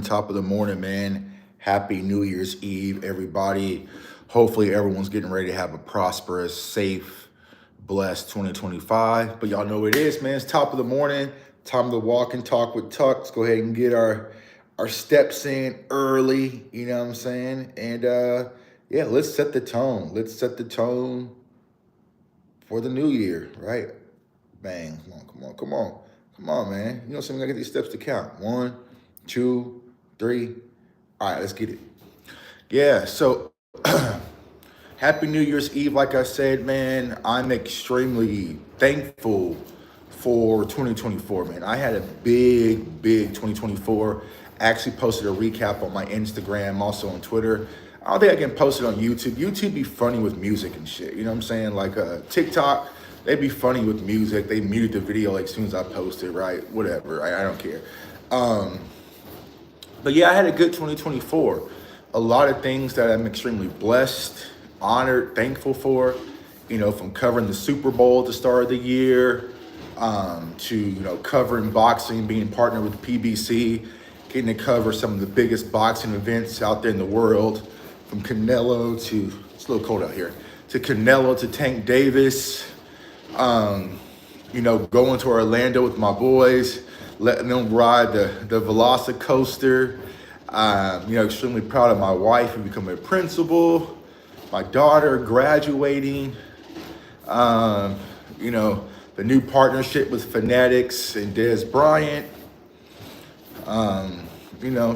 top of the morning, man. Happy New Year's Eve, everybody. Hopefully, everyone's getting ready to have a prosperous, safe, blessed 2025. But y'all know what it is, man. It's top of the morning. Time to walk and talk with Tuck. Let's go ahead and get our steps in early. You know what I'm saying? And yeah, let's set the tone. Let's set the tone for the new year, right? Bang. Come on, man. You know something? I get these steps to count. 1, 2, 3. All right, let's get it. Yeah, so happy New Year's Eve. Like I said, man, I'm extremely thankful for 2024, man. I had a big 2024. I actually posted a recap on my Instagram, also on Twitter. I don't think I can post it on YouTube. YouTube be funny with music and shit. You know what I'm saying? Like TikTok, they be funny with music. They muted the video like as soon as I posted, right? Whatever. I don't care. But yeah, I had a good 2024. A lot of things that I'm extremely blessed, honored, thankful for. You know, from covering the Super Bowl at the start of the year, to covering boxing, being partnered with PBC, getting to cover some of the biggest boxing events out there in the world, from Canelo to, it's a little cold out here, to Canelo to Tank Davis. Going to Orlando with my boys, letting them ride the Velocicoaster. Extremely proud of my wife who become a principal, my daughter graduating, the new partnership with Fanatics and Des Bryant,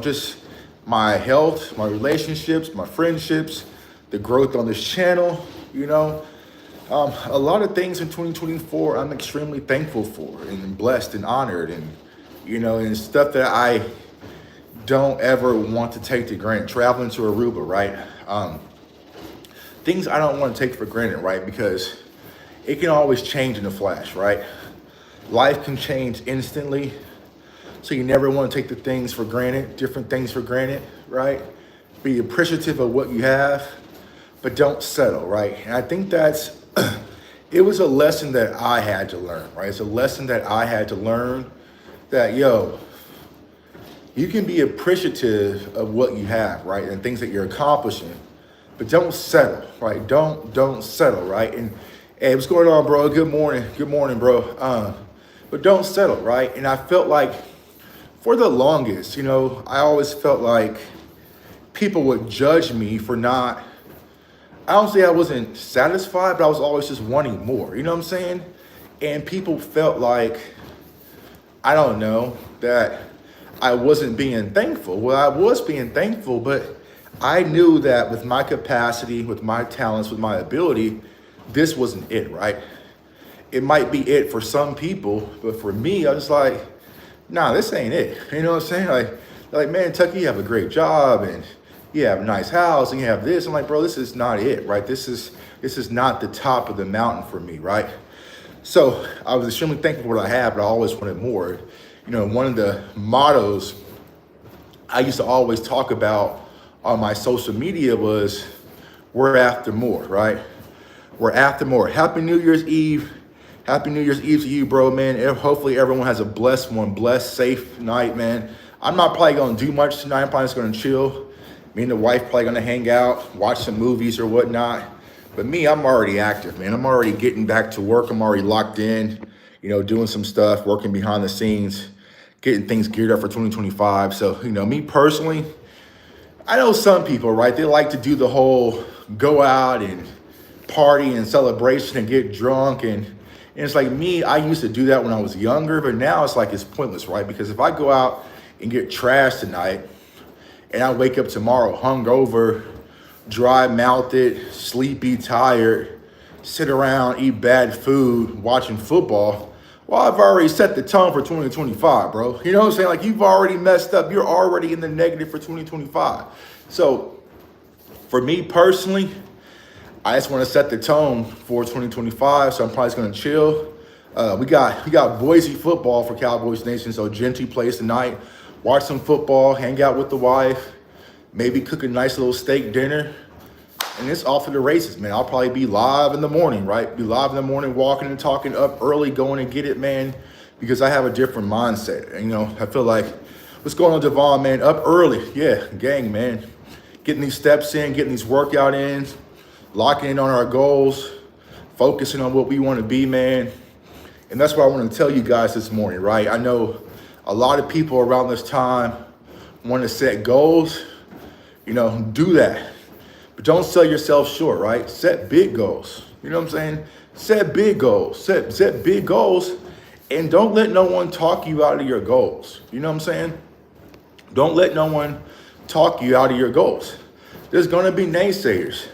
just my health, my relationships, my friendships, the growth on this channel, a lot of things in 2024 I'm extremely thankful for and blessed and honored and stuff that I don't ever want to take to granted. Traveling to Aruba, right? Things I don't want to take for granted, right? Because it can always change in a flash, right? Life can change instantly. So you never want to take the things for granted, different things for granted, right? Be appreciative of what you have, but don't settle, right? And I think it was a lesson that I had to learn, right? It's a lesson that I had to learn that, you can be appreciative of what you have, right? And things that you're accomplishing, but don't settle, right? Don't settle, right? And hey, what's going on, bro? Good morning, bro. But don't settle, right? And I felt like for the longest, I always felt like people would judge me for not, I don't say I wasn't satisfied, but I was always just wanting more, you know what I'm saying? And people felt like, I don't know, that I wasn't being thankful. Well, I was being thankful, but I knew that with my capacity, with my talents, with my ability, this wasn't it, right? It might be it for some people, but for me, I was like, nah, this ain't it. You know what I'm saying? Like, man, Tucky, you have a great job and you have a nice house and you have this. I'm like, bro, this is not it, right? This is not the top of the mountain for me, right? So I was extremely thankful for what I have, but I always wanted more. One of the mottos I used to always talk about on my social media was, we're after more, right? We're after more. Happy New Year's Eve. Happy New Year's Eve to you, bro, man. And hopefully everyone has a blessed, safe night, man. I'm not probably going to do much tonight. I'm probably just going to chill. Me and the wife probably going to hang out, watch some movies or whatnot. But me, I'm already active, man. I'm already getting back to work. I'm already locked in, doing some stuff, working behind the scenes, getting things geared up for 2025. So, me personally, I know some people, right? They like to do the whole go out and party and celebration and get drunk. And it's like me, I used to do that when I was younger, but now it's like it's pointless, right? Because if I go out and get trashed tonight and I wake up tomorrow hungover, dry-mouthed, sleepy, tired, sit around, eat bad food, watching football, well, I've already set the tone for 2025, bro. You know what I'm saying? Like, you've already messed up. You're already in the negative for 2025. So for me personally, I just want to set the tone for 2025, so I'm probably just going to chill. We got Boise football for Cowboys Nation, so Genty plays tonight. Watch some football, hang out with the wife, maybe cook a nice little steak dinner, and it's off to the races, man. I'll probably be live in the morning, right? Be live in the morning, walking and talking up early, going and get it, man, because I have a different mindset. And, I feel like What's going on, Devon, man? Up early. Yeah, gang, man. Getting these steps in, getting these workout in, locking in on our goals, focusing on what we want to be, man. And that's what I want to tell you guys this morning, right? I know a lot of people around this time want to set goals. Do that. But don't sell yourself short, right? Set big goals. You know what I'm saying? Set big goals. Set big goals. And don't let no one talk you out of your goals. You know what I'm saying? Don't let no one talk you out of your goals. There's going to be naysayers.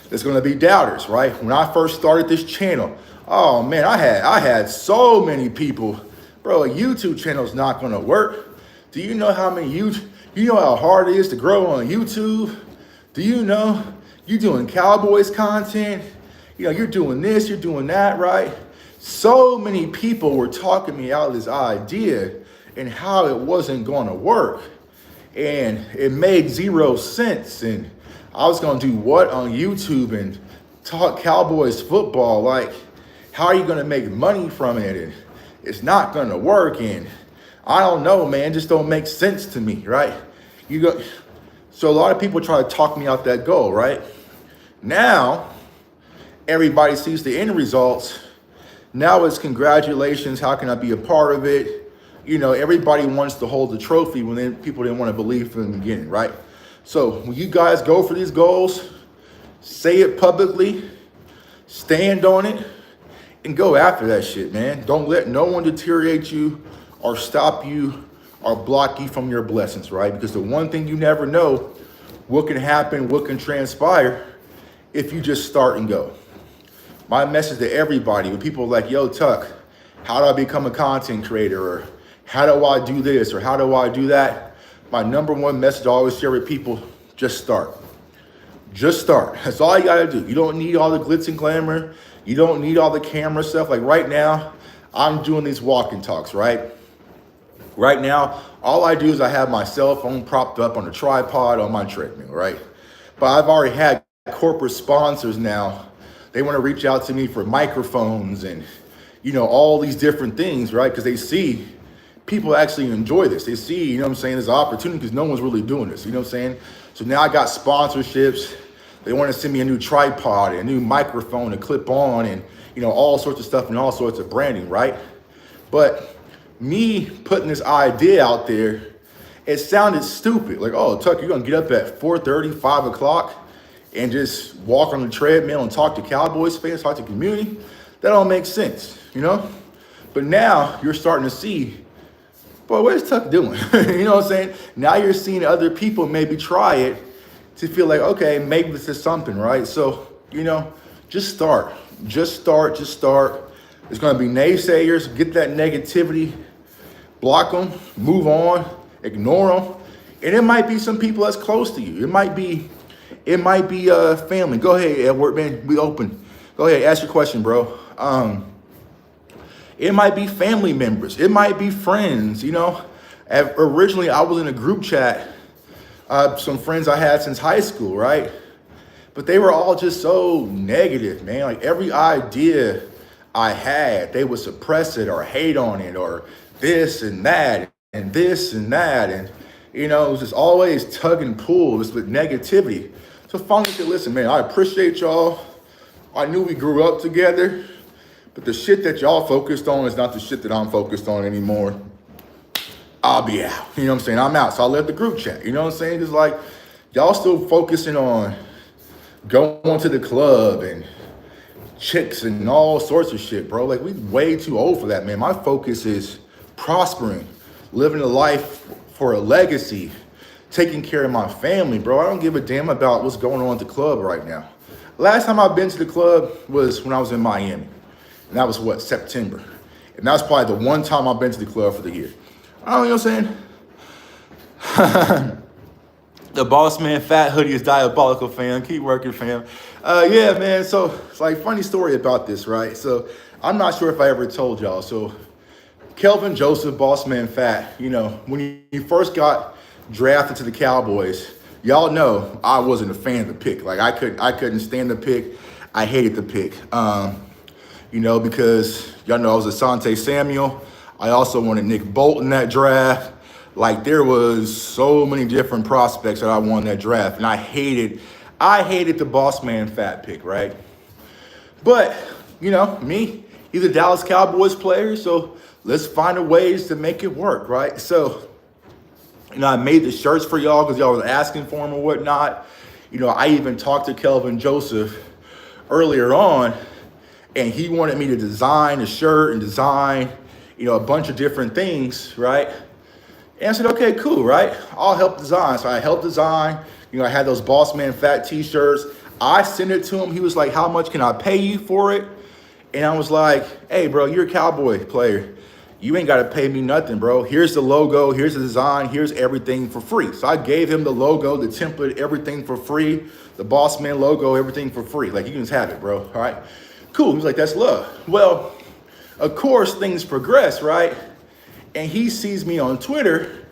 There's going to be doubters, right? When I first started this channel, oh man, I had so many people, bro, a YouTube channel is not going to work. Do you know how many you know how hard it is to grow on YouTube? Do you know you're doing Cowboys content? You're doing this, you're doing that, right? So many people were talking me out of this idea and how it wasn't going to work. And it made zero sense. And I was going to do what on YouTube and talk Cowboys football? Like, how are you going to make money from it? And it's not going to work. And I don't know, man, it just don't make sense to me, right? So a lot of people try to talk me out that goal, right? Now, everybody sees the end results. Now it's congratulations. How can I be a part of it? Everybody wants to hold the trophy when people didn't want to believe from the beginning, right? So when you guys go for these goals, say it publicly, stand on it, and go after that shit, man. Don't let no one deteriorate you or stop you or block you from your blessings, right? Because the one thing you never know, what can happen, what can transpire if you just start and go. My message to everybody, when people are like, yo, Tuck, how do I become a content creator? Or how do I do this? Or how do I do that? My number one message I always share with people, just start. Just start. That's all you gotta do. You don't need all the glitz and glamour. You don't need all the camera stuff. Like right now, I'm doing these walk and talks, right? Right now, all I do is I have my cell phone propped up on a tripod on my treadmill, right? But I've already had corporate sponsors now. They want to reach out to me for microphones and, all these different things, right? Because they see people actually enjoy this. They see, there's an opportunity because no one's really doing this, So now I got sponsorships. They want to send me a new tripod, a new microphone to clip on and, all sorts of stuff and all sorts of branding, right? But me putting this idea out there, it sounded stupid. Like, oh, Tuck, you're going to get up at 4:30, 5 o'clock and just walk on the treadmill and talk to Cowboys fans, talk to community. That don't make sense, But now you're starting to see, boy, what is Tuck doing? You know what I'm saying? Now you're seeing other people maybe try it to feel like, okay, maybe this is something, right? So, just start. Just start. There's going to be naysayers. Get that negativity. Block them. Move on. Ignore them. And it might be some people that's close to you. It might be family. Go ahead, Edward, man. We open. Go ahead. Ask your question, bro. It might be family members. It might be friends, Originally, I was in a group chat, some friends I had since high school, right? But they were all just so negative, man. Like every idea I had, they would suppress it or hate on it or this and that and this and that. And, it was just always tug and pull, just with negativity. So finally, I said, listen, man, I appreciate y'all. I knew we grew up together, but the shit that y'all focused on is not the shit that I'm focused on anymore. I'll be out. You know what I'm saying? I'm out. So I left the group chat. You know what I'm saying? It's like, y'all still focusing on going to the club and chicks and all sorts of shit, bro. Like, we way too old for that, man. My focus is prospering, living a life for a legacy, taking care of my family, bro. I don't give a damn about what's going on at the club right now. Last time I've been to the club was when I was in Miami. And that was September. And that was probably the one time I've been to the club for the year. I don't know what I'm saying? The boss man fat hoodie is diabolical, fam. Keep working, fam. Yeah, man. So it's like funny story about this, right? So I'm not sure if I ever told y'all. So Kelvin Joseph, boss man fat, when he first got drafted to the Cowboys, y'all know I wasn't a fan of the pick. Like I couldn't stand the pick. I hated the pick. Because y'all know I was Asante Samuel. I also wanted Nick Bolton in that draft. Like there was so many different prospects that I won that draft, and I hated the boss man fat pick, right? But you know, me, he's a Dallas Cowboys player, so let's find a ways to make it work, right? So, you know, I made the shirts for y'all because y'all was asking for them or whatnot. You know, I even talked to Kelvin Joseph earlier on, and he wanted me to design the shirt and design, you know, a bunch of different things, right? And I said, okay, cool, right? I'll help design. So I helped design. You know, I had those Boss Man Fat t-shirts. I sent it to him. He was like, how much can I pay you for it? And I was like, hey, bro, you're a Cowboy player. You ain't got to pay me nothing, bro. Here's the logo. Here's the design. Here's everything for free. So I gave him the logo, the template, everything for free. The Boss Man logo, everything for free. Like, you can just have it, bro. All right? Cool. He was like, that's love. Well, of course, things progress, right? And he sees me on Twitter,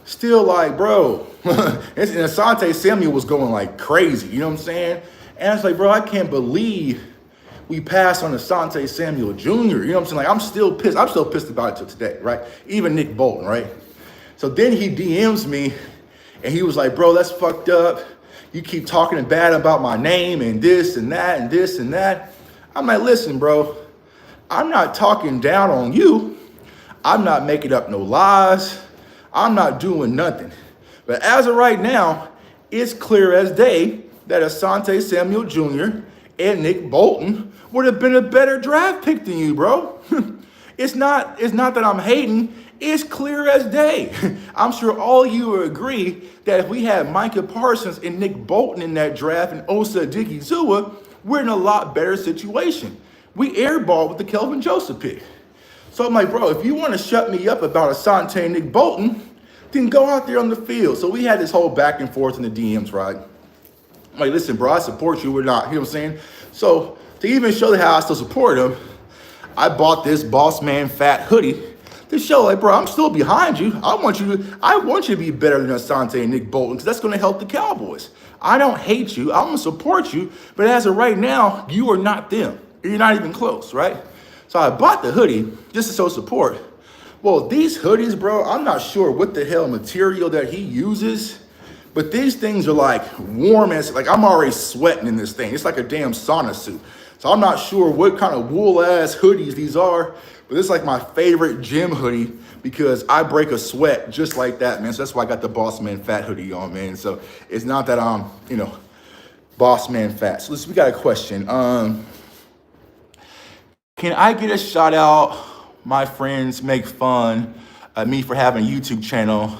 still like, bro. And Asante Samuel was going like crazy. You know what I'm saying? And I was like, bro, I can't believe we passed on Asante Samuel Jr. You know what I'm saying? Like, I'm still pissed. I'm still pissed about it till today, right? Even Nick Bolton, right? So then he DMs me, and he was like, bro, that's fucked up. You keep talking bad about my name and this and that and this and that. I'm like, listen, bro, I'm not talking down on you. I'm not making up no lies. I'm not doing nothing. But as of right now, it's clear as day that Asante Samuel Jr. and Nick Bolton would have been a better draft pick than you, bro. It's not that I'm hating. It's clear as day. I'm sure all you will agree that if we had Micah Parsons and Nick Bolton in that draft and Osa Odigizua, we're in a lot better situation. We airballed with the Kelvin Joseph pick. So I'm like, bro, if you want to shut me up about Asante and Nick Bolton, then go out there on the field. So we had this whole back and forth in the DMs, right? I'm like, listen, bro, I support you or not. You know what I'm saying? So to even show how I still support him, I bought this Boss Man Fat hoodie to show, like, bro, I'm still behind you. I want you to be better than Asante and Nick Bolton because that's going to help the Cowboys. I don't hate you. I'm going to support you. But as of right now, you are not them. You're not even close, right? So I bought the hoodie just to show support. Well, these hoodies, bro, I'm not sure what the hell material that he uses, but these things are like warm as, like I'm already sweating in this thing. It's like a damn sauna suit. So I'm not sure what kind of wool ass hoodies these are, but this is like my favorite gym hoodie because I break a sweat just like that, man. So that's why I got the Boss Man Fat hoodie on, man. So it's not that I'm, you know, Boss Man Fat. So listen, we got a question. Can I get a shout out? My friends make fun of me for having a YouTube channel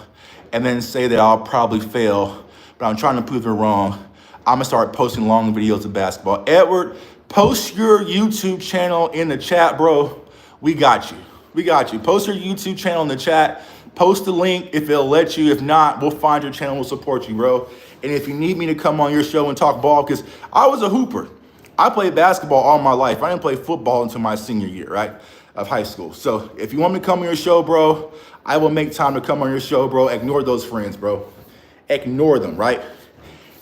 and then say that I'll probably fail, but I'm trying to prove them wrong. I'm gonna start posting long videos of basketball. Edward, post your YouTube channel in the chat, bro. We got you. We got you. Post your YouTube channel in the chat. Post the link if it'll let you. If not, we'll find your channel. We'll support you, bro. And if you need me to come on your show and talk ball, because I was a hooper. I played basketball all my life. I didn't play football until my senior year, right, of high school. So if you want me to come on your show, bro, I will make time to come on your show, bro. Ignore those friends, bro. Ignore them, right?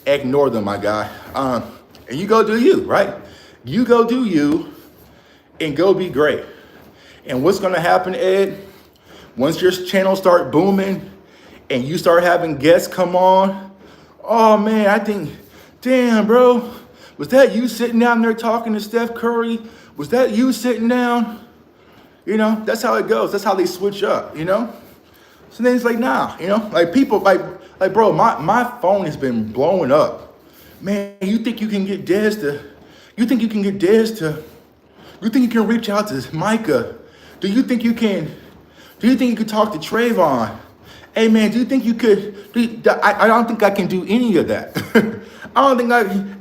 Ignore them, my guy. And you go do you, right? You go do you and go be great. And what's going to happen, Ed, once your channel start booming and you start having guests come on, oh, man, I think, damn, bro, was that you sitting down there talking to Steph Curry? Was that you sitting down? You know, that's how it goes. That's how they switch up, you know? So then it's like, nah, you know? Like people, like bro, my phone has been blowing up. Man, you think you can get you think you can reach out to Micah? Do you think you can talk to Trayvon? Hey man, do you think you could, I don't think I can do any of that. I don't think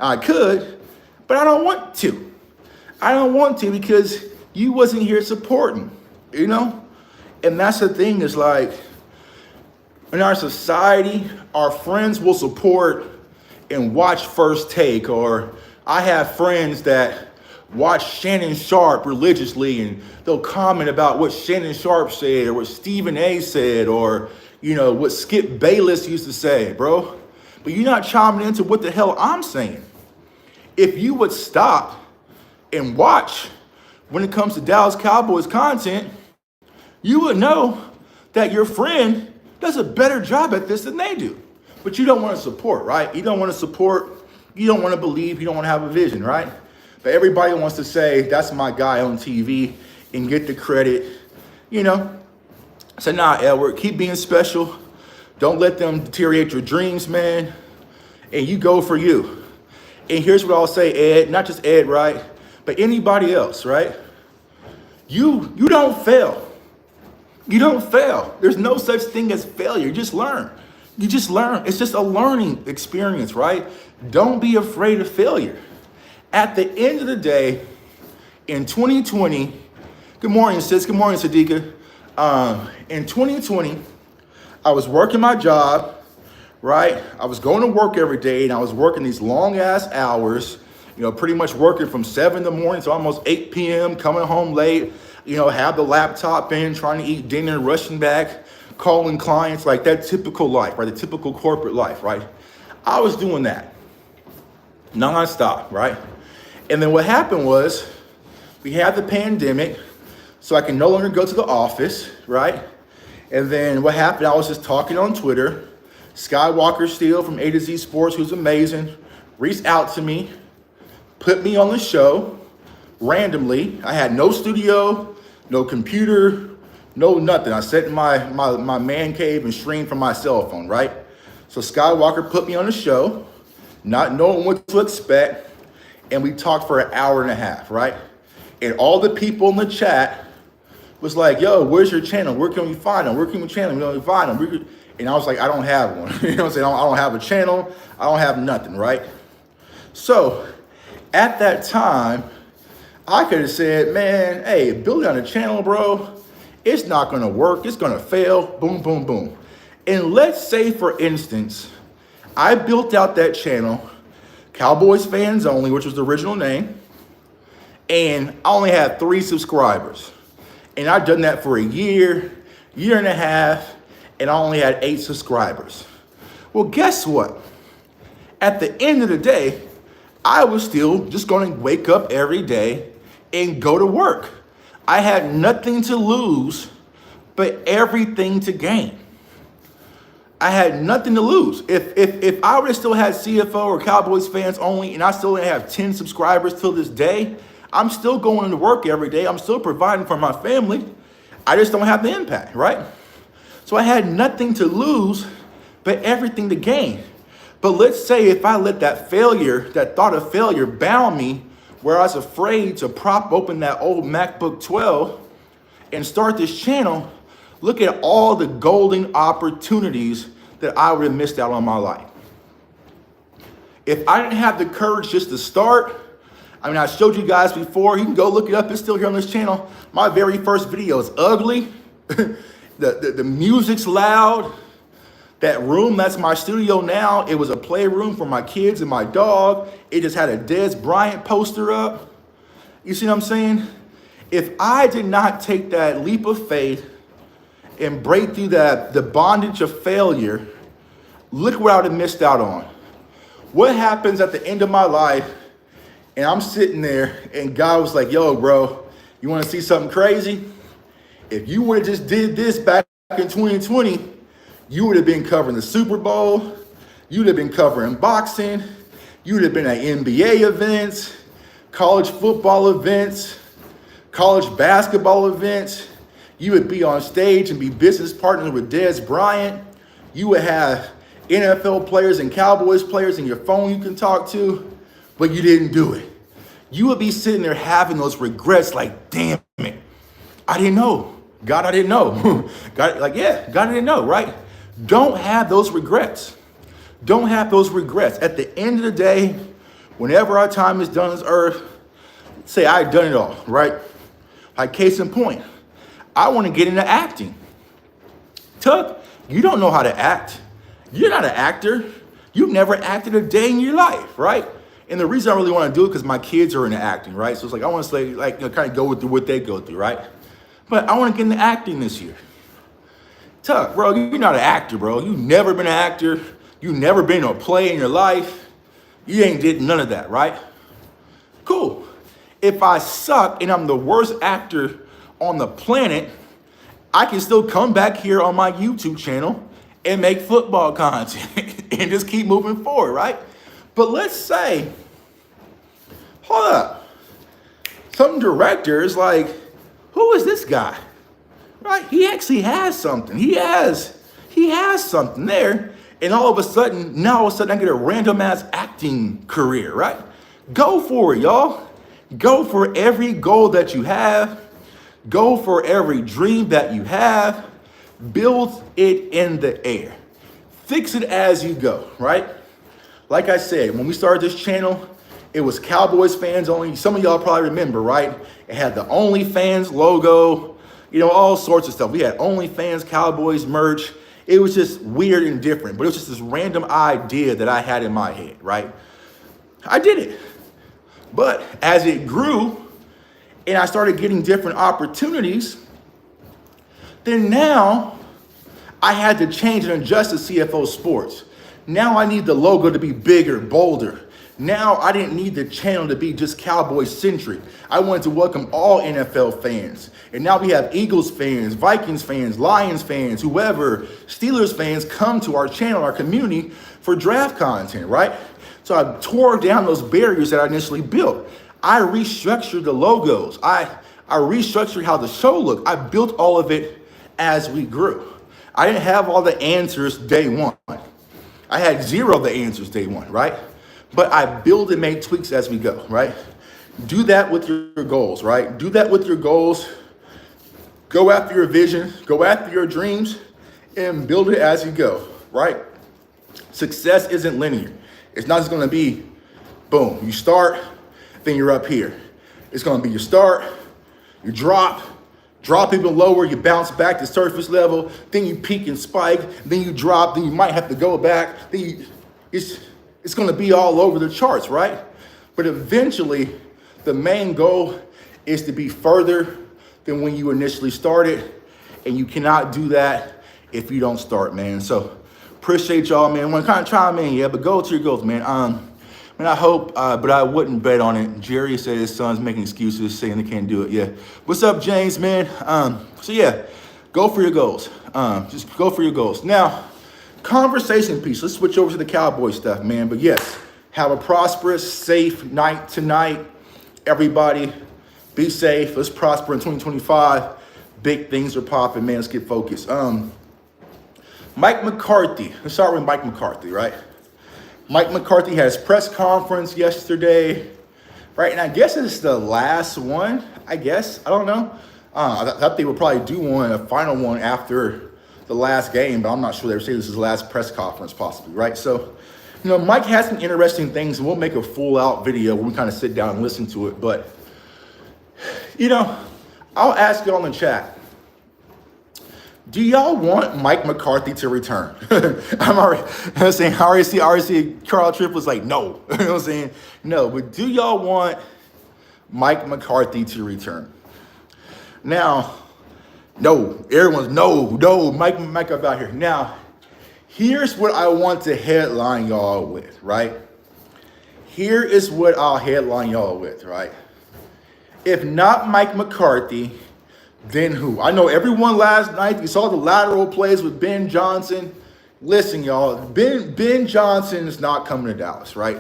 I could, but I don't want to. I don't want to because you wasn't here supporting, you know? And that's the thing is like, in our society, our friends will support and watch First Take, or I have friends that watch Shannon Sharp religiously and they'll comment about what Shannon Sharp said or what Stephen A said or, you know, what Skip Bayless used to say, bro. But you're not chiming into what the hell I'm saying. If you would stop and watch when it comes to Dallas Cowboys content, you would know that your friend does a better job at this than they do. But you don't want to support, right? You don't want to support, you don't want to believe, you don't want to have a vision, right? But everybody wants to say, that's my guy on TV and get the credit, you know? So nah, Edward, keep being special. Don't let them deteriorate your dreams, man. And you go for you. And here's what I'll say, Ed, not just Ed, right? But anybody else, right? You don't fail. You don't fail. There's no such thing as failure. You just learn. You just learn. It's just a learning experience, right? Don't be afraid of failure. At the end of the day, in 2020, good morning, sis. Good morning, Sadiqa. In 2020, I was working my job, right? I was going to work every day, and I was working these long-ass hours, you know, pretty much working from 7 in the morning to almost 8 p.m., coming home late, you know, have the laptop in, trying to eat dinner, rushing back, calling clients, like that typical life, right? The typical corporate life, right? I was doing that nonstop, right? And then what happened was we had the pandemic, so I can no longer go to the office, right? And then what happened, I was just talking on Twitter. Skywalker Steele from A to Z Sports, who's amazing, reached out to me, put me on the show randomly. I had no studio, no computer, no nothing. I sat in my man cave and streamed from my cell phone, right? So Skywalker put me on the show, not knowing what to expect, and we talked for an hour and a half, right? And all the people in the chat was like, yo, where's your channel? Where can we find them? Where can we channel? We don't find them. And I was like, I don't have one. You know what I'm saying? I don't have a channel. I don't have nothing, right? So at that time, I could have said, man, hey, building on a channel, bro, it's not going to work. It's going to fail. Boom, boom, boom. And let's say, for instance, I built out that channel, Cowboys Fans Only, which was the original name, and I only had 3 subscribers. And I'd done that for a year, year and a half, and I only had 8 subscribers. Well, guess what? At the end of the day, I was still just going to wake up every day and go to work. I had nothing to lose, but everything to gain. I had nothing to lose. If I would have still had CFO or Cowboys Fans Only, and I still didn't have 10 subscribers till this day, I'm still going to work every day. I'm still providing for my family. I just don't have the impact, right? So I had nothing to lose, but everything to gain. But let's say if I let that failure, that thought of failure bound me, where I was afraid to prop open that old MacBook 12 and start this channel, look at all the golden opportunities that I would have missed out on my life. If I didn't have the courage just to start, I mean, I showed you guys before, you can go look it up, it's still here on this channel. My very first video is ugly, the music's loud. That room, that's my studio now. It was a playroom for my kids and my dog. It just had a Dez Bryant poster up. You see what I'm saying? If I did not take that leap of faith and break through the bondage of failure, look what I would have missed out on. What happens at the end of my life, and I'm sitting there, and God was like, yo, bro, you want to see something crazy? If you would have just did this back in 2020, you would have been covering the Super Bowl. You'd have been covering boxing. You'd have been at NBA events, college football events, college basketball events. You would be on stage and be business partners with Dez Bryant. You would have NFL players and Cowboys players in your phone you can talk to, but you didn't do it. You would be sitting there having those regrets like, damn it, I didn't know. God, I didn't know. God, like, yeah, God, I didn't know, right? Don't have those regrets. Don't have those regrets. At the end of the day, whenever our time is done on this earth, say I've done it all, right? Like case in point, I want to get into acting. Tuck, you don't know how to act. You're not an actor. You've never acted a day in your life, right? And the reason I really want to do it because my kids are into acting, right? So it's like I want to say, like, you know, kind of go through what they go through, right? But I want to get into acting this year. Tuck, bro, you're not an actor, bro. You've never been an actor. You've never been in a play in your life. You ain't did none of that, right? Cool. If I suck and I'm the worst actor on the planet, I can still come back here on my YouTube channel and make football content and just keep moving forward, right? But let's say, hold up, some director is like, who is this guy? Right? He actually has something. He has something there. And all of a sudden, I get a random ass acting career, right? Go for it, y'all. Go for every goal that you have. Go for every dream that you have. Build it in the air. Fix it as you go, right? Like I said, when we started this channel, it was Cowboys fans only. Some of y'all probably remember, right? It had the OnlyFans logo, all sorts of stuff. We had OnlyFans, Cowboys merch. It was just weird and different, but it was just this random idea that I had in my head, right? I did it. But as it grew and I started getting different opportunities, then now I had to change and adjust to CFO Sports. Now I need the logo to be bigger, bolder. Now I didn't need the channel to be just Cowboys centric. I wanted to welcome all NFL fans. And now we have Eagles fans, Vikings fans, Lions fans, whoever, Steelers fans come to our channel, our community for draft content, right? So I tore down those barriers that I initially built. I restructured the logos. I restructured how the show looked. I built all of it as we grew. I didn't have all the answers day one. I had zero of the answers day one, right? But I build and make tweaks as we go, right? Do that with your goals, right? Do that with your goals. Go after your vision, go after your dreams, and build it as you go, right? Success isn't linear. It's not just gonna be, boom, you start, then you're up here. It's gonna be you start, you drop even lower, you bounce back to surface level, then you peak and spike, then you drop, then you might have to go back, it's gonna be all over the charts, right? But eventually, the main goal is to be further than when you initially started, and you cannot do that if you don't start, man. So appreciate y'all, man. Want to kind of chime in, yeah, but go to your goals, man. I hope, but I wouldn't bet on it. Jerry said his son's making excuses, saying they can't do it. Yeah. What's up, James, man? So yeah, go for your goals. Just go for your goals. Now, conversation piece. Let's switch over to the Cowboy stuff, man. But yes, have a prosperous, safe night tonight. Everybody, be safe. Let's prosper in 2025. Big things are popping, man. Let's get focused. Mike McCarthy. Let's start with Mike McCarthy, right? Mike McCarthy has press conference yesterday, right? And I guess it's the last one, I guess. I don't know. I thought they would probably do a final one after the last game, but I'm not sure. They were saying this is the last press conference possibly, right? So, Mike has some interesting things, and we'll make a full out video when we kind of sit down and listen to it. But, I'll ask y'all in the chat, do y'all want Mike McCarthy to return? I already see Carl Tripp was like, no. You know what I'm saying? No, but do y'all want Mike McCarthy to return? Now, no, everyone's no, Mike up out here. Now, here's what I want to headline y'all with, right? Here is what I'll headline y'all with, right? If not Mike McCarthy, then who? I know everyone last night, you saw the lateral plays with Ben Johnson. Listen, y'all, Ben Johnson is not coming to Dallas, right?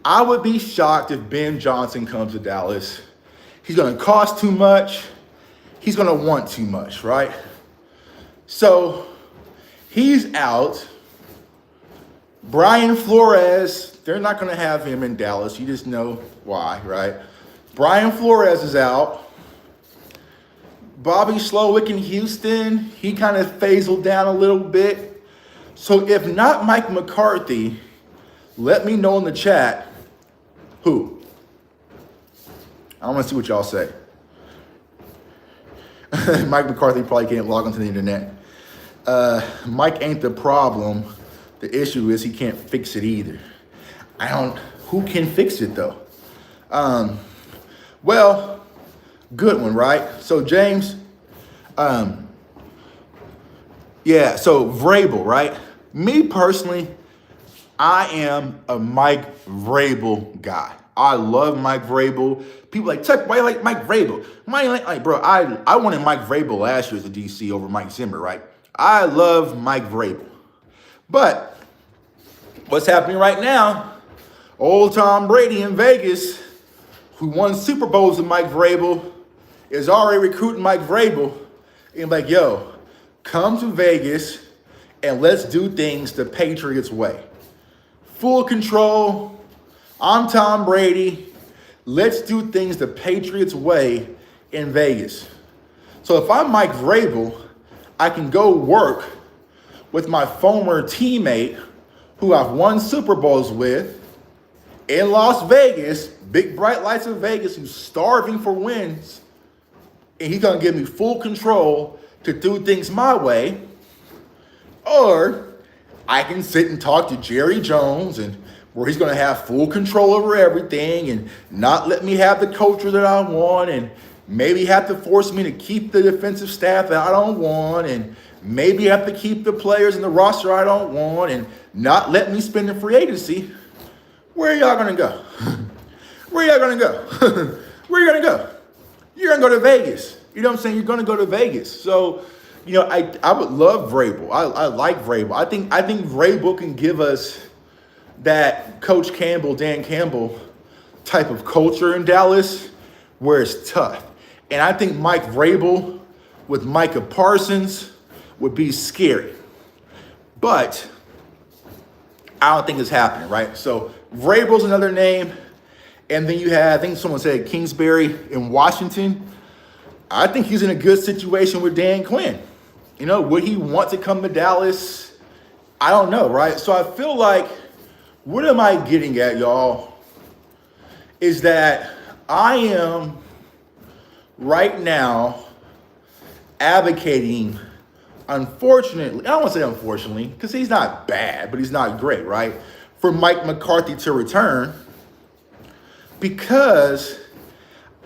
I would be shocked if Ben Johnson comes to Dallas. He's going to cost too much. He's going to want too much, right? So he's out. Brian Flores, they're not going to have him in Dallas. You just know why, right? Brian Flores is out. Bobby Slowick in Houston, he kind of phased down a little bit. So if not Mike McCarthy, let me know in the chat who. I want to see what y'all say. Mike McCarthy probably can't log onto the internet. Mike ain't the problem. The issue is he can't fix it either. Who can fix it though? Well, good one, right? So James, so Vrabel, right? Me personally, I am a Mike Vrabel guy. I love Mike Vrabel. People like, Tuck, why you like Mike Vrabel? Why you like bro, I wanted Mike Vrabel last year as a DC over Mike Zimmer, right? I love Mike Vrabel. But what's happening right now, old Tom Brady in Vegas, who won Super Bowls with Mike Vrabel, is already recruiting Mike Vrabel. And like, yo, come to Vegas and let's do things the Patriots way. Full control. I'm Tom Brady. Let's do things the Patriots way in Vegas. So if I'm Mike Vrabel, I can go work with my former teammate who I've won Super Bowls with in Las Vegas, big bright lights of Vegas, who's starving for wins, and he's going to give me full control to do things my way. Or I can sit and talk to Jerry Jones, and where he's going to have full control over everything and not let me have the culture that I want, and maybe have to force me to keep the defensive staff that I don't want, and maybe have to keep the players in the roster I don't want, and not let me spend the free agency. Where are y'all going to go? Where are y'all going to go? Where are you going to go? You're going to go to Vegas. You know what I'm saying? You're going to go to Vegas. So, you know, I would love Vrabel. I like Vrabel. I think Vrabel can give us that Coach Campbell, Dan Campbell type of culture in Dallas where it's tough. And I think Mike Vrabel with Micah Parsons would be scary. But I don't think it's happening, right? So Vrabel's another name. And then you have, I think someone said Kingsbury in Washington. I think he's in a good situation with Dan Quinn. You know, would he want to come to Dallas? I don't know, right? So I feel like, what am I getting at, y'all? Is that I am right now advocating, unfortunately, I don't want to say unfortunately, because he's not bad, but he's not great, right? For Mike McCarthy to return, because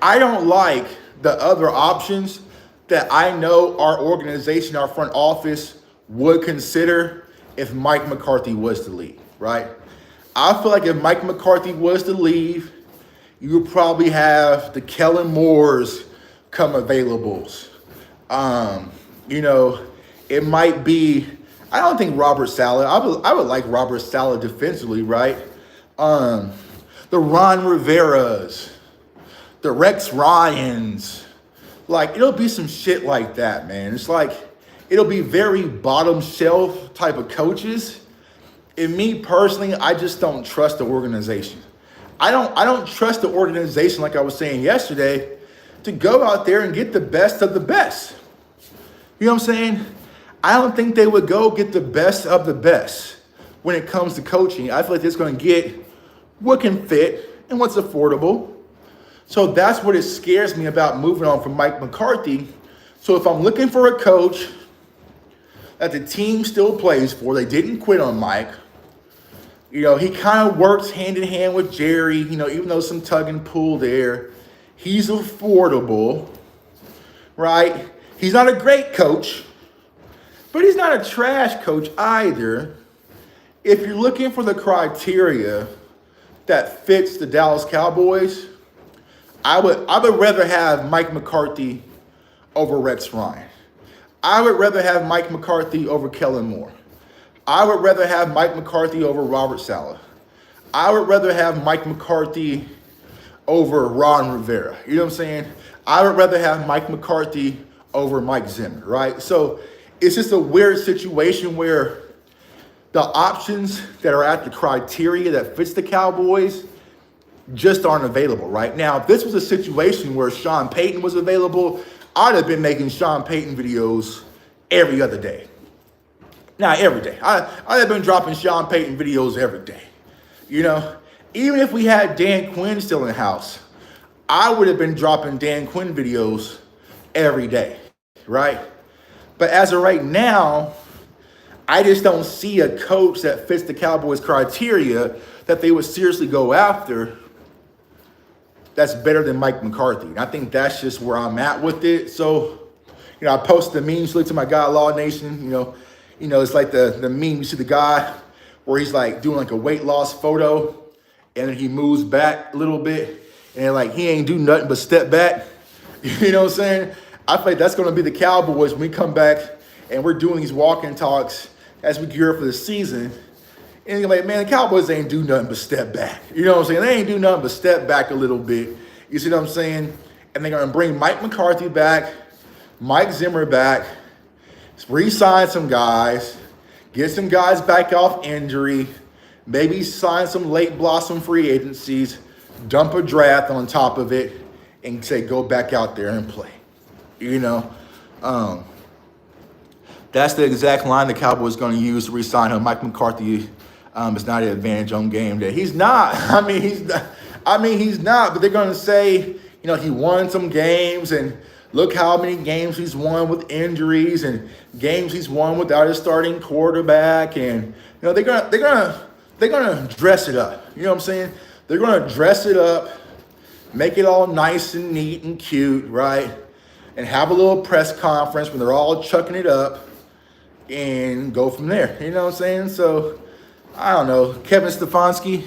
I don't like the other options that I know our organization, our front office would consider if Mike McCarthy was to leave, right? I feel like if Mike McCarthy was to leave, you would probably have the Kellen Moores come availables. You know, it might be, I don't think Robert Saleh, I would like Robert Saleh defensively, right? The Ron Riveras, the Rex Ryans, like it'll be some shit like that, man. It's like, it'll be very bottom shelf type of coaches. And me personally, I just don't trust the organization. I don't trust the organization, like I was saying yesterday, to go out there and get the best of the best. You know what I'm saying? I don't think they would go get the best of the best when it comes to coaching. I feel like they're going to get what can fit and what's affordable. So that's what it scares me about moving on from Mike McCarthy. So if I'm looking for a coach that the team still plays for, they didn't quit on Mike. You know, he kind of works hand in hand with Jerry, you know, even though some tug and pull there. He's affordable, right? He's not a great coach, but he's not a trash coach either. If you're looking for the criteria that fits the Dallas Cowboys, I would rather have Mike McCarthy over Rex Ryan. I would rather have Mike McCarthy over Kellen Moore. I would rather have Mike McCarthy over Robert Saleh. I would rather have Mike McCarthy over Ron Rivera. You know what I'm saying? I would rather have Mike McCarthy over Mike Zimmer, right? So it's just a weird situation where the options that are at the criteria that fits the Cowboys just aren't available right now. If this was a situation where Sean Payton was available, I'd have been making Sean Payton videos every other day. Not every day. I'd have been dropping Sean Payton videos every day. You know, even if we had Dan Quinn still in the house, I would have been dropping Dan Quinn videos every day, right? But as of right now, I just don't see a coach that fits the Cowboys' criteria that they would seriously go after that's better than Mike McCarthy. And I think that's just where I'm at with it. So, you know, I posted the memes, look to my guy, Law Nation, you know, it's like the meme, you see the guy where he's like doing like a weight loss photo and then he moves back a little bit, and like he ain't do nothing but step back. You know what I'm saying? I feel like that's going to be the Cowboys when we come back and we're doing these walk-in talks as we gear up for the season. And you're like, man, the Cowboys ain't do nothing but step back. You know what I'm saying? They ain't do nothing but step back a little bit. You see what I'm saying? And they're going to bring Mike McCarthy back, Mike Zimmer back, re-sign some guys, get some guys back off injury, maybe sign some late blossom free agencies, dump a draft on top of it, and say, go back out there and play. You know? That's the exact line the Cowboys going to use to re-sign him. Mike McCarthy is not an advantage on game day. He's not. He's not. But they're going to say, he won some games, and look how many games he's won with injuries, and games he's won without a starting quarterback. And they're gonna dress it up. You know what I'm saying? They're gonna dress it up, make it all nice and neat and cute, right? And have a little press conference when they're all chucking it up, and go from there. You know what I'm saying? So, I don't know. Kevin Stefanski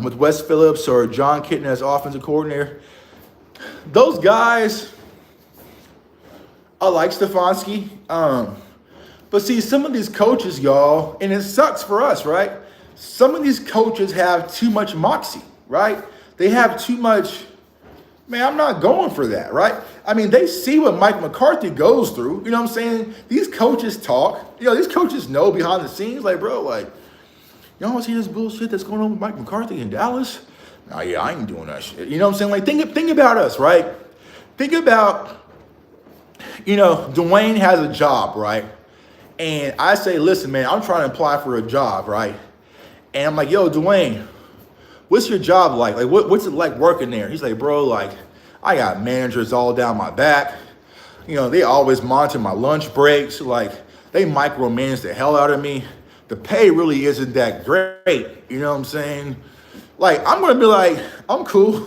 with Wes Phillips or John Kitten as offensive coordinator. Those guys, I like Stefanski. But see, some of these coaches, y'all, and it sucks for us, right? Some of these coaches have too much moxie, right? They have too much, man, I'm not going for that, right? They see what Mike McCarthy goes through. You know what I'm saying? These coaches talk. These coaches know behind the scenes, like, bro, like, y'all see this bullshit that's going on with Mike McCarthy in Dallas? Nah, yeah, I ain't doing that shit. You know what I'm saying? Like, think about us, right? Think about, Dwayne has a job, right? And I say, listen, man, I'm trying to apply for a job, right? And I'm like, yo, Dwayne, what's your job like? Like, what's it like working there? He's like, bro, like, I got managers all down my back. They always monitor my lunch breaks. Like, they micromanage the hell out of me. The pay really isn't that great. You know what I'm saying? Like, I'm going to be like, I'm cool.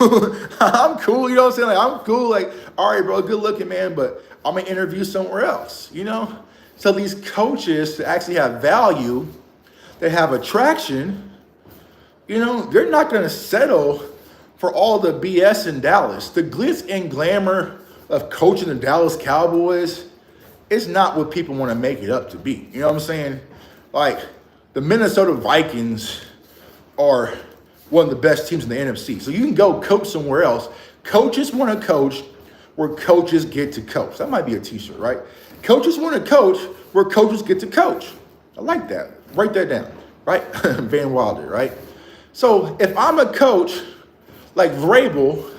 I'm cool. You know what I'm saying? Like, I'm cool. Like, all right, bro, good looking, man. But I'm going to interview somewhere else, So these coaches that actually have value, that have attraction, they're not going to settle for all the BS in Dallas. The glitz and glamour of coaching the Dallas Cowboys is not what people want to make it up to be. You know what I'm saying? Like, the Minnesota Vikings are one of the best teams in the NFC. So you can go coach somewhere else. Coaches want to coach where coaches get to coach. That might be a t-shirt, right? Coaches want to coach where coaches get to coach. I like that. Write that down, right? Van Wilder, right? So if I'm a coach like Vrabel,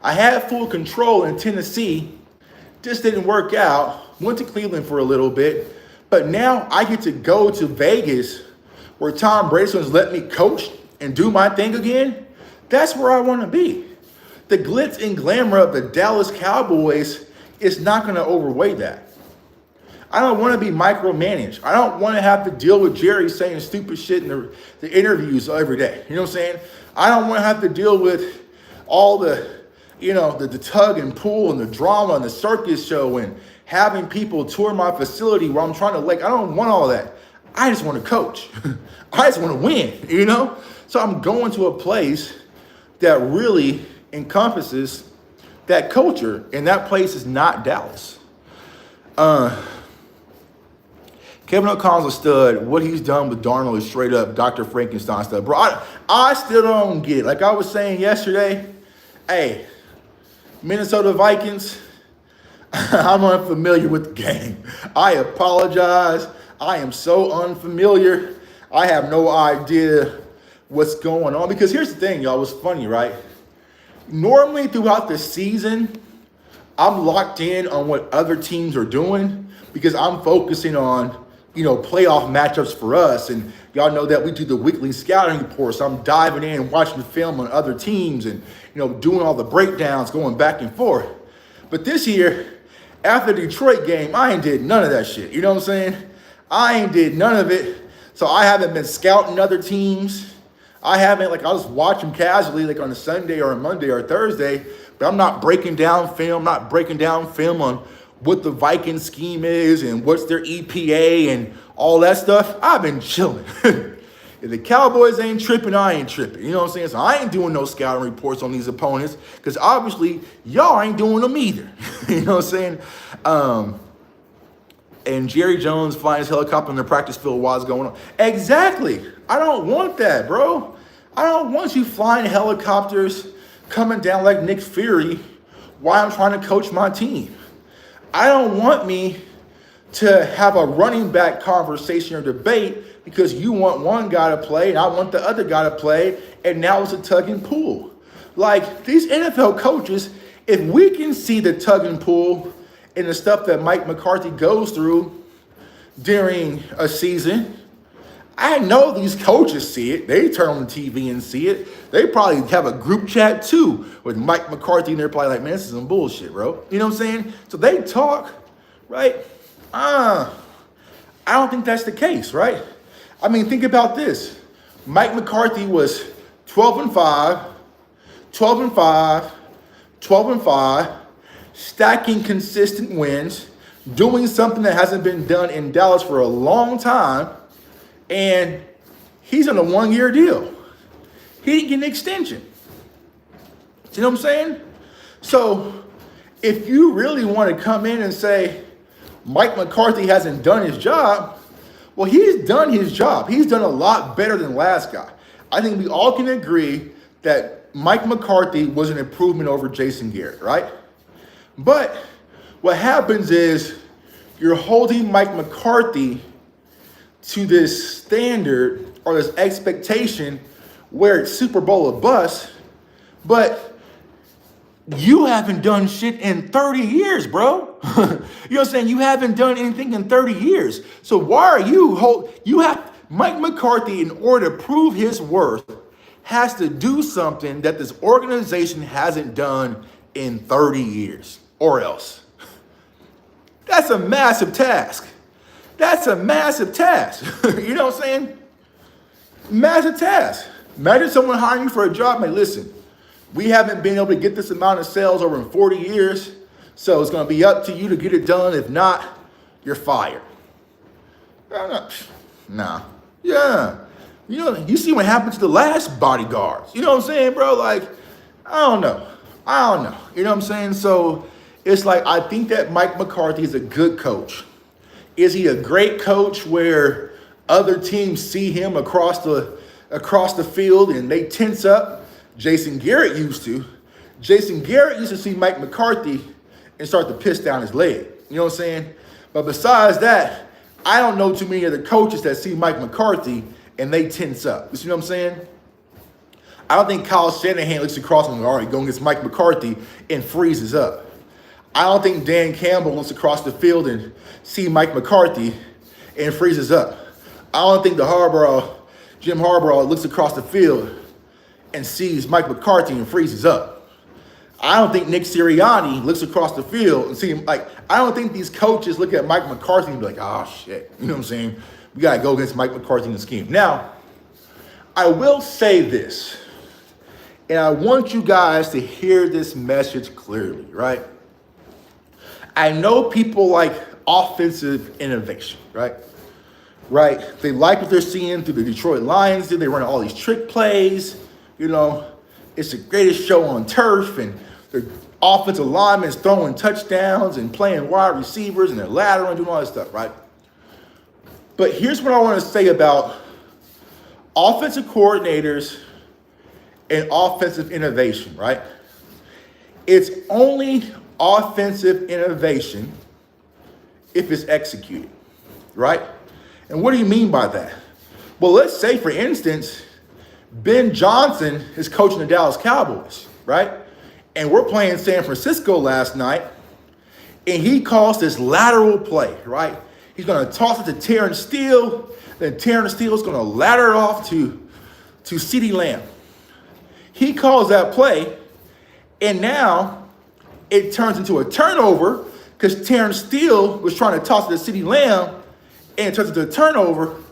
I had full control in Tennessee, just didn't work out, went to Cleveland for a little bit, but now I get to go to Vegas where Tom Brady's going to let me coach and do my thing again. That's where I want to be. The glitz and glamour of the Dallas Cowboys is not going to overweigh that. I don't want to be micromanaged. I don't want to have to deal with Jerry saying stupid shit in the interviews every day. You know what I'm saying? I don't want to have to deal with all the, the tug and pull and the drama and the circus show and having people tour my facility where I'm trying to, I don't want all that. I just want to coach. I just want to win, So I'm going to a place that really encompasses that culture, and that place is not Dallas. Kevin O'Connell's a stud. What he's done with Darnold is straight up Dr. Frankenstein stuff. Bro, I still don't get it. Like I was saying yesterday, hey, Minnesota Vikings, I'm unfamiliar with the game. I apologize. I am so unfamiliar. I have no idea what's going on. Because here's the thing, y'all. It's funny, right? Normally throughout the season, I'm locked in on what other teams are doing because I'm focusing on, playoff matchups for us. And y'all know that we do the weekly scouting report. So I'm diving in and watching the film on other teams and, doing all the breakdowns, going back and forth. But this year, after the Detroit game, I ain't did none of that shit. You know what I'm saying? I ain't did none of it. So I haven't been scouting other teams. I I was watching casually, on a Sunday or a Monday or a Thursday, but I'm not breaking down film, on what the Viking scheme is and what's their EPA and all that stuff. I've been chilling. If the Cowboys ain't tripping, I ain't tripping. You know what I'm saying? So I ain't doing no scouting reports on these opponents because obviously y'all ain't doing them either. You know what I'm saying? And Jerry Jones flying his helicopter in the practice field while it's going on. Exactly. I don't want that, bro. I don't want you flying helicopters coming down like Nick Fury while I'm trying to coach my team. I don't want me to have a running back conversation or debate because you want one guy to play and I want the other guy to play, and now it's a tug and pull. Like, these NFL coaches, if we can see the tug and pull and the stuff that Mike McCarthy goes through during a season, I know these coaches see it. They turn on the TV and see it. They probably have a group chat too with Mike McCarthy, and they're probably like, man, this is some bullshit, bro. You know what I'm saying? So they talk, right? I don't think that's the case, right? I mean, think about this. Mike McCarthy was 12-5, 12-5, 12-5, stacking consistent wins, doing something that hasn't been done in Dallas for a long time, and he's on a one-year deal. He didn't get an extension. You know what I'm saying? So if you really want to come in and say Mike McCarthy hasn't done his job, well, he's done his job. He's done a lot better than last guy. I think we all can agree that Mike McCarthy was an improvement over Jason Garrett, right? But what happens is you're holding Mike McCarthy to this standard or this expectation where it's Super Bowl or bust, but you haven't done shit in 30 years, bro. You know what I'm saying? You haven't done anything in 30 years. So why are Mike McCarthy, in order to prove his worth, has to do something that this organization hasn't done in 30 years or else. That's a massive task. That's a massive task. You know what I'm saying? Massive task. Imagine someone hiring you for a job. Like, listen, we haven't been able to get this amount of sales over in 40 years, so it's going to be up to you to get it done. If not, you're fired. Nah. Yeah. You know, you see what happened to the last bodyguards. You know what I'm saying, bro? Like, I don't know. You know what I'm saying? So it's like, I think that Mike McCarthy is a good coach. Is he a great coach where other teams see him across the field and they tense up? Jason Garrett used to. Jason Garrett used to see Mike McCarthy and start to piss down his leg. You know what I'm saying? But besides that, I don't know too many other coaches that see Mike McCarthy and they tense up. You see what I'm saying? I don't think Kyle Shanahan looks across and all right, going against Mike McCarthy and freezes up. I don't think Dan Campbell looks across the field and see Mike McCarthy and freezes up. I don't think Jim Harbaugh looks across the field and sees Mike McCarthy and freezes up. I don't think Nick Sirianni looks across the field and see him. Like, I don't think these coaches look at Mike McCarthy and be like, oh, shit. You know what I'm saying? We got to go against Mike McCarthy in the scheme. Now, I will say this, and I want you guys to hear this message clearly, right? I know people like offensive innovation, right? Right? They like what they're seeing through the Detroit Lions. They run all these trick plays. You know, it's the greatest show on turf, and their offensive linemen throwing touchdowns and playing wide receivers, and they're laterally doing all this stuff, right? But here's what I want to say about offensive coordinators and offensive innovation, right? It's only offensive innovation if it's executed, right? And what do you mean by that? Well, let's say, for instance, Ben Johnson is coaching the Dallas Cowboys, right? And we're playing San Francisco last night, and he calls this lateral play, right? He's going to toss it to Terrence Steele, then Terrence Steele is going to ladder off to CeeDee Lamb. He calls that play, and now it turns into a turnover because Terrence Steele was trying to toss it to CeeDee Lamb, and it turns into a turnover.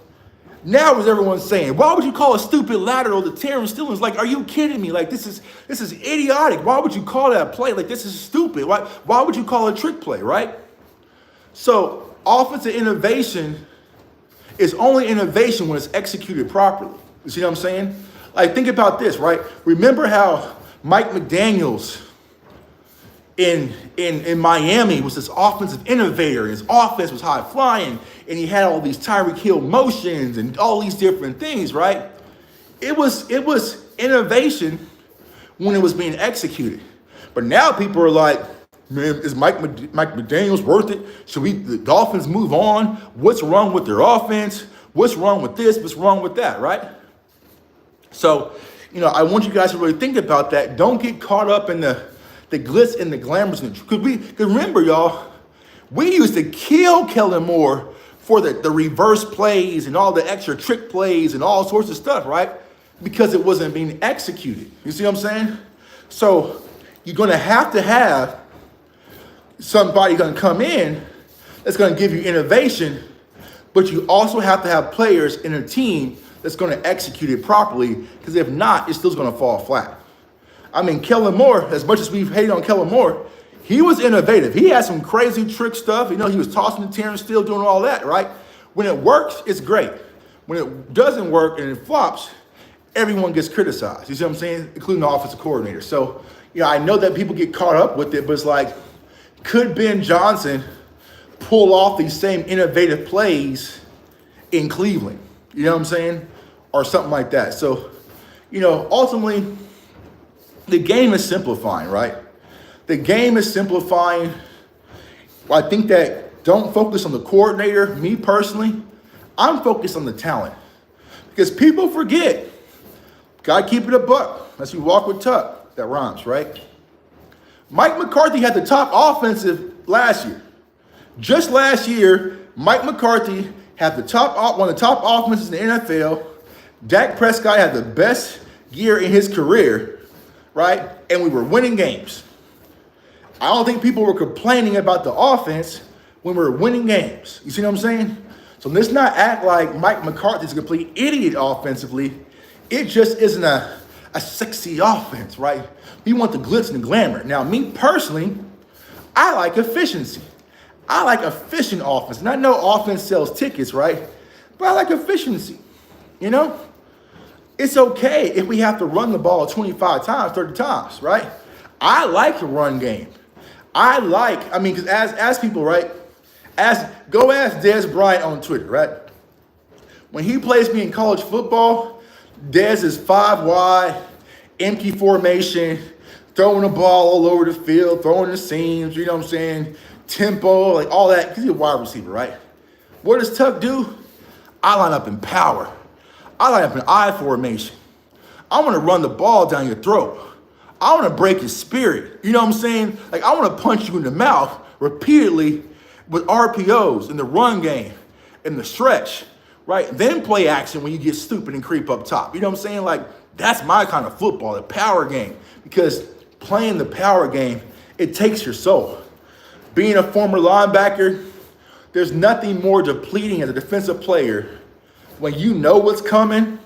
Now what's everyone saying? Why would you call a stupid lateral to Terrence Steele? It's like, are you kidding me? Like, this is idiotic. Why would you call that play? Like, this is stupid. Why would you call it a trick play, right? So offensive innovation It's only innovation when it's executed properly. You see what I'm saying? Like, think about this, right? Remember how Mike McDaniels in Miami was this offensive innovator, and his offense was high flying, and he had all these Tyreek Hill motions and all these different things, right? It was innovation when it was being executed. But now people are like, man, is Mike McDaniels worth it? Should the Dolphins move on? What's wrong with their offense? What's wrong with this? What's wrong with that, right? So, I want you guys to really think about that. Don't get caught up in the glitz and the glamours. Because remember, y'all, we used to kill Kellen Moore for the reverse plays and all the extra trick plays and all sorts of stuff, right? Because it wasn't being executed. You see what I'm saying? So you're going to have somebody going to come in that's going to give you innovation, but you also have to have players in a team that's going to execute it properly, because if not, it's still going to fall flat. I mean, Kellen Moore, as much as we've hated on Kellen Moore, he was innovative. He had some crazy trick stuff. He was tossing the tearing, still doing all that, right? When it works, it's great. When it doesn't work and it flops, everyone gets criticized. You see what I'm saying? Including the offensive coordinator. So, I know that people get caught up with it, but it's like, could Ben Johnson pull off these same innovative plays in Cleveland? You know what I'm saying? Or something like that. So, ultimately, the game is simplifying, right? The game is simplifying. I think that don't focus on the coordinator. Me personally, I'm focused on the talent. Because people forget, gotta keep it a buck. Unless you walk with Tuck. That rhymes, right? Mike McCarthy had the top offensive last year. Just last year, Mike McCarthy had one of the top offenses in the NFL. Dak Prescott had the best year in his career, right? And we were winning games. I don't think people were complaining about the offense when we were winning games. You see what I'm saying? So let's not act like Mike McCarthy's a complete idiot offensively. It just isn't a sexy offense, right? We want the glitz and the glamour. Now, me personally, I like efficiency. I like efficient offense. And I know offense sells tickets, right? But I like efficiency. It's okay if we have to run the ball 25 times, 30 times, right? I like the run game. Because as people, right? Go ask Dez Bryant on Twitter, right? When he plays me in college football, Dez is 5 wide, empty formation, throwing the ball all over the field, throwing the seams, you know what I'm saying? Tempo, like all that, because he's a wide receiver, right? What does Tuck do? I line up in power. I line up in I formation. I want to run the ball down your throat. I want to break your spirit. You know what I'm saying? Like, I want to punch you in the mouth repeatedly with RPOs in the run game, in the stretch, right? Then play action when you get stupid and creep up top. You know what I'm saying? Like, that's my kind of football, the power game. Because playing the power game, it takes your soul. Being a former linebacker, there's nothing more depleting as a defensive player when you know what's coming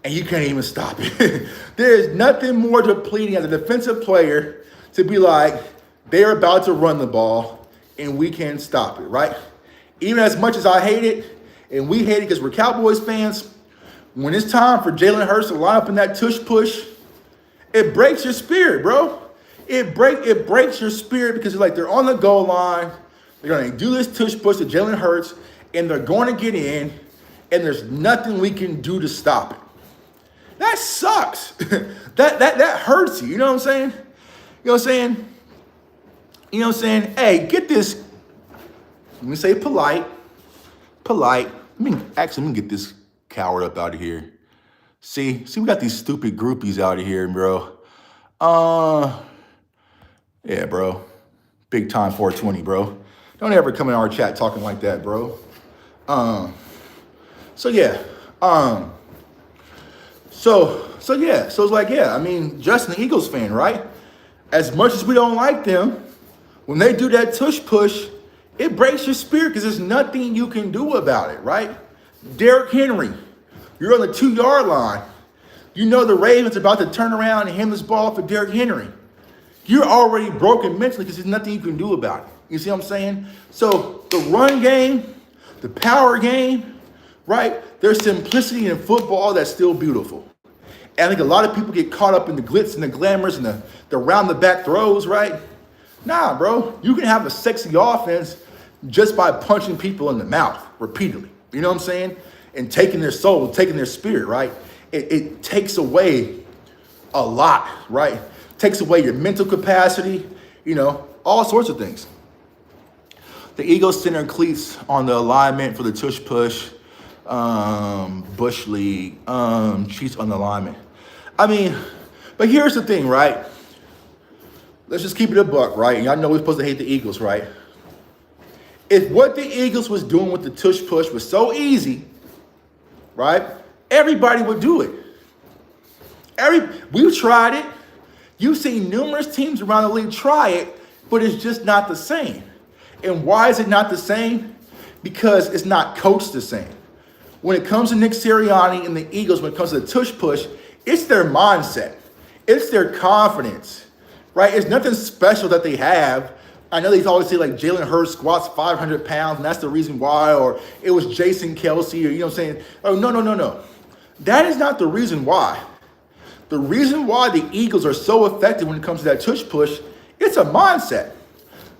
and you can't even stop it. There's nothing more depleting as a defensive player to be like, they're about to run the ball and we can't stop it, right? Even as much as I hate it, and we hate it because we're Cowboys fans, when it's time for Jalen Hurts to line up in that tush push, it breaks your spirit, bro. It breaks your spirit because it's like they're on the goal line. They're going to do this tush push to Jalen Hurts, and they're going to get in, and there's nothing we can do to stop it. That sucks. that hurts you. You know what I'm saying? You know what I'm saying? You know what I'm saying? Hey, get this. Let me say polite. Let me get this coward up out of here. See, we got these stupid groupies out of here, bro. Yeah, bro. Big time 420, bro. Don't ever come in our chat talking like that, bro. So it's like, yeah, I mean, Justin, the Eagles fan, right? As much as we don't like them, when they do that tush push, it breaks your spirit because there's nothing you can do about it, right? Derrick Henry, you're on the 2-yard line. You know the Ravens are about to turn around and hand this ball for Derrick Henry. You're already broken mentally because there's nothing you can do about it. You see what I'm saying? So the run game, the power game, right? There's simplicity in football that's still beautiful. And I think a lot of people get caught up in the glitz and the glamours and the round-the-back throws, right? Nah, bro. You can have a sexy offense just by punching people in the mouth repeatedly. You know what I'm saying? And taking their soul, taking their spirit, right? It takes away a lot, right? Takes away your mental capacity, all sorts of things. The Eagles center cleats on the alignment for the tush push, Bush League, Chiefs on the alignment. I mean, but here's the thing, right? Let's just keep it a buck, right? And y'all know we're supposed to hate the Eagles, right? If what the Eagles was doing with the tush push was so easy, right? Everybody would do it. We've tried it. You've seen numerous teams around the league try it, but it's just not the same. And why is it not the same? Because it's not coached the same. When it comes to Nick Sirianni and the Eagles, when it comes to the tush push, it's their mindset. It's their confidence, right? It's nothing special that they have. I know they always say like Jalen Hurts squats 500 pounds, and that's the reason why, or it was Jason Kelsey, or you know what I'm saying? Oh, no. That is not the reason why. The reason why the Eagles are so effective when it comes to that tush push, it's a mindset.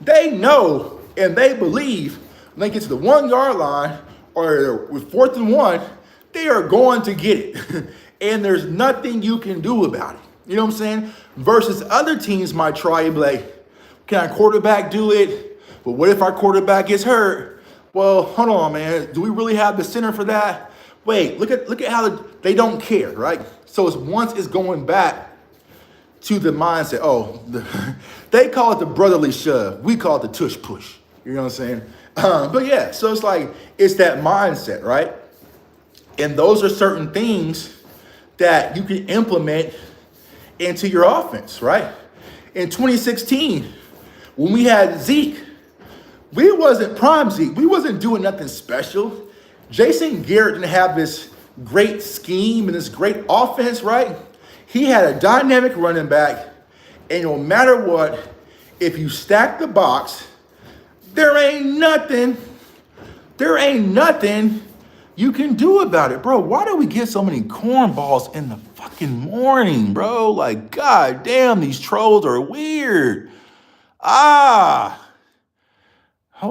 They know and they believe when they get to the 1 yard line or with 4th and 1, they are going to get it. And there's nothing you can do about it. You know what I'm saying? Versus other teams might try and be like, can our quarterback do it? But what if our quarterback gets hurt? Well, hold on, man. Do we really have the center for that? Wait, look at how they don't care, right? So once it's going back to the mindset. Oh, they call it the brotherly shove. We call it the tush push. You know what I'm saying? But yeah, so it's like, it's that mindset, right? And those are certain things that you can implement into your offense, right? In 2016, when we had Zeke, we wasn't prime Zeke. We wasn't doing nothing special. Jason Garrett didn't have this great scheme and this great offense, right? He had a dynamic running back, and no matter what, if you stack the box, there ain't nothing you can do about it, bro. Why do we get so many cornballs in the fucking morning, bro? Like, god damn, these trolls are weird. Hold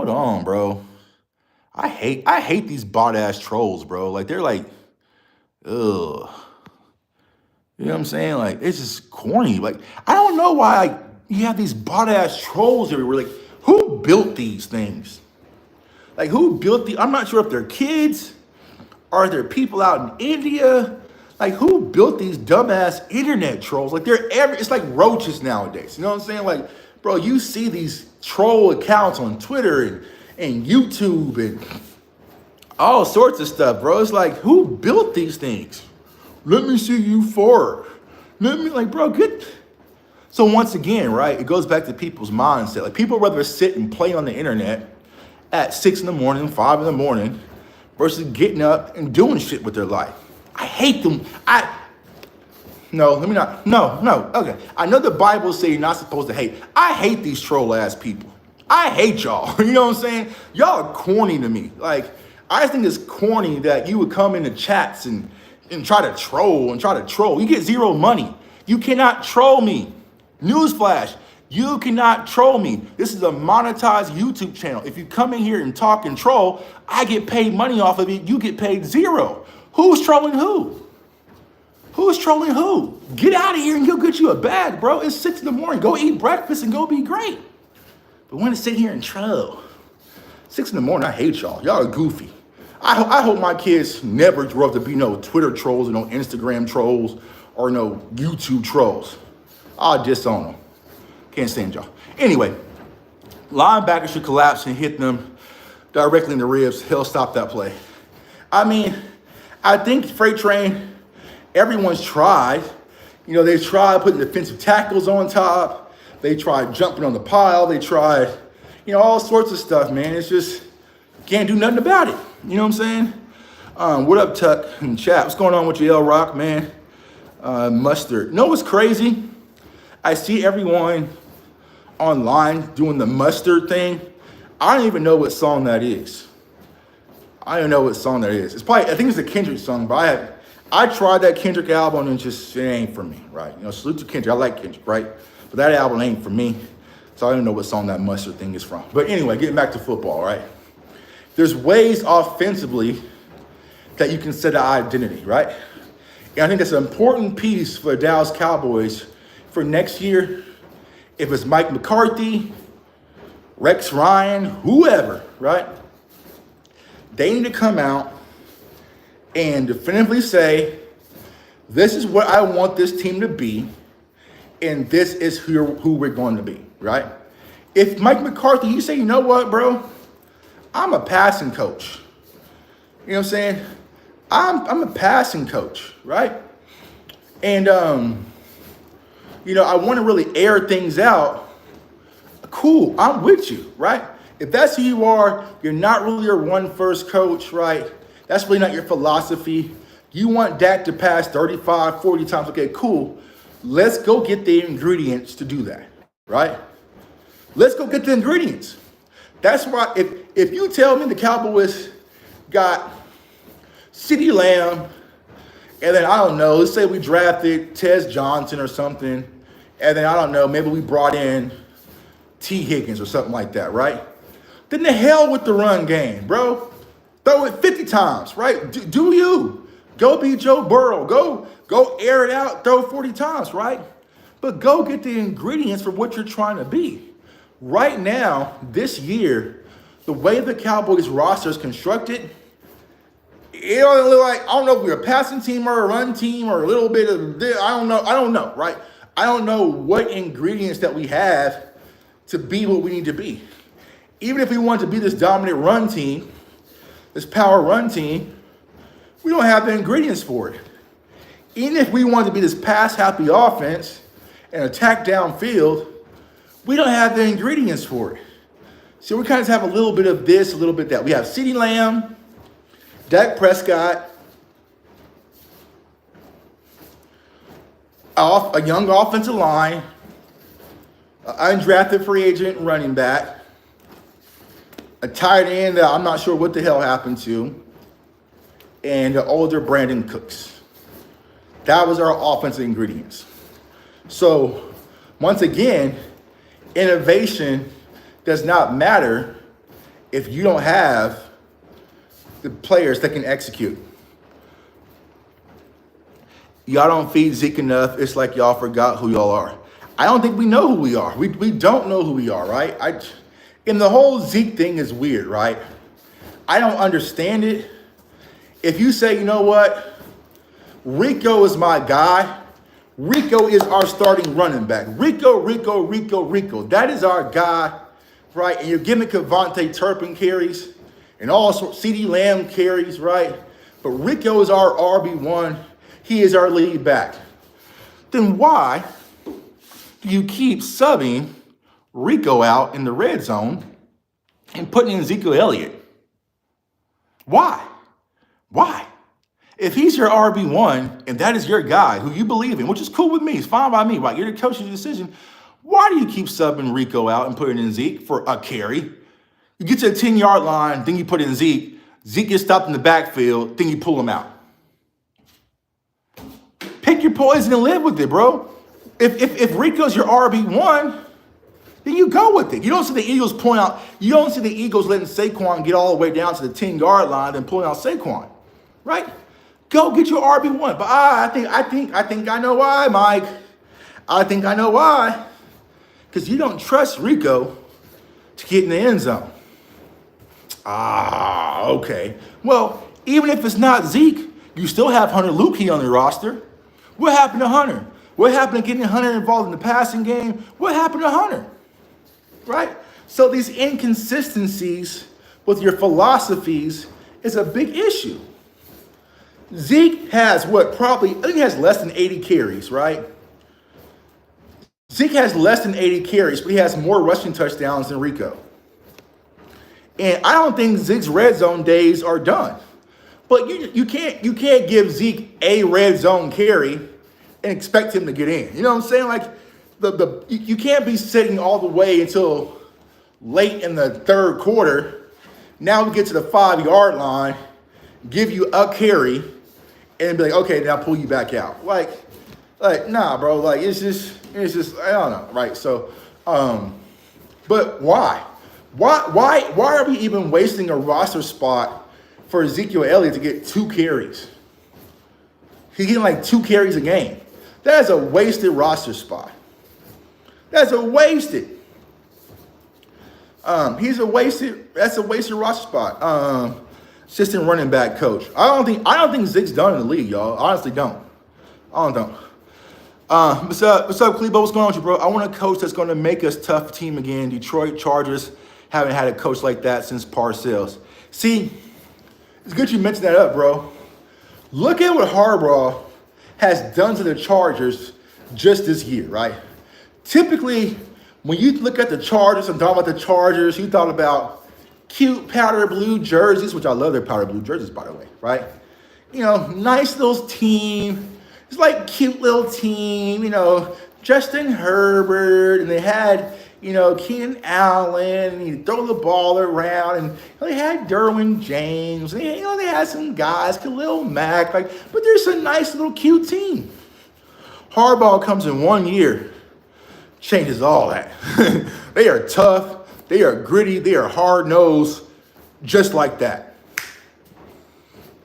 on, bro. I hate these bot-ass trolls, bro. Like, they're like, ugh. You know what I'm saying? Like, it's just corny. Like, I don't know why you have these bot-ass trolls everywhere. Like, who built these things? Like, who built I'm not sure if they're kids or if they're people out in India. Like, who built these dumbass internet trolls? Like, it's like roaches nowadays. You know what I'm saying? Like, bro, you see these troll accounts on Twitter and YouTube and all sorts of stuff, bro. It's like, who built these things? Let me see you fart. Bro, get. So once again, right, it goes back to people's mindset. Like, people rather sit and play on the internet at 6 in the morning, 5 in the morning, versus getting up and doing shit with their life. I hate them. Okay. I know the Bible says you're not supposed to hate. I hate these troll ass people. I hate y'all. You know what I'm saying? Y'all are corny to me. Like, I just think it's corny that you would come into chats and try to troll. You get zero money. You cannot troll me. Newsflash, you cannot troll me. This is a monetized YouTube channel. If you come in here and talk and troll, I get paid money off of it. You get paid zero. Who's trolling who? Who's trolling who? Get out of here and go get you a bag, bro. It's 6 in the morning. Go eat breakfast and go be great. But when to sit here and troll? 6 in the morning, I hate y'all. Y'all are goofy. I hope my kids never grow up to be no Twitter trolls or no Instagram trolls or no YouTube trolls. I'll disown them. Can't stand y'all. Anyway, linebackers should collapse and hit them directly in the ribs. He'll stop that play. I mean, I think Freight Train, everyone's tried. You know, they tried putting defensive tackles on top. They tried jumping on the pile. They tried, all sorts of stuff, man. It's just, can't do nothing about it. You know what I'm saying? What up, Tuck and chat? What's going on with you, L Rock, man? Mustard. You know what's crazy? I see everyone online doing the mustard thing. I don't even know what song that is. I don't know what song that is. It's probably, I think it's a Kendrick song, but I tried that Kendrick album and it ain't for me, right? Salute to Kendrick. I like Kendrick, right? But that album ain't for me. So I don't know what song that mustard thing is from. But anyway, getting back to football, right? There's ways offensively that you can set an identity, right? And I think that's an important piece for the Dallas Cowboys for next year. If it's Mike McCarthy, Rex Ryan, whoever, right? They need to come out and definitively say, this is what I want this team to be, and this is who we're going to be, right? If Mike McCarthy, you say, you know what, bro? I'm a passing coach. You know what I'm saying? I'm a passing coach, right? And, I want to really air things out. Cool, I'm with you, right? If that's who you are, you're not really a run-first coach, right? That's really not your philosophy. You want Dak to pass 35, 40 times. Okay, cool. Let's go get the ingredients to do that, right? Let's go get the ingredients. That's why if you tell me the Cowboys got CeeDee Lamb, and then I don't know, let's say we drafted Tez Johnson or something, and then I don't know, maybe we brought in T. Higgins or something like that, right? Then the hell with the run game, bro. Throw it 50 times, right? Do you. Go be Joe Burrow. Go air it out, throw 40 times, right? But go get the ingredients for what you're trying to be. Right now, this year, the way the Cowboys roster is constructed, it don't look like, I don't know if we're a passing team or a run team or a little bit of this. I don't know, right? I don't know what ingredients that we have to be what we need to be. Even if we want to be this dominant run team, this power run team, we don't have the ingredients for it. Even if we want to be this pass-happy offense and attack downfield, we don't have the ingredients for it. So we kind of have a little bit of this, a little bit of that. We have CeeDee Lamb, Dak Prescott, a young offensive line, an undrafted free agent running back, a tight end that I'm not sure what the hell happened to, and the older Brandon Cooks. That was our offensive ingredients. So, once again, innovation does not matter if you don't have the players that can execute. Y'all don't feed Zeke enough. It's like y'all forgot who y'all are. I don't think we know who we are. We don't know who we are, right? And the whole Zeke thing is weird, right? I don't understand it. If you say, you know what, Rico is my guy. Rico is our starting running back. Rico. That is our guy, right? And you're giving Cavante Turpin carries and also CeeDee Lamb carries, right? But Rico is our RB1. He is our lead back. Then why do you keep subbing Rico out in the red zone and putting in Ezekiel Elliott? Why? If he's your RB1 and that is your guy who you believe in, which is cool with me, it's fine by me, right? You're the coach's decision. Why do you keep subbing Rico out and putting in Zeke for a carry? You get to the 10-yard line, then you put in Zeke. Zeke gets stopped in the backfield, then you pull him out. Pick your poison and live with it, bro. If Rico's your RB1, then you go with it. You don't see the Eagles pulling out. You don't see the Eagles letting Saquon get all the way down to the 10-yard line and pulling out Saquon, right? Go get your RB1. But I think I know why, Mike. I think I know why. Because you don't trust Rico to get in the end zone. Okay. Well, even if it's not Zeke, you still have Hunter Luke on the roster. What happened to Hunter? What happened to getting Hunter involved in the passing game? What happened to Hunter? Right? So these inconsistencies with your philosophies is a big issue. Zeke has I think he has less than 80 carries, right? Zeke has less than 80 carries, but he has more rushing touchdowns than Rico. And I don't think Zeke's red zone days are done. But you can't give Zeke a red zone carry and expect him to get in. You know what I'm saying? Like you can't be sitting all the way until late in the third quarter Now we get to the 5-yard line, give you a carry, and be like, okay, now pull you back out. Like, nah, bro. Like, it's just, I don't know, right? So, but why? Why are we even wasting a roster spot for Ezekiel Elliott to get 2 carries? He's getting like 2 carries a game. That is a wasted roster spot. That's a wasted. That's a wasted roster spot. Assistant running back coach. I don't think Zig's done in the league, y'all. Honestly, don't. I don't. What's up, Clebo? What's going on with you, bro? I want a coach that's going to make us tough team again. Detroit Chargers haven't had a coach like that since Parcells. See, it's good you mentioned that up, bro. Look at what Harbaugh has done to the Chargers just this year, right? Typically, when you look at the Chargers and talk about the Chargers, you thought about cute powder blue jerseys, which I love their powder blue jerseys, by the way, right? You know, nice little team. It's like cute little team, you know, Justin Herbert, and they had, you know, Keenan Allen, and you throw the ball around, and they had Derwin James, and, you know, they had some guys, Khalil Mack, like, but there's a nice little cute team. Harbaugh comes in 1 year, changes all that. They are tough, they are gritty, they are hard-nosed, just like that.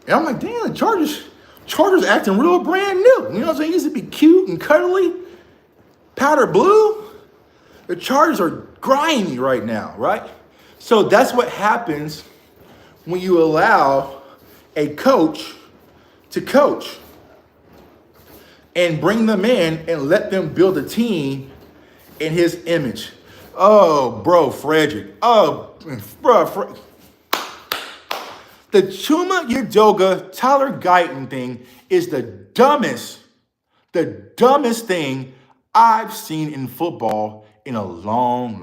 And I'm like, damn, the Chargers acting real brand new. You know what I'm saying? It used to be cute and cuddly, powder blue. The Chargers are grimy right now, right? So that's what happens when you allow a coach to coach and bring them in and let them build a team in his image. Oh, bro, Frederick. Oh, bro, the Chuma Udoka, Tyler Guyton thing is the dumbest thing I've seen in football in a long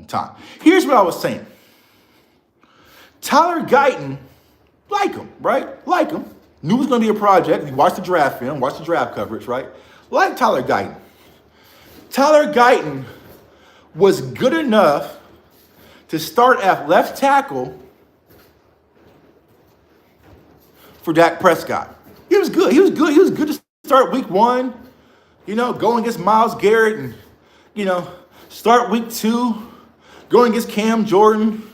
time. Here's what I was saying. Tyler Guyton, like him, right? Like him. Knew it was going to be a project. He watched the draft film, watched the draft coverage, right? Like Tyler Guyton. Tyler Guyton was good enough to start at left tackle for Dak Prescott. He was good. He was good to start week 1. You know, go against Myles Garrett and, you know, start week 2, go against Cam Jordan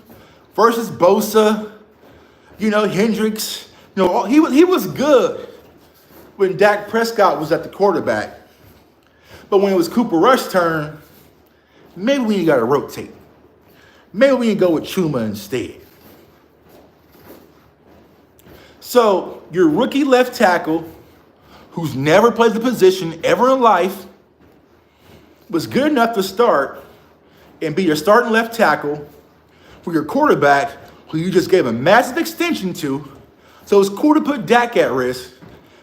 versus Bosa, you know, Hendricks. You know, he was good when Dak Prescott was at the quarterback. But when it was Cooper Rush's turn, maybe we got to rotate. Maybe we can go with Chuma instead. So your rookie left tackle, who's never played the position ever in life, was good enough to start and be your starting left tackle for your quarterback, who you just gave a massive extension to. So it's cool to put Dak at risk,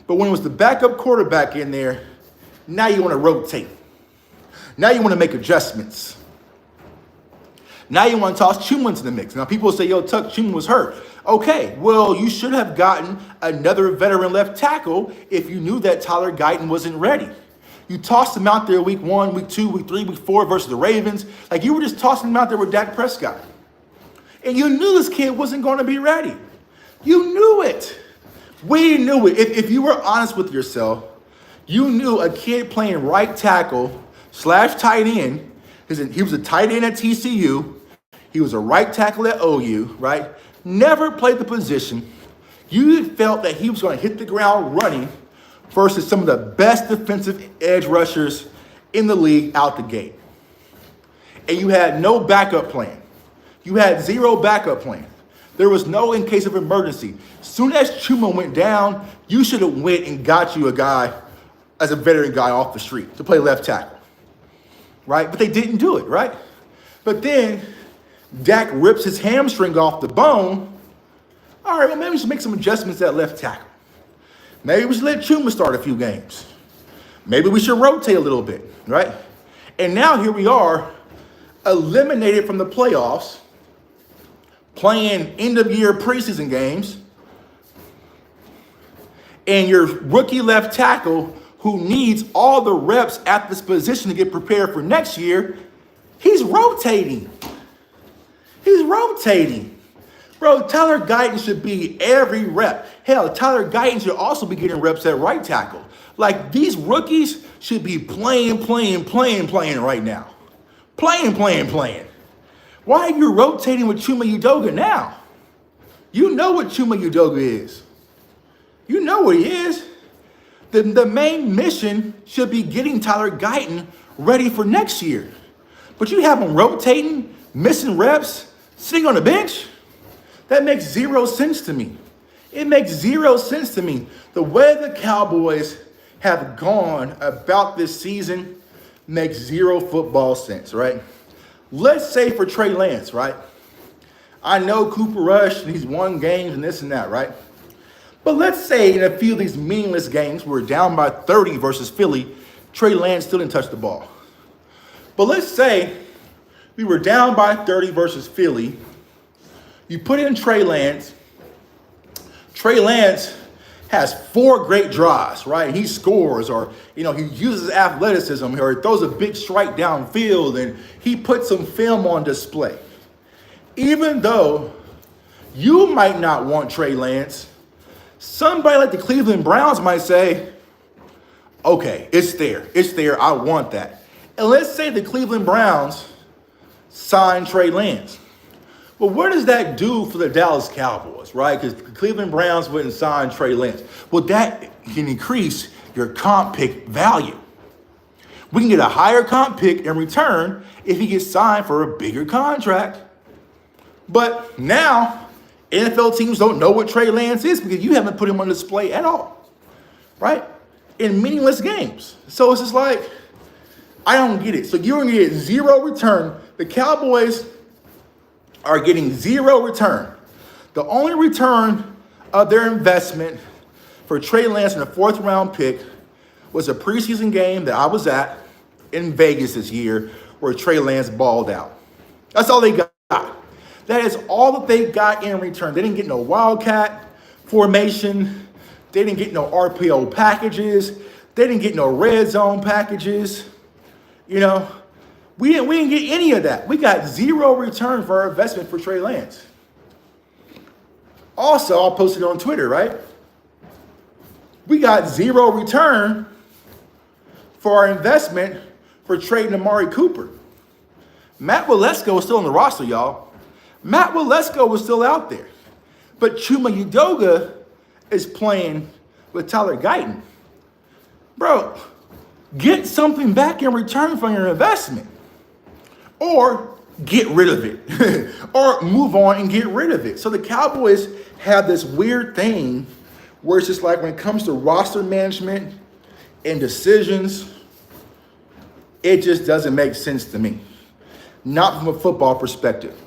but when it was the backup quarterback in there, now you want to rotate. Now you want to make adjustments. Now you want to toss Chuma into the mix. Now people say, yo, Tuck, Chuma was hurt. Okay, well, you should have gotten another veteran left tackle if you knew that Tyler Guyton wasn't ready. You tossed him out there week 1, week 2, week 3, week 4 versus the Ravens. Like, you were just tossing him out there with Dak Prescott. And you knew this kid wasn't going to be ready. You knew it. We knew it. If you were honest with yourself, you knew a kid playing right tackle / tight end. He was a tight end at TCU. He was a right tackle at OU, right? Never played the position. You felt that he was going to hit the ground running versus some of the best defensive edge rushers in the league out the gate. And you had no backup plan. You had zero backup plan. There was no in case of emergency. Soon as Chuma went down, you should have went and got you a guy as a veteran guy off the street to play left tackle, right? But they didn't do it, right? But then Dak rips his hamstring off the bone. All right, well, maybe we should make some adjustments at left tackle. Maybe we should let Chuma start a few games. Maybe we should rotate a little bit, right? And now here we are, eliminated from the playoffs, playing end-of-year preseason games, and your rookie left tackle, who needs all the reps at this position to get prepared for next year, he's rotating. He's rotating. Bro, Tyler Guyton should be every rep. Hell, Tyler Guyton should also be getting reps at right tackle. Like, these rookies should be playing right now. Playing. Why are you rotating with Chuma Udoga now? You know what Chuma Udoga is. You know what he is. The main mission should be getting Tyler Guyton ready for next year. But you have him rotating, missing reps, sitting on the bench. That makes zero sense to me. It makes zero sense to me. The way the Cowboys have gone about this season makes zero football sense, right? Let's say for Trey Lance, right? I know Cooper Rush, and he's won games and this and that, right? But let's say in a few of these meaningless games, we're down by 30 versus Philly, Trey Lance still didn't touch the ball. But let's say we were down by 30 versus Philly. You put in Trey Lance. Trey Lance has 4 great drives, right? He scores, or he uses athleticism, or he throws a big strike downfield, and he puts some film on display. Even though you might not want Trey Lance, somebody like the Cleveland Browns might say, okay, it's there, I want that. And let's say the Cleveland Browns sign Trey Lance. Well, what does that do for the Dallas Cowboys, right? Because the Cleveland Browns wouldn't sign Trey Lance. Well, that can increase your comp pick value. We can get a higher comp pick in return if he gets signed for a bigger contract. But now, NFL teams don't know what Trey Lance is because you haven't put him on display at all, right? In meaningless games. So it's just like, I don't get it. So you're going to get zero return. The Cowboys are getting zero return. The only return of their investment for Trey Lance in a 4th round pick was a preseason game that I was at in Vegas this year where Trey Lance balled out. That's all they got. That is all that they got in return. They didn't get no Wildcat formation. They didn't get no RPO packages. They didn't get no red zone packages. We didn't get any of that. We got zero return for our investment for Trey Lance. Also, I'll post it on Twitter, right? We got zero return for our investment for trading Amari Cooper. Matt Waletzko was still on the roster, y'all. Matt Waletzko was still out there. But Chuma Udoga is playing with Tyler Guyton. Bro, get something back in return for your investment. Or get rid of it. Or move on and get rid of it. So the Cowboys have this weird thing where it's just like when it comes to roster management and decisions, it just doesn't make sense to me. Not from a football perspective.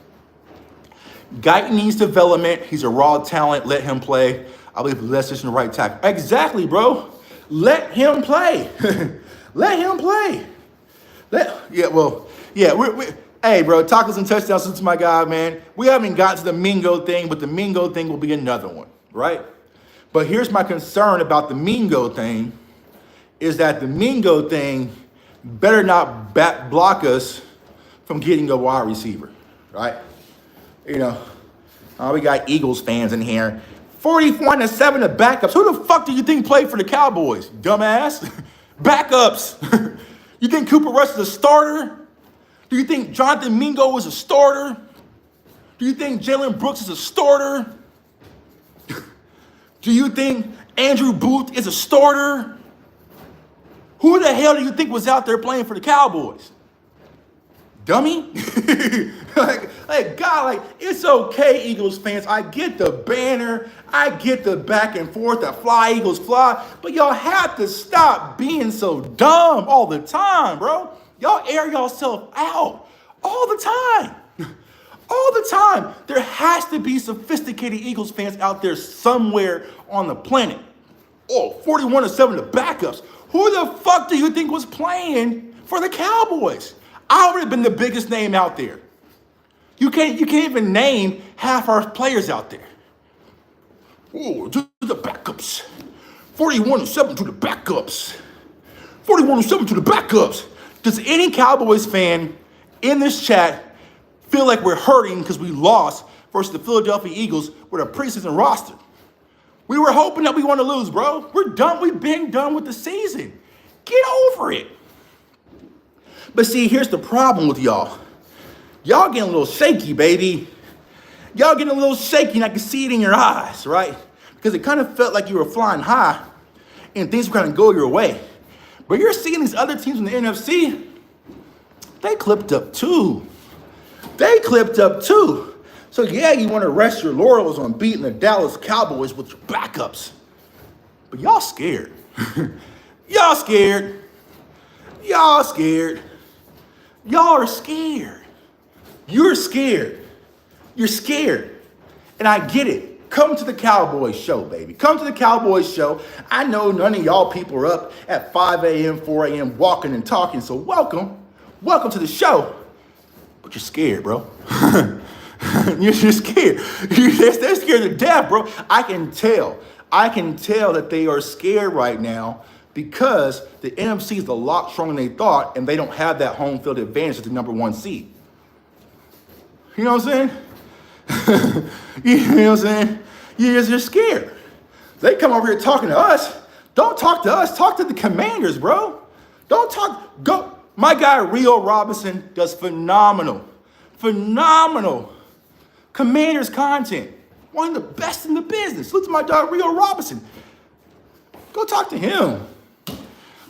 Guyton needs development. He's a raw talent. Let him play. I believe that's just in the right tackle. Exactly, bro. Let him play. Let him play. Hey, bro, tackles and touchdowns since my guy, man. We haven't got to the Mingo thing, but the Mingo thing will be another one, right? But here's my concern about the Mingo thing is that the Mingo thing better not block us from getting a wide receiver, right? We got Eagles fans in here. 41-7 of backups. Who the fuck do you think played for the Cowboys, dumbass? Backups. You think Cooper Rush is a starter? Do you think Jonathan Mingo is a starter? Do you think Jalen Brooks is a starter? Do you think Andrew Booth is a starter? Who the hell do you think was out there playing for the Cowboys? Dummy? God, it's okay, Eagles fans. I get the banner. I get the back and forth, the fly, Eagles fly. But y'all have to stop being so dumb all the time, bro. Y'all air yourself out all the time. All the time. There has to be sophisticated Eagles fans out there somewhere on the planet. 41-7 the backups. Who the fuck do you think was playing for the Cowboys? I would have been the biggest name out there. You can't even name half our players out there. To the backups. 41-7 to the backups. 41-7 to the backups. Does any Cowboys fan in this chat feel like we're hurting because we lost versus the Philadelphia Eagles with a preseason roster. We were hoping that we want to lose, bro. We're done. We've been done with the season. Get over it. But see, here's the problem with y'all. Y'all getting a little shaky, baby. Y'all getting a little shaky, and I can see it in your eyes, right? Because it kind of felt like you were flying high and things were going to go your way. But you're seeing these other teams in the NFC, they clipped up too. So yeah, you want to rest your laurels on beating the Dallas Cowboys with your backups. But y'all scared. Y'all scared. Y'all scared. Y'all are scared. You're scared. You're scared. And I get it. Come to the Cowboys show, baby. Come to the Cowboys show. I know none of y'all people are up at 5 a.m., 4 a.m. walking and talking, so welcome. Welcome to the show. But you're scared, bro. You're scared. They're scared to death, bro. I can tell that they are scared right now because the NFC is a lot stronger than they thought, and they don't have that home field advantage as the number 1 seed. You know what I'm saying? You know what I'm saying? You're scared. They come over here talking to us. Don't talk to us. Talk to the Commanders, bro. Don't talk. Go. My guy, Rio Robinson, does phenomenal Commanders content. One of the best in the business. Look at my dog, Rio Robinson. Go talk to him.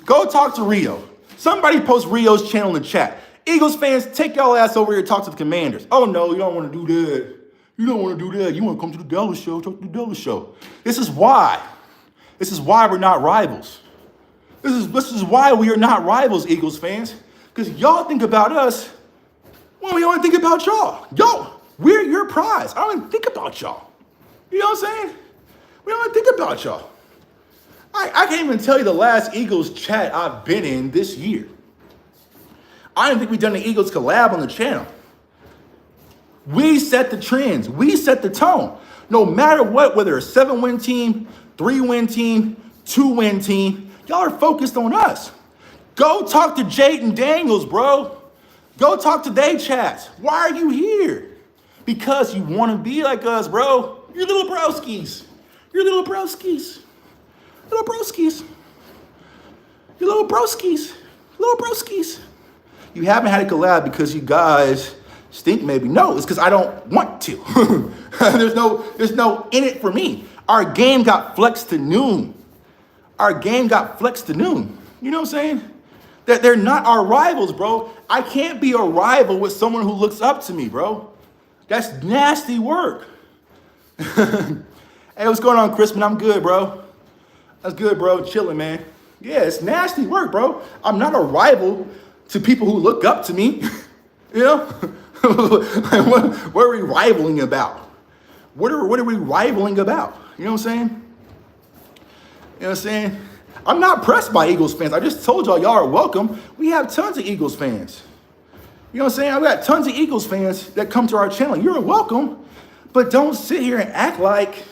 Go talk to Rio. Somebody post Rio's channel in the chat. Eagles fans, take y'all ass over here and talk to the Commanders. Oh, no, you don't want to do that. You don't want to do that. You want to come to the Dallas show, talk to the Dallas show. This is why we're not rivals. This is why we are not rivals, Eagles fans. Because y'all think about us when we only think about y'all. Yo, we're your prize. I don't even think about y'all. You know what I'm saying? We don't even think about y'all. I can't even tell you the last Eagles chat I've been in this year. I don't think we've done the Eagles collab on the channel. We set the trends. We set the tone. No matter what, whether a 7-win team, 3-win team, 2-win team, y'all are focused on us. Go talk to Jayden Daniels, bro. Go talk to they chats. Why are you here? Because you want to be like us, bro. You're little broskies. You're little broskies. Little broskies. You're little broskies. Little broskies. You haven't had a collab because you guys stink, maybe. No, it's because I don't want to. There's no in it for me. Our game got flexed to noon. You know what I'm saying? That they're not our rivals, bro. I can't be a rival with someone who looks up to me, bro. That's nasty work. Hey, what's going on, Crispin? I'm good, bro. That's good, bro. Chilling, man. Yeah, it's nasty work, bro. I'm not a rival to people who look up to me. You know? What are we rivaling about? What are we rivaling about? You know what I'm saying? You know what I'm saying? I'm not pressed by Eagles fans. I just told y'all are welcome. We have tons of Eagles fans. You know what I'm saying? I got tons of Eagles fans that come to our channel. You're welcome, but don't sit here and act like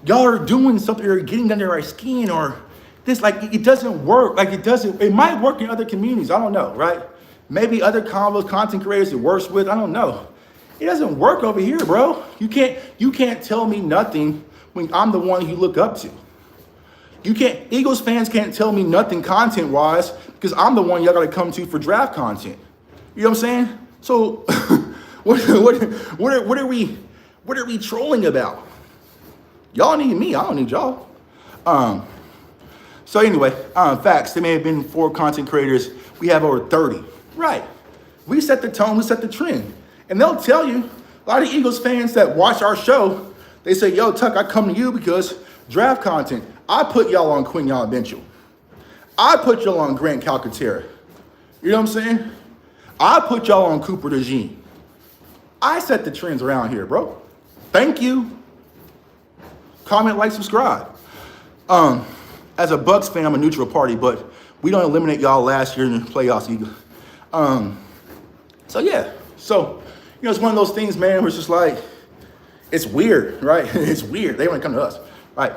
y'all are doing something or getting under our skin or this. Like, it doesn't work. Like, it might work in other communities. I don't know, right? Maybe other content creators it works with. I don't know. It doesn't work over here, bro. You can't tell me nothing when I'm the one you look up to. Eagles fans can't tell me nothing content-wise because I'm the one y'all gotta come to for draft content. You know what I'm saying? So what are we trolling about? Y'all need me, I don't need y'all. So anyway, facts, there may have been 4 content creators. We have over 30. Right. We set the tone, we set the trend. And they'll tell you, a lot of Eagles fans that watch our show, they say, yo, Tuck, I come to you because draft content. I put y'all on Quinyon Mitchell. I put y'all on Grant Calcaterra. You know what I'm saying? I put y'all on Cooper DeJean. I set the trends around here, bro. Thank you. Comment, like, subscribe. As a Bucks fan, I'm a neutral party, but we don't eliminate y'all last year in the playoffs either. So yeah. So, you know, it's one of those things, man, where it's just like, it's weird, right? It's weird. They want to come to us, right?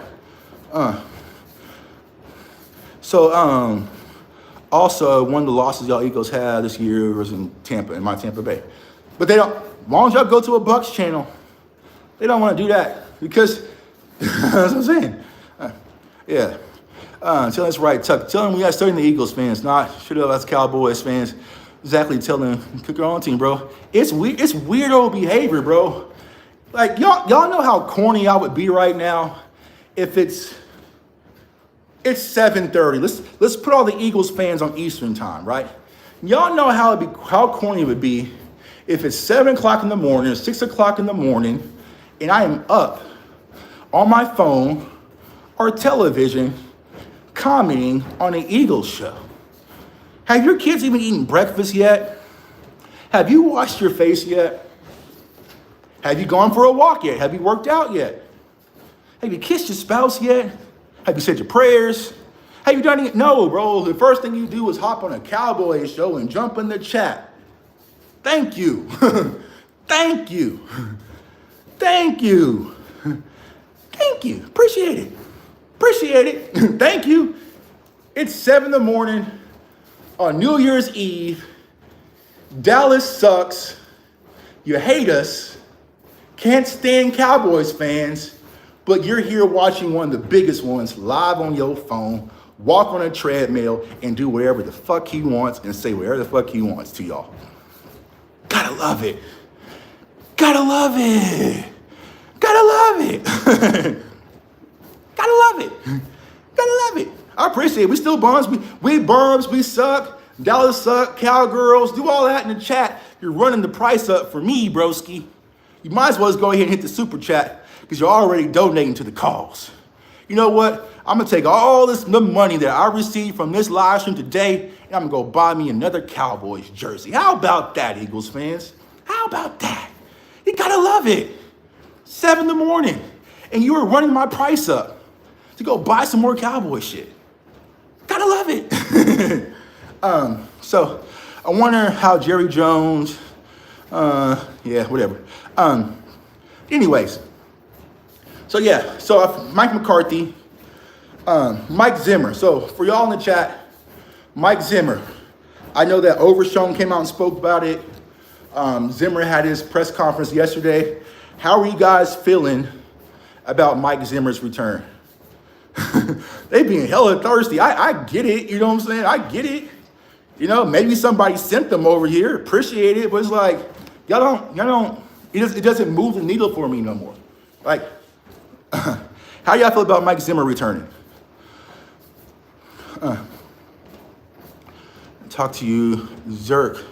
Also, one of the losses y'all Eagles had this year was in my Tampa Bay. But they don't, as long as y'all go to a Bucks channel, they don't want to do that because, that's what I'm saying. Yeah. Tell them that's right, Tuck. Tell them we got studying the Eagles fans, not should have us Cowboys fans. Exactly, tell them cook your own team, bro. It's weird. It's weirdo behavior, bro. Like y'all know how corny I would be right now if it's 7:30. Let's put all the Eagles fans on Eastern time, right? Y'all know how corny it would be if it's 7 o'clock in the morning or 6 o'clock in the morning, and I am up on my phone or television commenting on an Eagles show. Have your kids even eaten breakfast yet? Have you washed your face yet? Have you gone for a walk yet? Have you worked out yet? Have you kissed your spouse yet? Have you said your prayers? Have you done it? No, bro. The first thing you do is hop on a Cowboys show and jump in the chat. Thank you. Thank you. Thank you. Thank you. Appreciate it. Appreciate it. Thank you. It's 7 in the morning on New Year's Eve. Dallas sucks. You hate us. Can't stand Cowboys fans. But you're here watching one of the biggest ones live on your phone, walk on a treadmill, and do whatever the fuck he wants and say whatever the fuck he wants to y'all. Gotta love it. Gotta love it. Gotta love it. Gotta love it. Gotta love it. I appreciate it. We still bums. We bums. We suck. Dallas suck. Cowgirls. Do all that in the chat. You're running the price up for me, broski. You might as well just go ahead and hit the super chat because you're already donating to the cause. You know what? I'm going to take all the money that I received from this live stream today and I'm going to go buy me another Cowboys jersey. How about that, Eagles fans? How about that? You got to love it. 7 in the morning. And you were running my price up to go buy some more Cowboy shit. Gotta love it. So I wonder how Jerry Jones, whatever. Anyways, so Mike McCarthy, Mike Zimmer. So for y'all in the chat, Mike Zimmer. I know that Overshown came out and spoke about it. Zimmer had his press conference yesterday. How are you guys feeling about Mike Zimmer's return? They being hella thirsty. I get it. You know what I'm saying? I get it. You know, maybe somebody sent them over here. Appreciate it. But it's like, y'all don't, it doesn't move the needle for me no more. Like, how y'all feel about Mike Zimmer returning? Talk to you, Zerk.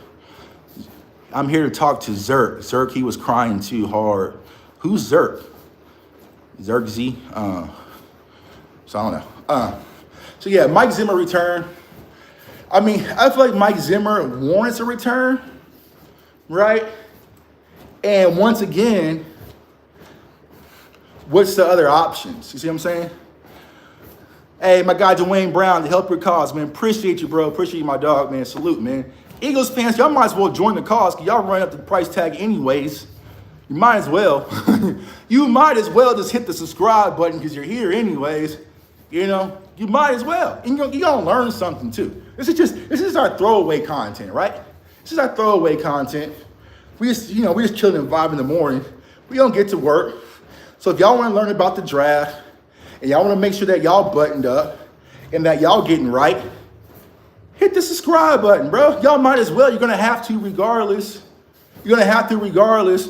I'm here to talk to Zerk. Zerk, he was crying too hard. Who's Zerk? Zerk Z? So I don't know. Mike Zimmer return. I mean, I feel like Mike Zimmer warrants a return, right? And once again, what's the other options? You see what I'm saying? Hey, my guy Dwayne Brown, to help your cause, man. Appreciate you, bro. Appreciate you, my dog, man. Salute, man. Eagles fans, y'all might as well join the cause because y'all run up the price tag anyways. You might as well. You might as well just hit the subscribe button because you're here anyways. You know, you might as well. And you're gonna learn something too. This is our throwaway content, right? This is our throwaway content. We just chilling and vibing in the morning. We don't get to work. So if y'all want to learn about the draft and y'all want to make sure that y'all buttoned up and that y'all getting right, hit the subscribe button, bro. Y'all might as well. You're gonna have to regardless. You're gonna have to regardless.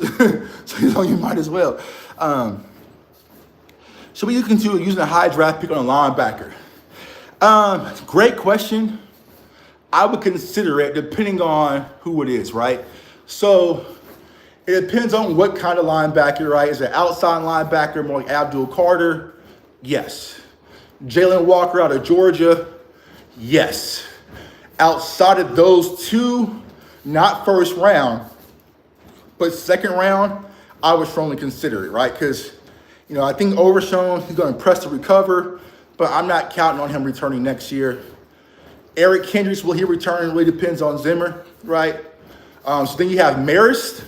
So you might as well. Should we continue using a high draft pick on a linebacker? Great question. I would consider it depending on who it is, right? So it depends on what kind of linebacker, right? Is it outside linebacker, more like Abdul Carter? Yes. Jalen Walker out of Georgia? Yes. Outside of those two, not first round, but second round, I would strongly consider it, right? Because, I think Overshown, he's going to press to recover, but I'm not counting on him returning next year. Eric Kendricks, will he return? It really depends on Zimmer, right? So then you have Marist,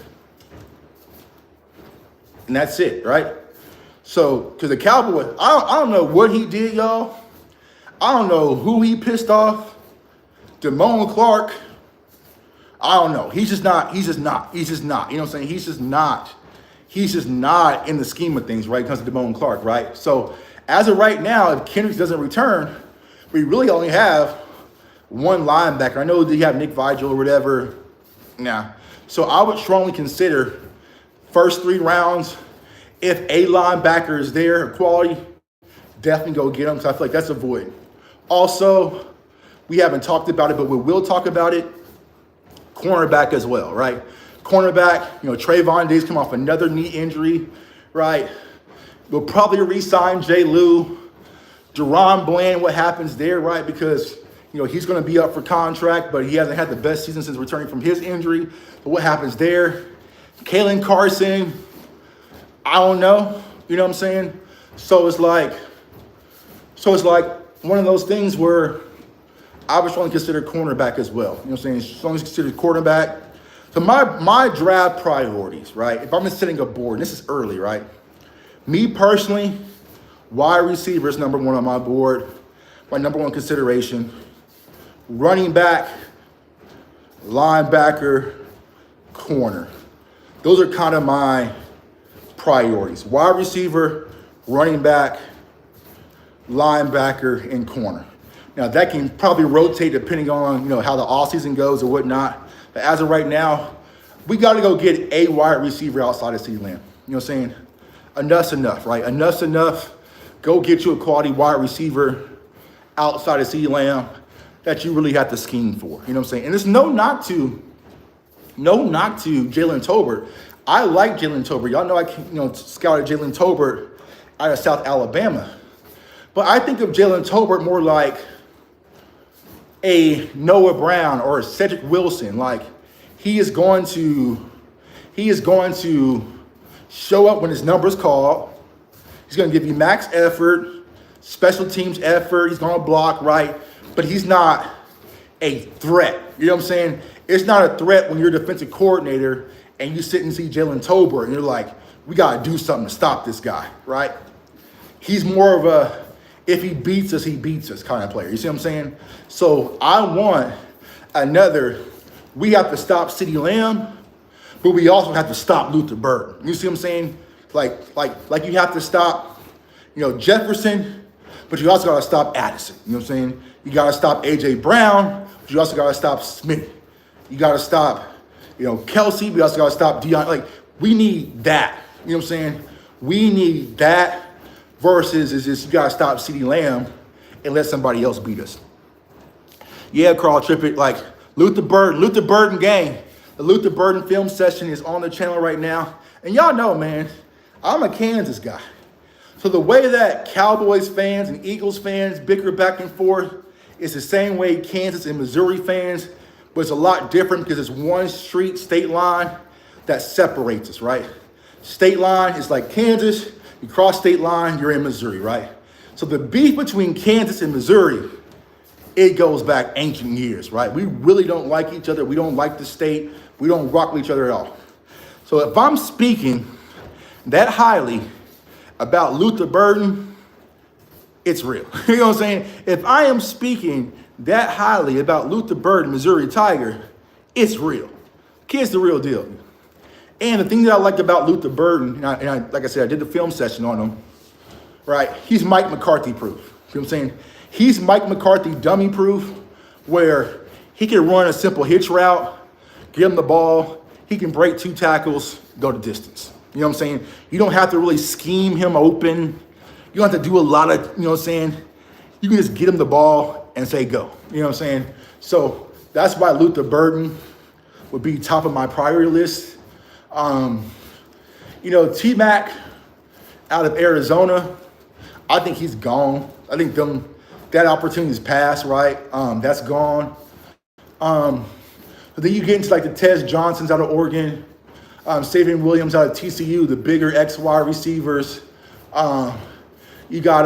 and that's it, right? So, because the Cowboys, I don't know what he did, y'all. I don't know who he pissed off. Damone Clark. I don't know. He's just not. You know what I'm saying? He's just not in the scheme of things, right? When it comes to Damone Clark, right? So as of right now, if Kendricks doesn't return, we really only have one linebacker. I know that you have Nick Vigil or whatever. Nah. So I would strongly consider first 3 rounds, if a linebacker is there, quality, definitely go get him, because I feel like that's a void. Also, we haven't talked about it, but we will talk about it. Cornerback as well, right? Cornerback, Trayvon Diggs come off another knee injury, right? We'll probably re-sign Jay Lou. Deron Bland, what happens there, right? Because, he's going to be up for contract, but he hasn't had the best season since returning from his injury. But what happens there? Kalen Carson, I don't know. You know what I'm saying? So it's like one of those things where I would strongly consider cornerback as well. You know what I'm saying? Strongly consider quarterback. So my draft priorities, right? If I'm setting a board, and this is early, right? Me personally, wide receiver is number 1 on my board. My number 1 consideration. Running back, linebacker, corner. Those are kind of my priorities. Wide receiver, running back, linebacker, and corner. Now, that can probably rotate depending on, how the offseason goes or whatnot. But as of right now, we got to go get a wide receiver outside of CeeDee Lamb. You know what I'm saying? Enough's enough, right? Enough's enough. Go get you a quality wide receiver outside of CeeDee Lamb that you really have to scheme for. You know what I'm saying? And there's no knock to Jalen Tolbert. I like Jalen Tolbert. Y'all know I scouted Jalen Tolbert out of South Alabama. But I think of Jalen Tolbert more like a Noah Brown or a Cedric Wilson. Like he is going to show up when his number's called. He's going to give you max effort, special teams effort. He's going to block, right? But he's not a threat. You know what I'm saying? It's not a threat when you're a defensive coordinator and you sit and see Jalen Tolbert and you're like, we got to do something to stop this guy, right? He's more of a, if he beats us kind of player. You see what I'm saying? So I want another, we have to stop CeeDee Lamb, but we also have to stop Luther Burden. You see what I'm saying? Like you have to stop, Jefferson, but you also got to stop Addison. You know what I'm saying? You got to stop A.J. Brown, but you also got to stop Smith. You got to stop, Kelsey, but you also got to stop Deion. Like, we need that. You know what I'm saying? We need that versus is just you got to stop CeeDee Lamb and let somebody else beat us. Yeah, Carl Trippett, like Luther Burden gang. The Luther Burden film session is on the channel right now. And y'all know, man, I'm a Kansas guy. So the way that Cowboys fans and Eagles fans bicker back and forth is the same way Kansas and Missouri fans, but it's a lot different because it's one state line that separates us, right? State line is like Kansas. You cross state line, you're in Missouri, right? So the beef between Kansas and Missouri, it goes back ancient years, right? We really don't like each other. We don't like the state. We don't rock with each other at all. So if I'm speaking that highly about Luther Burden, it's real. You know what I'm saying? If I am speaking that highly about Luther Burden, Missouri Tiger, it's real. Kid's the real deal. And the thing that I like about Luther Burden, like I said, I did the film session on him, right? He's Mike McCarthy proof. You know what I'm saying? He's Mike McCarthy dummy proof, where he can run a simple hitch route, give him the ball, he can break 2 tackles, go the distance. You know what I'm saying? You don't have to really scheme him open. You don't have to do a lot of, you know what I'm saying? You can just get him the ball and say go. You know what I'm saying? So that's why Luther Burden would be top of my priority list. T-Mac out of Arizona, I think he's gone. I think that opportunity's passed, right? That's gone. But then you get into like the Tez Johnsons out of Oregon, Savion Williams out of TCU, the bigger XY receivers. You got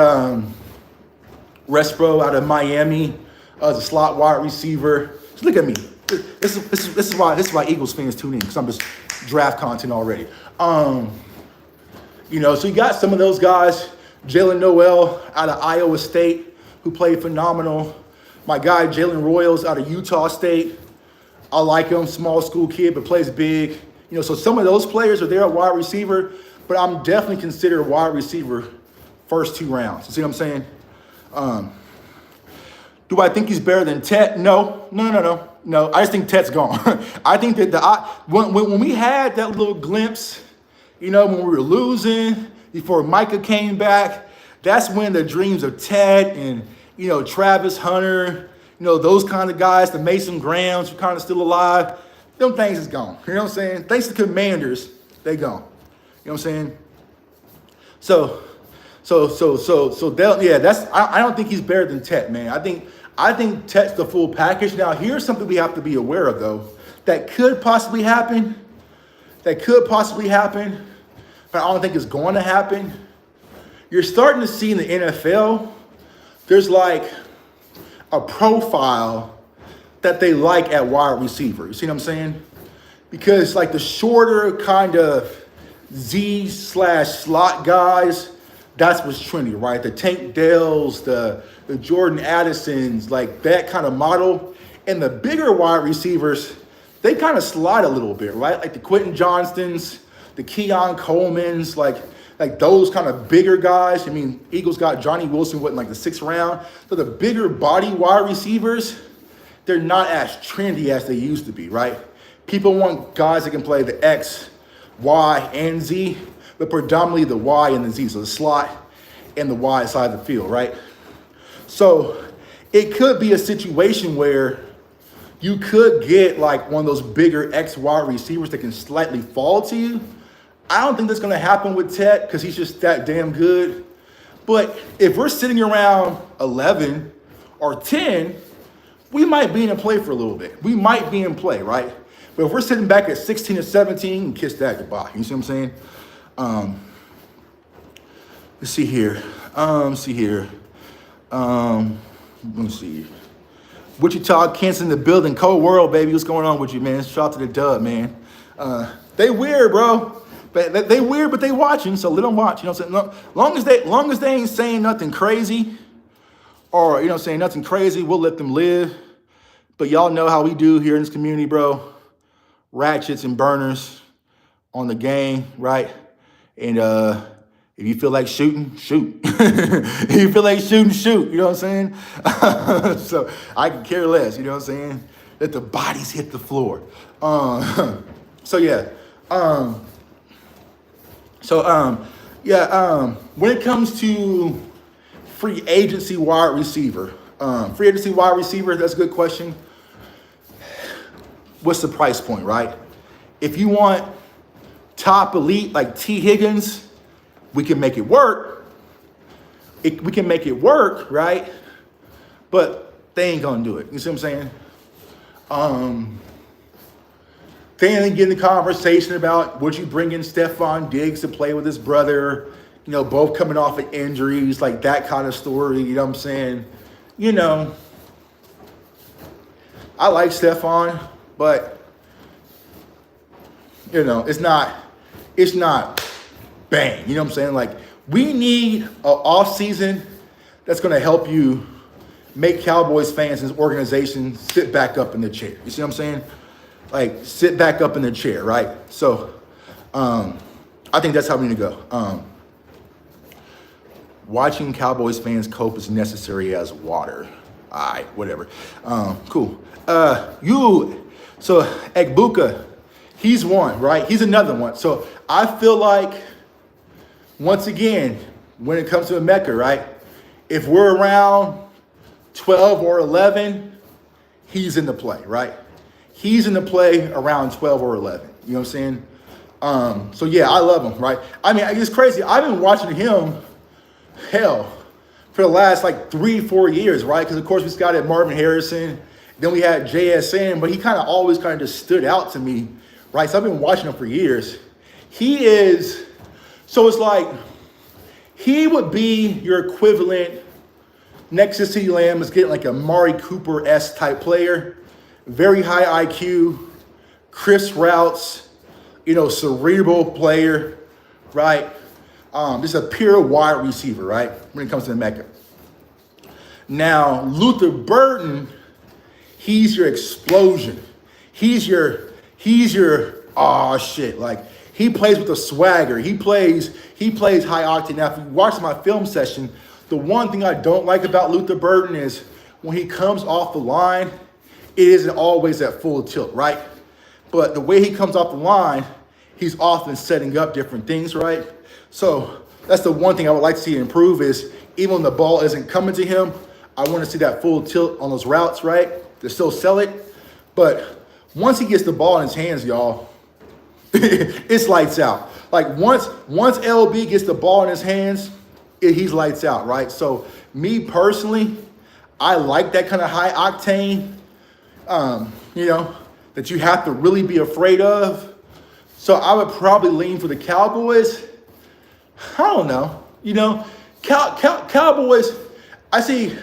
Respro out of Miami as a slot wide receiver. Just look at me. This is why Eagles fans tune in, because I'm just draft content already. So you got some of those guys. Jalen Noel out of Iowa State, who played phenomenal. My guy Jalen Royals out of Utah State. I like him, small school kid, but plays big. You know, so some of those players are there at wide receiver, but I'm definitely considered a wide receiver first 2 rounds. You see what I'm saying? Do I think he's better than Tet? No. I just think Tet's gone. I think that when we had that little glimpse, you know, when we were losing before Micah came back, that's when the dreams of Tet and, you know, Travis Hunter, you know, those kind of guys, the Mason Grahams who kind of still alive, them things is gone. You know what I'm saying? Thanks to Commanders, they gone. You know what I'm saying? So I don't think he's better than Tet, man. I think Tet's the full package. Now, here's something we have to be aware of, though, that could possibly happen. But I don't think it's going to happen. You're starting to see in the NFL, there's like a profile that they like at wide receiver. You see what I'm saying? Because like the shorter kind of Z/slot guys, that's what's trendy, right? The Tank Dells, the Jordan Addisons, like that kind of model. And the bigger wide receivers, they kind of slide a little bit, right? Like the Quentin Johnstons, the Keon Colemans, like those kind of bigger guys. I mean, Eagles got Johnny Wilson, in like the 6th round. So the bigger body wide receivers, they're not as trendy as they used to be, right? People want guys that can play the X, Y, and Z, but predominantly the Y and the Z, so the slot and the Y side of the field, right? So it could be a situation where you could get like one of those bigger X wide receivers that can slightly fall to you. I don't think that's going to happen with Tet because he's just that damn good. But if we're sitting around 11 or 10, we might be in play for a little bit. We might be in play, right? But if we're sitting back at 16 or 17, kiss that goodbye. You see what I'm saying? Let's see here. Let me see. Wichita, Kansas in the building. Cold world, baby. What's going on with you, man? Shout out to the dub, man. They weird, bro. They weird, but they watching, so let them watch. You know what I'm saying? Long as they ain't saying nothing crazy, or you know, saying nothing crazy, we'll let them live. But y'all know how we do here in this community, bro. Ratchets and burners on the game, right? And if you feel like shooting, shoot. If you feel like shooting, shoot. You know what I'm saying? So I can care less. You know what I'm saying? Let the bodies hit the floor. When it comes to free agency wide receiver, that's a good question. What's the price point, right? If you want top elite like T. Higgins, we can make it work. We can make it work, right? But they ain't gonna do it. You see what I'm saying? They ain't getting the conversation about would you bring in Stephon Diggs to play with his brother, you know, both coming off of injuries, like that kind of story, you know what I'm saying? You know, I like Stephon, but, you know, it's not bang, you know what I'm saying? Like, we need an offseason that's going to help you make Cowboys fans and organization sit back up in the chair. You see what I'm saying? Like, sit back up in the chair, right? So, I think that's how we need to go. Watching Cowboys fans cope is necessary as water. All right, whatever. Cool. So Egbuka, he's one, right? He's another one. So I feel like, once again, when it comes to Emeka, right? If we're around 12 or 11, he's in the play, right? He's in the play around 12 or 11. You know what I'm saying? So yeah, I love him, right? I mean, it's crazy. I've been watching him, for the last like 3-4 years, right? Because of course we scouted Marvin Harrison, then we had JSN, but he kind of always kind of just stood out to me, right? So I've been watching him for years. So it's like, he would be your equivalent next to CeeDee Lamb is getting like a Mari Cooper-esque type player. Very high IQ, crisp routes, you know, cerebral player, right? Just a pure wide receiver, right? When it comes to the Mecca. Now, Luther Burden, he's your explosion. he's your oh shit. Like he plays with a swagger. He plays high octane. Now, if you watch my film session, the one thing I don't like about Luther Burden is when he comes off the line, it isn't always at full tilt, right? But the way he comes off the line, he's often setting up different things, right? So that's the one thing I would like to see improve is even when the ball isn't coming to him, I want to see that full tilt on those routes, right? To still sell it. But once he gets the ball in his hands, y'all, it's lights out. Like once LB gets the ball in his hands, he's lights out, right? So me personally, I like that kind of high octane, that you have to really be afraid of. So I would probably lean for the Cowboys. I don't know. Cowboys, I see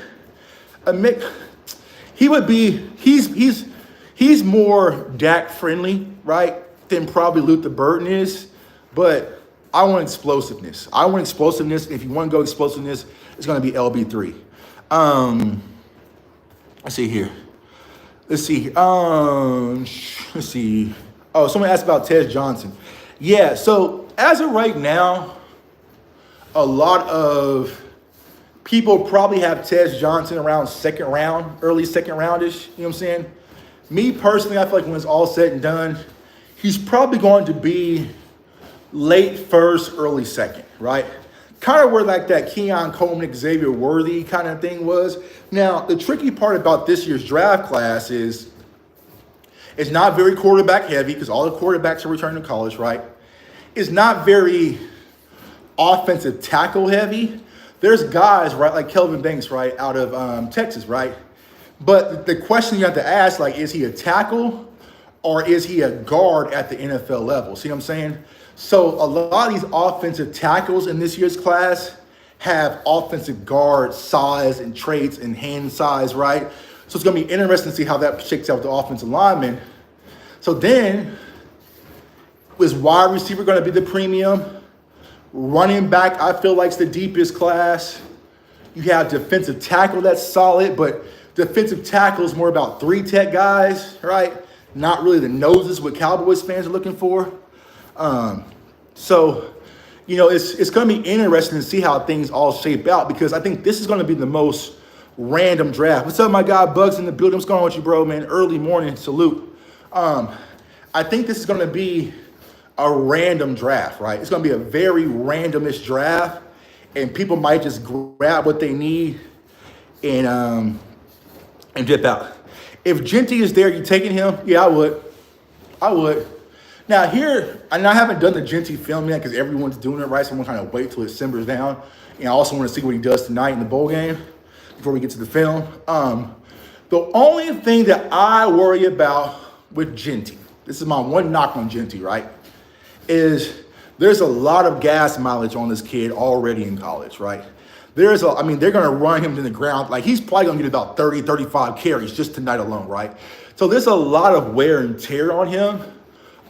a mix. He's more Dak friendly, right, than probably Luther Burden is. But I want explosiveness. And if you want to go explosiveness, it's going to be LB3. Let's see here. Let's see. Oh, someone asked about Tez Johnson. Yeah, so as of right now, a lot of people probably have Tez Johnson around second round, early second roundish. You know what I'm saying? Me personally, I feel like when it's all said and done, he's probably going to be late first, early second, right? Kind of where like that Keon Coleman, Xavier Worthy kind of thing was. Now, the tricky part about this year's draft class is it's not very quarterback heavy because all the quarterbacks are returning to college, right? It's not very offensive tackle heavy. There's guys, right, like Kelvin Banks, right, out of Texas, right? But the question you have to ask, like, is he a tackle or is he a guard at the NFL level? See what I'm saying? So a lot of these offensive tackles in this year's class have offensive guard size and traits and hand size, right? So it's going to be interesting to see how that shakes out with the offensive lineman. So then, is wide receiver going to be the premium? Running back, I feel like, is the deepest class. You have defensive tackle that's solid, but defensive tackle is more about three-tech guys, right? Not really the noses what Cowboys fans are looking for. So, it's going to be interesting to see how things all shape out because I think this is going to be the most random draft. What's up, my guy Bugs in the building? What's going on with you, bro, man? Early morning salute. I think this is going to be a random draft, right? It's going to be a very randomish draft, and people might just grab what they need and dip out. If Genty is there, you taking him? Yeah, I would. Now here, and I haven't done the Genty film yet because everyone's doing it, right? So I'm going to kind of wait till it simmers down. And I also want to see what he does tonight in the bowl game before we get to the film. The only thing that I worry about with Genty, this is my one knock on Genty, right, is there's a lot of gas mileage on this kid already in college, right? They're going to run him to the ground. Like, he's probably going to get about 30, 35 carries just tonight alone, right? So there's a lot of wear and tear on him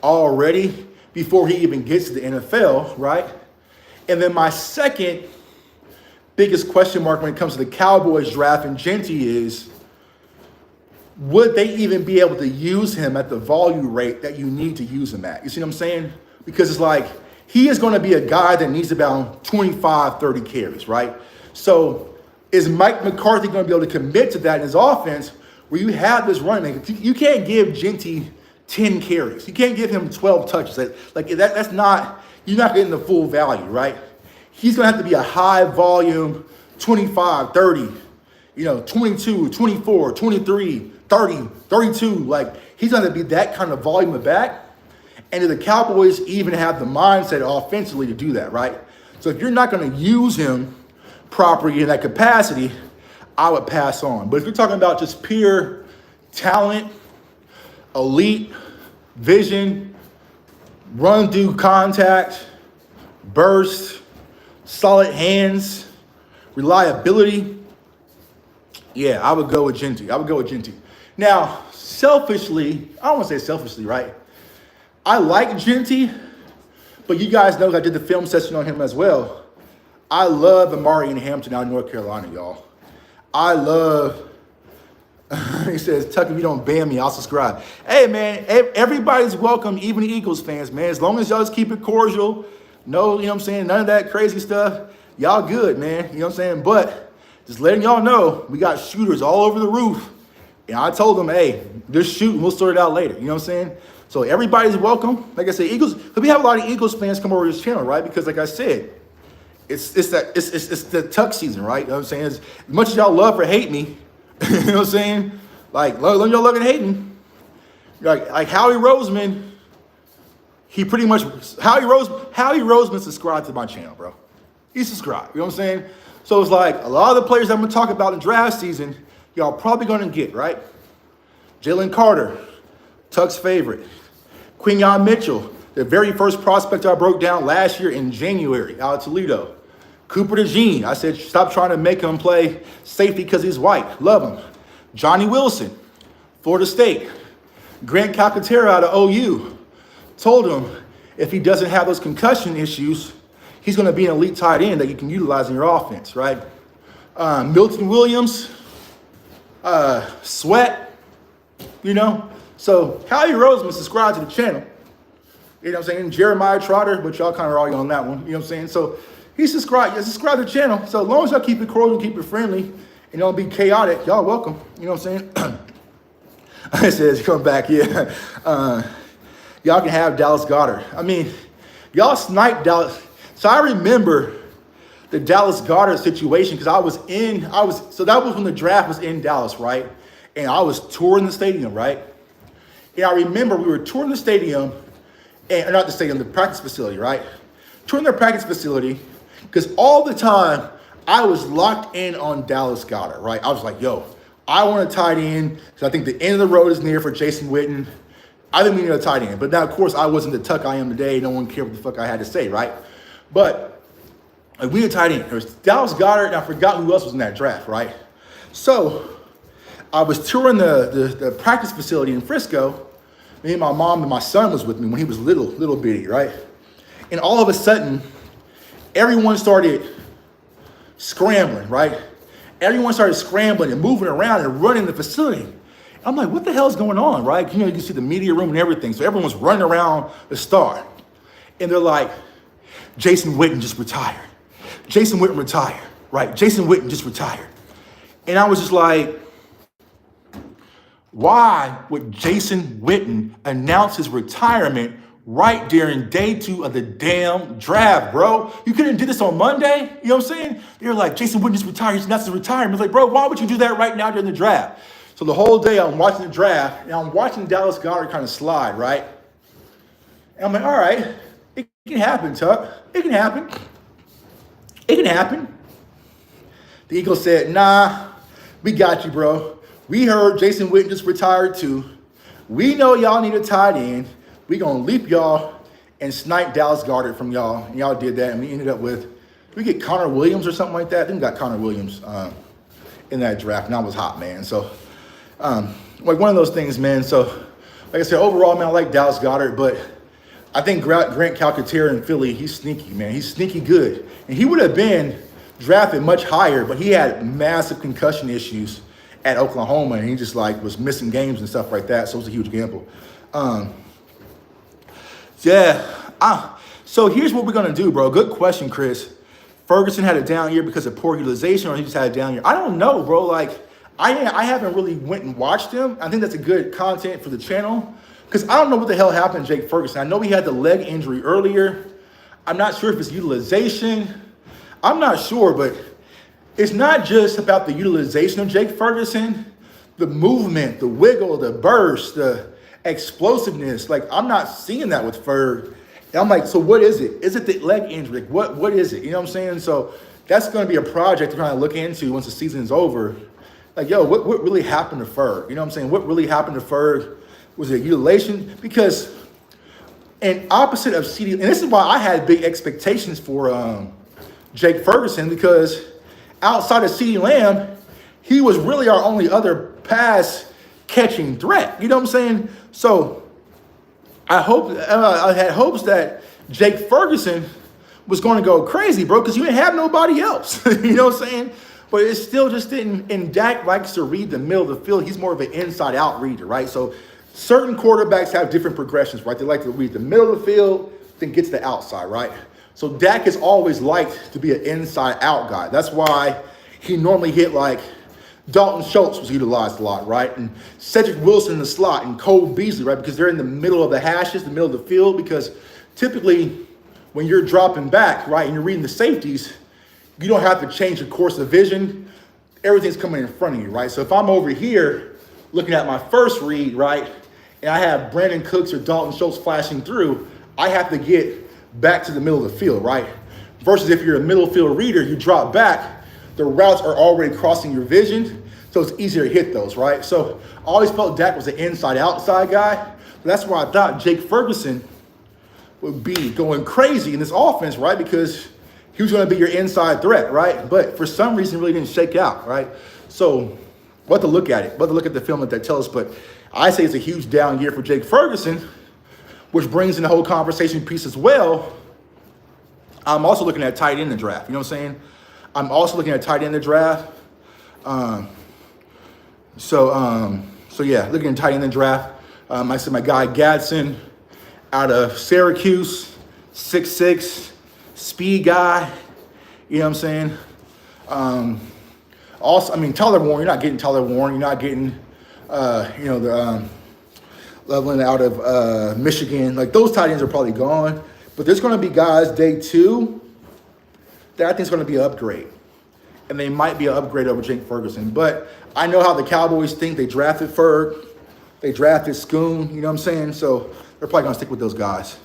already before he even gets to the NFL, right? And then my second biggest question mark when it comes to the Cowboys draft and Genty is, would they even be able to use him at the volume rate that you need to use him at? You see what I'm saying? Because it's like, he is going to be a guy that needs about 25, 30 carries, right? So is Mike McCarthy going to be able to commit to that in his offense where you have this running back? You can't give Genty 10 carries. You can't give him 12 touches. That's not, you're not getting the full value, right? He's going to have to be a high volume, 25, 30, 22, 24, 23, 30, 32. Like, he's going to be that kind of volume of back. And do the Cowboys even have the mindset offensively to do that, right? So if you're not going to use him properly in that capacity, I would pass on. But if you're talking about just pure talent, elite, vision, run through contact, burst, solid hands, reliability, yeah, I would go with Genty. Now, selfishly, I don't want to say selfishly, right? I like Genty, but you guys know I did the film session on him as well. I love Amari in Hampton out of North Carolina, y'all. I love He says, Tuck, if you don't ban me, I'll subscribe. Hey, man, everybody's welcome, even the Eagles fans, man. As long as y'all just keep it cordial, no, you know what I'm saying, none of that crazy stuff, y'all good, man. You know what I'm saying? But just letting y'all know, we got shooters all over the roof. And I told them, hey, just shoot and we'll sort it out later. You know what I'm saying? So everybody's welcome. Like I said, Eagles, we have a lot of Eagles fans come over to this channel, right? Because like I said, it's the Tuck season, right? You know what I'm saying? As much as y'all love or hate me, you know what I'm saying? Like, y'all love and hate me. Like Howie Roseman, he pretty much, Howie Roseman subscribed to my channel, bro. He subscribed, you know what I'm saying? So it's like, a lot of the players I'm going to talk about in draft season, y'all probably going to get, right? Jalen Carter, Tuck's favorite. Quinyon Mitchell, the very first prospect I broke down last year in January out of Toledo. Cooper DeJean, I said, stop trying to make him play safety because he's white. Love him. Johnny Wilson, Florida State. Grant Calcaterra out of OU. Told him if he doesn't have those concussion issues, he's going to be an elite tight end that you can utilize in your offense, right? Milton Williams, Sweat, you know. So Howie Roseman subscribed to the channel. You know what I'm saying? Jeremiah Trotter, but y'all kind of already on that one. You know what I'm saying? So he subscribed to the channel. So as long as y'all keep it cordial, keep it friendly, and don't be chaotic, y'all welcome. You know what I'm saying? It says, come back, yeah. Y'all can have Dallas Goedert. I mean, y'all sniped Dallas. So I remember the Dallas Goedert situation because so that was when the draft was in Dallas, right? And I was touring the stadium, right? And I remember we were touring the stadium, and not the stadium, the practice facility, right? Touring their practice facility, because all the time I was locked in on Dallas Goedert, right? I was like, yo, I want a tight end because I think the end of the road is near for Jason Witten. I think we need a tight end. But now, of course, I wasn't the Tuck I am today. No one cared what the fuck I had to say, right? But we need a tight end. There was Dallas Goedert, and I forgot who else was in that draft, right? So I was touring the practice facility in Frisco. Me and my mom and my son was with me when he was little bitty, right? And all of a sudden, everyone started scrambling, right? Everyone started scrambling and moving around and running the facility. I'm like, what the hell is going on, right? You know, you can see the media room and everything. So everyone's running around the star. And they're like, Jason Witten just retired. Jason Witten retired, right? Jason Witten just retired. And I was just like, why would Jason Witten announce his retirement right during day 2 of the damn draft, bro? You couldn't do this on Monday? You know what I'm saying? They were like, Jason Witten just retired. He's announced his retirement. It's like, bro, why would you do that right now during the draft? So the whole day I'm watching the draft, and I'm watching Dallas Goedert kind of slide, right? And I'm like, all right, it can happen, Tuck. It can happen. It can happen. The Eagles said, nah, we got you, bro. We heard Jason Witten just retired too. We know y'all need a tight end. We gonna leap y'all and snipe Dallas Goedert from y'all. And y'all did that, and we ended up with, we get Connor Williams or something like that. I think we got Connor Williams in that draft, and I was hot, man. So, like one of those things, man. So, like I said, overall, man, I like Dallas Goedert, but I think Grant Calcaterra in Philly, he's sneaky, man. He's sneaky good. And he would have been drafted much higher, but he had massive concussion issues at Oklahoma, and he just like was missing games and stuff like that. So it was a huge gamble. So here's what we're gonna do, bro. Good question, Chris. Ferguson had a down year because of poor utilization, or he just had a down year? I don't know, bro. Like I haven't really went and watched him. I think that's a good content for the channel because I don't know what the hell happened to Jake Ferguson. I know he had the leg injury earlier. I'm not sure if it's utilization. I'm not sure, but it's not just about the utilization of Jake Ferguson, the movement, the wiggle, the burst, the explosiveness. Like, I'm not seeing that with Ferg. And I'm like, so what is it? Is it the leg injury? What is it? You know what I'm saying? So that's going to be a project to kind of look into once the season is over. Like, yo, what really happened to Ferg? You know what I'm saying? What really happened to Ferg? Was it utilization? Because, and opposite of CD, and this is why I had big expectations for Jake Ferguson, because outside of CeeDee Lamb, he was really our only other pass catching threat. You know what I'm saying? So I had hopes that Jake Ferguson was going to go crazy, bro, because you didn't have nobody else. You know what I'm saying? but it still just didn't. And Dak likes to read the middle of the field. He's more of an inside-out reader, right? So certain quarterbacks have different progressions, right? They like to read the middle of the field, then get to the outside, right? So Dak has always liked to be an inside-out guy. That's why he normally hit like Dalton Schultz was utilized a lot, right? And Cedric Wilson in the slot and Cole Beasley, right? Because they're in the middle of the hashes, the middle of the field, because typically when you're dropping back, right, and you're reading the safeties, you don't have to change the course of vision. Everything's coming in front of you, right? So if I'm over here looking at my first read, right, and I have Brandon Cooks or Dalton Schultz flashing through, I have to get back to the middle of the field, right? Versus if you're a middle field reader, you drop back, the routes are already crossing your vision, so it's easier to hit those, right? So I always felt Dak was an inside-outside guy. But that's why I thought Jake Ferguson would be going crazy in this offense, right? Because he was going to be your inside threat, right? But for some reason, it really didn't shake out, right? So we'll have to look at it. We'll have to look at the film that tells us. But I say it's a huge down year for Jake Ferguson, which brings in the whole conversation piece as well. I'm also looking at tight end in the draft. You know what I'm saying? I'm also looking at tight end in the draft. So yeah, looking at tight end in the draft. I said my guy Gadsden out of Syracuse, 6'6", speed guy. You know what I'm saying? Also, I mean, Tyler Warren, you're not getting Tyler Warren. You're not getting, the leveling out of Michigan. Like, those tight ends are probably gone. But there's going to be guys day 2 that I think is going to be an upgrade. And they might be an upgrade over Jake Ferguson. But I know how the Cowboys think. They drafted Ferg. They drafted Schoon. You know what I'm saying? So they're probably going to stick with those guys.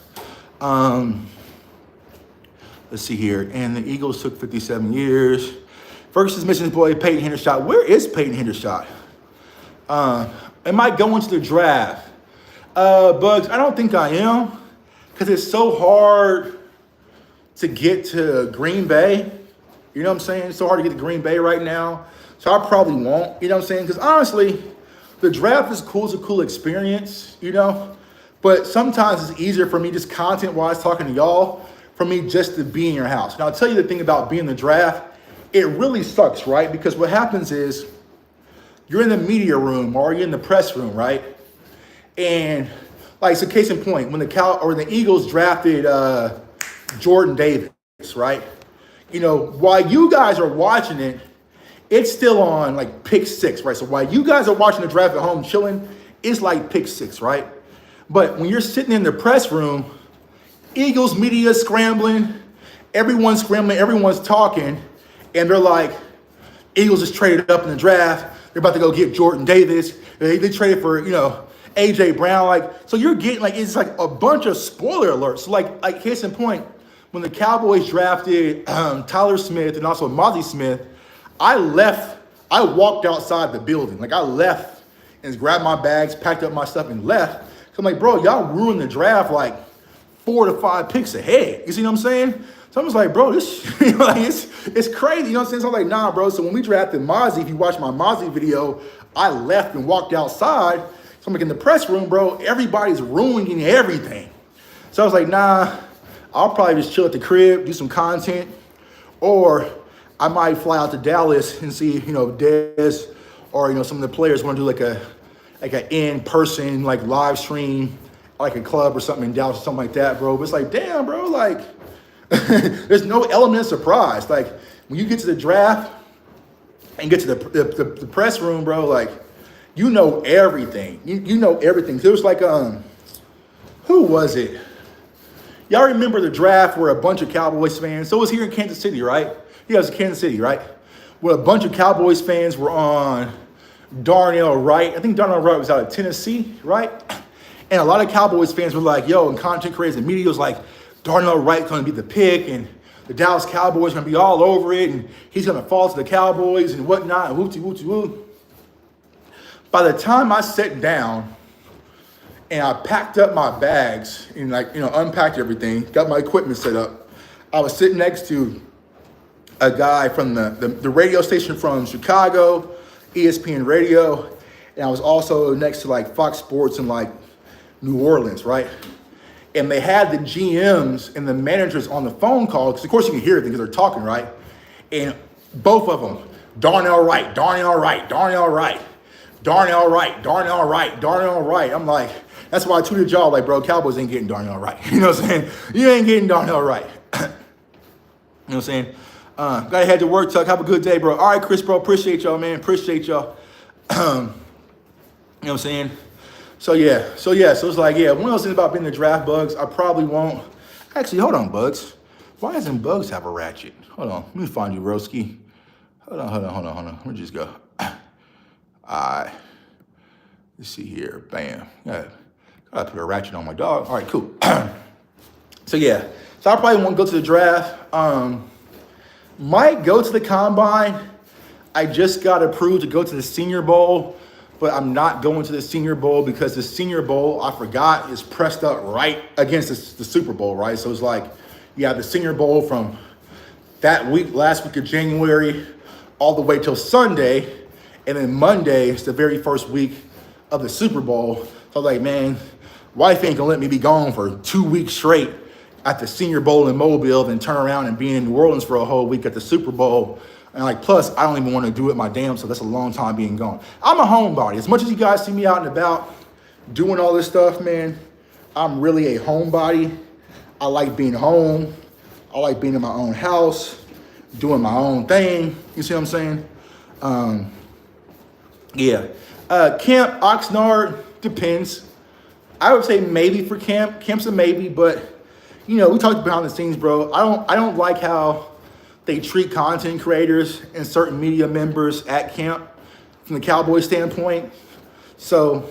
Let's see here. And the Eagles took 57 years. Ferguson's missing his boy Peyton Hendershot. Where is Peyton Hendershot? Am I going to the draft? Bugs, I don't think I am. Because it's so hard to get to Green Bay. You know what I'm saying? It's so hard to get to Green Bay right now. So I probably won't. You know what I'm saying? Because honestly, the draft is cool. It's a cool experience, you know? But sometimes it's easier for me just content-wise talking to y'all for me just to be in your house. Now, I'll tell you the thing about being in the draft. It really sucks, right? Because what happens is you're in the media room or you're in the press room, right? And like, so case in point, when the Eagles drafted Jordan Davis, right? You know, while you guys are watching it, it's still on like pick 6, right? So while you guys are watching the draft at home chilling, it's like pick 6, right? But when you're sitting in the press room, Eagles media scrambling, everyone's talking, and they're like, Eagles just traded up in the draft. They're about to go get Jordan Davis. They traded for, A.J. Brown. Like, so you're getting like, it's like a bunch of spoiler alerts. So like case in point, when the Cowboys drafted Tyler Smith and also Mozzie Smith, I walked outside the building. Like, I left and grabbed my bags, packed up my stuff and left. So I'm like, bro, y'all ruined the draft like 4 to 5 picks ahead. You see what I'm saying? So I'm just like, bro, this, it's crazy. You know what I'm saying? So I'm like, nah, bro. So when we drafted Mozzie, if you watch my Mozzie video, I left and walked outside. So I'm like, in the press room, bro, everybody's ruining everything. So I was like, nah, I'll probably just chill at the crib, do some content, or I might fly out to Dallas and see, Dez or, some of the players want to do like an in-person, like live stream, like a club or something in Dallas or something like that, bro. But it's like, damn, bro, like, there's no element of surprise. Like, when you get to the draft and get to the press room, bro, like, you know everything. You know everything. There was like, who was it? Y'all remember the draft where a bunch of Cowboys fans, so it was here in Kansas City, right? Yeah, it was Kansas City, right? Where a bunch of Cowboys fans were on Darnell Wright. I think Darnell Wright was out of Tennessee, right? And a lot of Cowboys fans were like, yo, and content creators and media was like, Darnell Wright's going to be the pick, and the Dallas Cowboys are going to be all over it, and he's going to fall to the Cowboys and whatnot, and whoop-de-whoop-de-whoop. By the time I sat down and I packed up my bags and unpacked everything, got my equipment set up, I was sitting next to a guy from the radio station from Chicago, ESPN Radio, and I was also next to like Fox Sports in like New Orleans, right? And they had the GMs and the managers on the phone call, because of course you can hear everything because they're talking, right? And both of them Darnell Wright, Darnell Wright, Darnell Wright, Darnell Wright, Darnell Wright, Darnell Wright. I'm like, that's why I tweeted y'all like, bro, Cowboys ain't getting Darnell Wright. You know what I'm saying? You ain't getting Darnell Wright. You know what I'm saying? Gotta head to work, Tuck. Have a good day, bro. All right, Chris, bro. Appreciate y'all, man. Appreciate y'all. You know what I'm saying? So it's like, one of those things about being the draft, Bugs, I probably won't. Actually, hold on, Bugs. Why doesn't Bugs have a ratchet? Hold on. Let me find you, Broski. Hold on. Let me just go. All right. Let's see here. Bam. Gotta put a ratchet on my dog. All right, cool. So I probably won't go to the draft. Might go to the combine. I just got approved to go to the Senior Bowl, but I'm not going to the Senior Bowl because the Senior Bowl, I forgot, is pressed up right against the Super Bowl, right? So it's like you have the Senior Bowl from that week, last week of January, all the way till Sunday, and then Monday is the very first week of the Super Bowl. So I was like, man, wife ain't gonna let me be gone for 2 weeks straight at the Senior Bowl in Mobile, then turn around and be in New Orleans for a whole week at the Super Bowl. And like, plus, I don't even want to do it my damn self. That's a long time being gone. I'm a homebody. As much as you guys see me out and about doing all this stuff, man, I'm really a homebody. I like being home. I like being in my own house, doing my own thing. You see what I'm saying? Camp, Oxnard, depends. I would say maybe for camp. Camp's a maybe, but we talked behind the scenes, bro. I don't like how they treat content creators and certain media members at camp from the Cowboys standpoint. So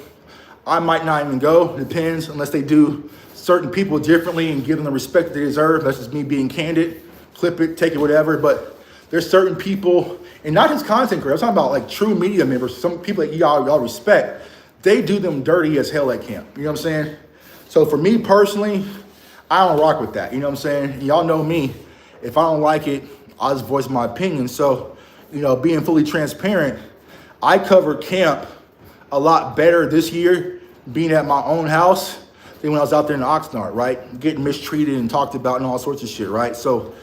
I might not even go. Depends, unless they do certain people differently and give them the respect that they deserve. That's just me being candid. Clip it, take it, whatever. But there's certain people, and not just content creators, I'm talking about like true media members, some people that y'all respect. They do them dirty as hell at camp. You know what I'm saying? So for me personally, I don't rock with that. You know what I'm saying? Y'all know me. If I don't like it, I'll just voice my opinion. So, being fully transparent, I covered camp a lot better this year being at my own house than when I was out there in Oxnard, right? Getting mistreated and talked about and all sorts of shit, right? So,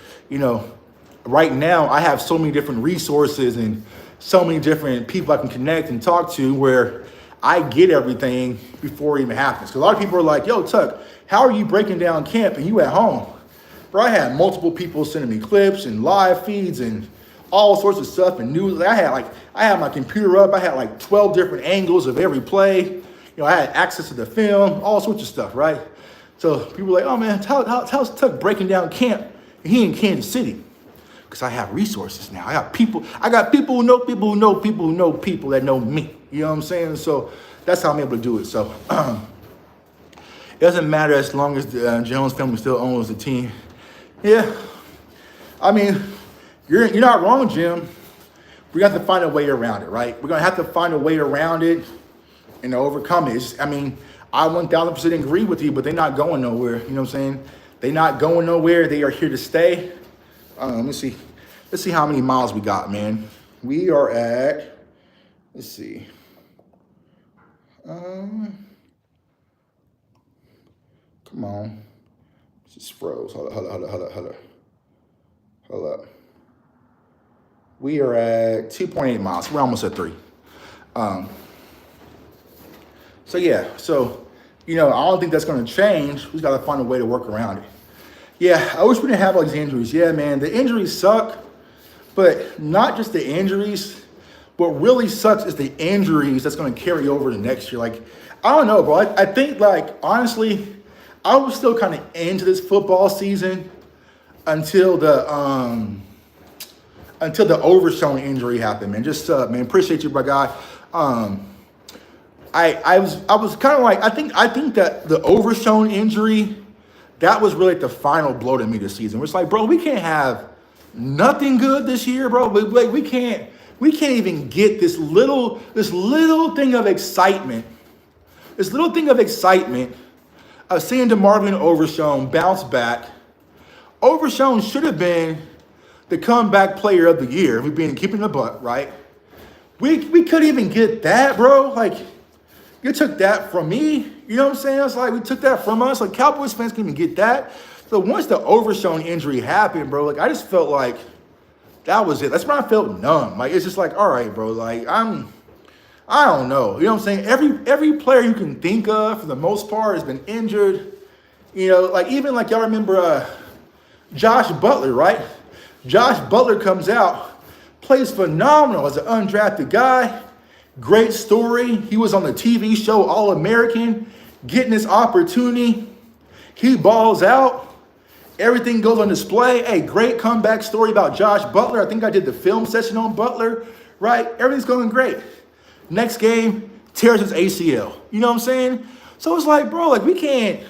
right now I have so many different resources and so many different people I can connect and talk to where I get everything before it even happens. Because a lot of people are like, yo, Tuck, how are you breaking down camp and you at home? Bro, I had multiple people sending me clips and live feeds and all sorts of stuff and news. I had my computer up. I had like 12 different angles of every play. I had access to the film, all sorts of stuff, right? So people were like, oh man, how's Tuck breaking down camp and he in Kansas City? Because I have resources now. I got people who know people who know people who know people that know me. You know what I'm saying? So that's how I'm able to do it. So it doesn't matter as long as the Jones family still owns the team. Yeah, I mean, you're not wrong, Jim. We got to find a way around it, right? We're going to have to find a way around it and overcome it. I 1,000% agree with you, but they're not going nowhere. You know what I'm saying? They're not going nowhere. They are here to stay. Let me see. Let's see how many miles we got, man. We are at, let's see. Come on. Just froze. Hold up. We are at 2.8 miles. We're almost at 3. I don't think that's going to change. We just got to find a way to work around it. Yeah, I wish we didn't have all these injuries. Yeah, man, the injuries suck, but not just the injuries. What really sucks is the injuries that's going to carry over to next year. Like, I don't know, bro. I think, honestly, I was still kind of into this football season until the Overshown injury happened, man. Just man, appreciate you, my guy. I was kind of like, I think that the Overshown injury, that was really the final blow to me this season. It's like, bro, we can't have nothing good this year, bro. We can't even get this little thing of excitement. This little thing of excitement of seeing DeMarvin Overshown bounce back. Overshown should have been the comeback player of the year. We've been keeping the butt, right? We couldn't even get that, bro. Like, you took that from me. You know what I'm saying? It's like we took that from us. Like, Cowboys fans couldn't even get that. So once the Overshown injury happened, bro, like I just felt like That was it. That's when I felt numb. Like, it's just like, all right, bro. Like, I don't know. You know what I'm saying? Every player you can think of, for the most part, has been injured. You know, like even like y'all remember Josh Butler, right? Josh Butler comes out, plays phenomenal as an undrafted guy. Great story. He was on the TV show All-American, getting his opportunity. He balls out. Everything goes on display. Hey, great comeback story about Josh Butler. I think I did the film session on Butler, right? Everything's going great. Next game, tears his ACL. You know what I'm saying? So it's like, bro, like we can't,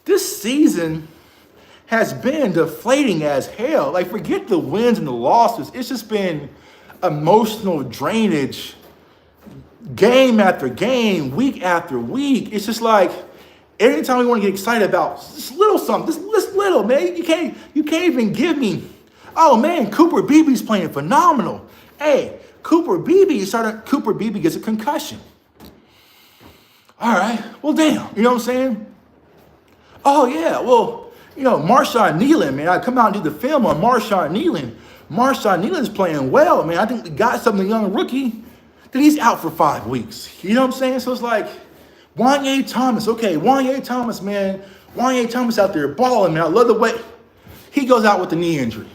this season has been deflating as hell. Like, forget the wins and the losses. It's just been emotional drainage, game after game, week after week. It's just like, anytime we want to get excited about this little something, this little, man, you can't even give me, oh man, Cooper Beebe's playing phenomenal. Hey, Cooper Beebe gets a concussion. All right, well, damn, you know what I'm saying? Oh yeah, well, you know, Marshawn Nealon, man, I come out and do the film on Marshawn Nealon. Marshawn Nealon's playing well, man. I think we got something young rookie, then he's out for 5 weeks. You know what I'm saying? So it's like, Wanye Thomas, okay, Wanye Thomas, man. Wanye Thomas out there balling, man. I love the way he goes out with the knee injury.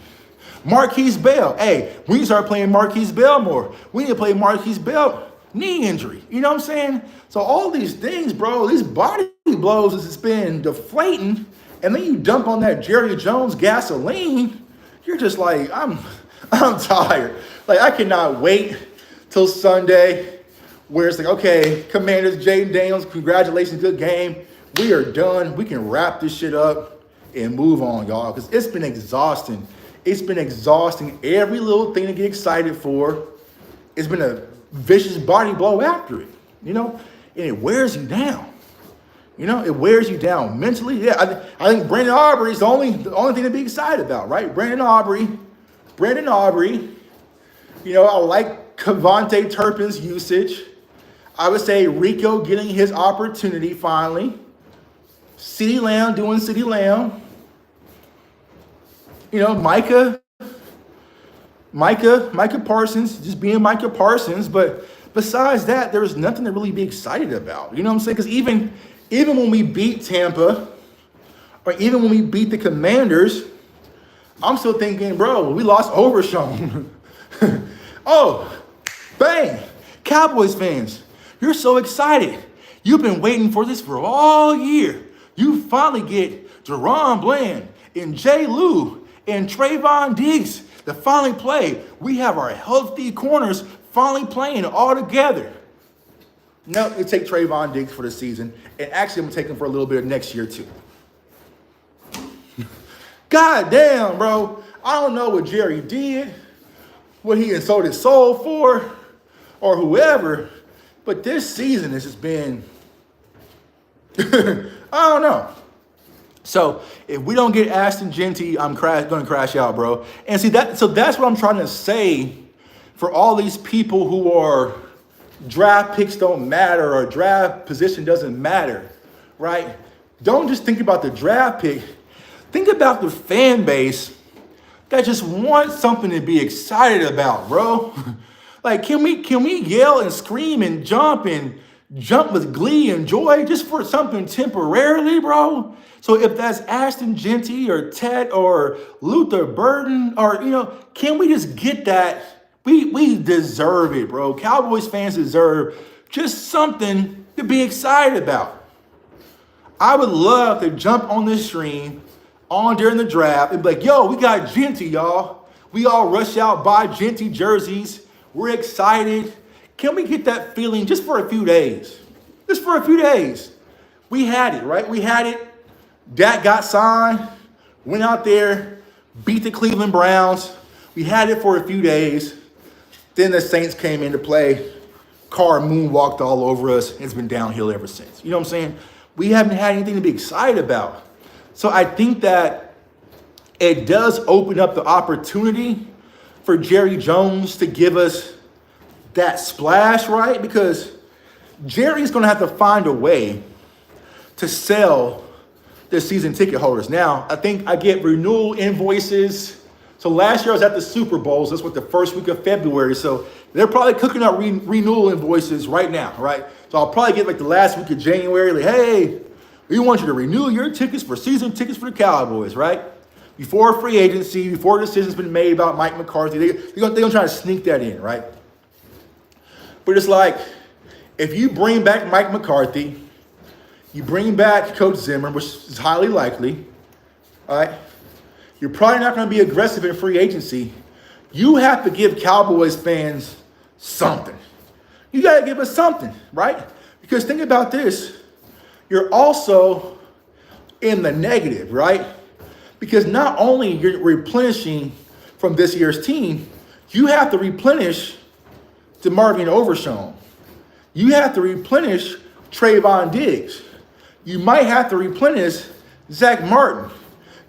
Marquise Bell, hey, we need to start playing Marquise Bell more. We need to play Marquise Bell, knee injury. You know what I'm saying? So all these things, bro, these body blows has just been deflating. And then you dump on that Jerry Jones gasoline. You're just like, I'm tired. Like, I cannot wait till Sunday where it's like, okay, Commanders, Jaden Daniels, congratulations, good game. We are done. We can wrap this shit up and move on, y'all, because it's been exhausting. It's been exhausting. Every little thing to get excited for. It's been a vicious body blow after it, you know, and it wears you down. You know, it wears you down mentally. Yeah, I think Brandon Aubrey is the only thing to be excited about, right? Brandon Aubrey. You know, I like Cavante Turpin's usage. I would say Rico getting his opportunity finally. CeeDee Lamb doing CeeDee Lamb. You know, Micah Parsons just being Micah Parsons. But besides that, there was nothing to really be excited about. You know what I'm saying? Because even when we beat Tampa, or even when we beat the Commanders, I'm still thinking, bro, we lost Overshown. Oh, bang. Cowboys fans, you're so excited. You've been waiting for this for all year. You finally get Deron Bland and Jay Lou and Trayvon Diggs to finally play. We have our healthy corners finally playing all together. No, you take Trayvon Diggs for the season, and actually I'm going to take him for a little bit of next year too. God damn, bro. I don't know what Jerry did, what he sold his soul for, or whoever, but this season has just been, I don't know. So if we don't get Ashton Genty, I'm going to crash out, bro. And see that. So that's what I'm trying to say for all these people who are draft picks don't matter or draft position doesn't matter, right? Don't just think about the draft pick. Think about the fan base that just wants something to be excited about, bro. Like, can we yell and scream and jump with glee and joy just for something temporarily, bro? So if that's Ashton Genty or Ted or Luther Burden or, you know, can we just get that? We deserve it, bro. Cowboys fans deserve just something to be excited about. I would love to jump on this stream during the draft and be like, yo, we got Genty, y'all. We all rush out, buy Genty jerseys. We're excited. Can we get that feeling just for a few days? Just for a few days. We had it, right? We had it. Dak got signed, went out there, beat the Cleveland Browns. We had it for a few days. Then the Saints came into play. Carr moonwalked all over us. It's been downhill ever since. You know what I'm saying? We haven't had anything to be excited about. So I think that it does open up the opportunity for Jerry Jones to give us that splash, right? Because Jerry's going to have to find a way to sell the season ticket holders. Now, I think I get renewal invoices So last year I was at the Super Bowls. That's what the first week of February. So they're probably cooking up renewal invoices right now, right? So I'll probably get like the last week of January, like, hey, we want you to renew your tickets for season tickets for the Cowboys, right? Before free agency, before a decision's been made about Mike McCarthy, they're gonna try to sneak that in, right? But it's like, if you bring back Mike McCarthy, you bring back Coach Zimmer, which is highly likely, all right? You're probably not going to be aggressive in free agency. You have to give Cowboys fans something. You got to give us something, right? Because think about this. You're also in the negative, right? Because not only you're replenishing from this year's team, you have to replenish DeMarvin Overshown. You have to replenish Trayvon Diggs. You might have to replenish Zach Martin.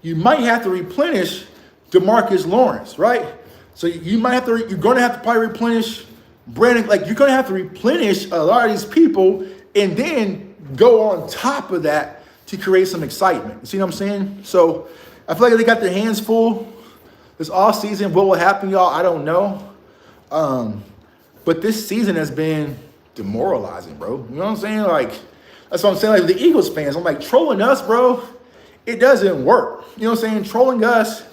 You might have to replenish DeMarcus Lawrence, right? So you're going to have to probably replenish Brandon. Like, you're going to have to replenish a lot of these people and then go on top of that to create some excitement. You see what I'm saying? So I feel like they got their hands full this offseason. What will happen, y'all? I don't know. But this season has been demoralizing, bro. You know what I'm saying? Like, that's what I'm saying. Like, the Eagles fans, I'm like, trolling us, bro, it doesn't work. You know what I'm saying? Trolling us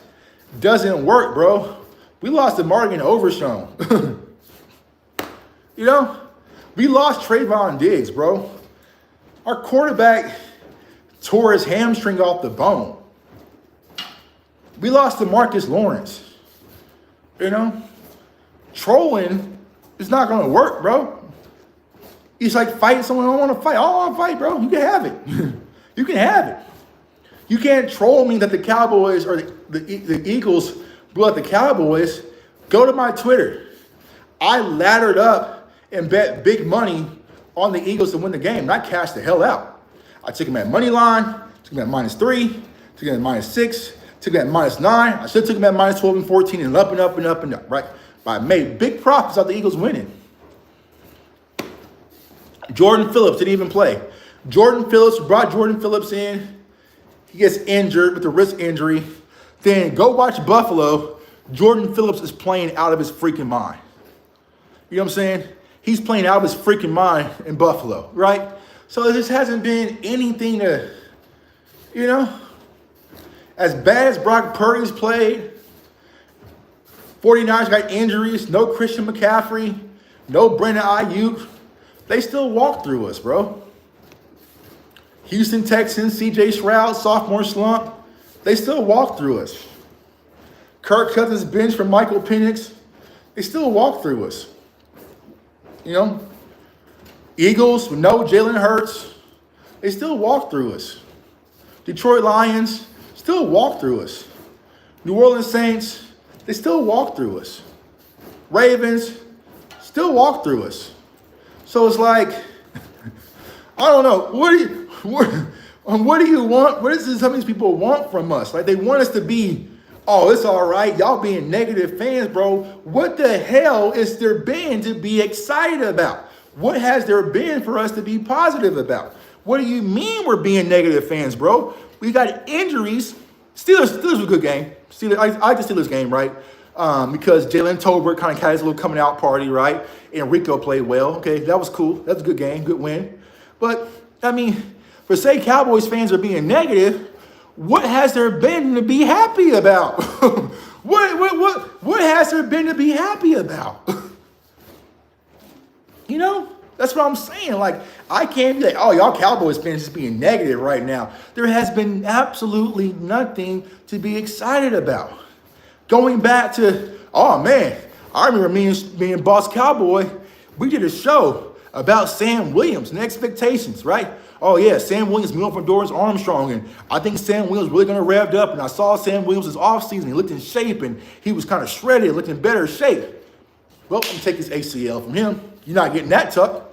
doesn't work, bro. We lost to Morgan Overshown. You know? We lost Trayvon Diggs, bro. Our quarterback tore his hamstring off the bone. We lost to Marcus Lawrence. You know? Trolling is not going to work, bro. It's like fighting someone who don't want to fight. I don't want to fight, bro. You can have it. You can have it. You can't troll me that the Cowboys or the Eagles blew out the Cowboys. Go to my Twitter. I laddered up and bet big money on the Eagles to win the game. And I cashed the hell out. I took them at money line, took them at -3, took them at -6, took them at -9. I should have took them at -12 and 14 and up and up and up and up, right? But I made big profits out the Eagles winning. Jordan Phillips didn't even play. Brought Jordan Phillips in. He gets injured with a wrist injury. Then go watch Buffalo. Jordan Phillips is playing out of his freaking mind. You know what I'm saying? He's playing out of his freaking mind in Buffalo, right? So this hasn't been anything to, you know, as bad as Brock Purdy's played. 49ers got injuries. No Christian McCaffrey. No Brandon Ayuk. They still walk through us, bro. Houston Texans, C.J. Stroud, sophomore slump. They still walk through us. Kirk Cousins bench from Michael Penix. They still walk through us. You know? Eagles with no Jalen Hurts. They still walk through us. Detroit Lions still walk through us. New Orleans Saints, they still walk through us. Ravens still walk through us. So it's like, I don't know. What do you want? What is this some of these people want from us? Like, they want us to be, oh, it's all right. Y'all being negative fans, bro. What the hell is there been to be excited about? What has there been for us to be positive about? What do you mean we're being negative fans, bro? We got injuries. Steelers was a good game. I like the Steelers game, right? Because Jalen Tolbert kind of had his little coming out party, right? And Rico played well. Okay, that was cool. That's a good game, good win. But, I mean, for say Cowboys fans are being negative, what has there been to be happy about? What has there been to be happy about? You know, that's what I'm saying. Like, I can't be like, oh, y'all Cowboys fans just being negative right now. There has been absolutely nothing to be excited about. Going back to, oh, man, I remember me and Boss Cowboy, we did a show about Sam Williams and expectations, right? Oh, yeah, Sam Williams moving from Doris Armstrong, and I think Sam Williams really going to rev up, and I saw Sam Williams this offseason. He looked in shape, and he was kind of shredded, looked in better shape. Well, I'm going to take this ACL from him. You're not getting that tuck.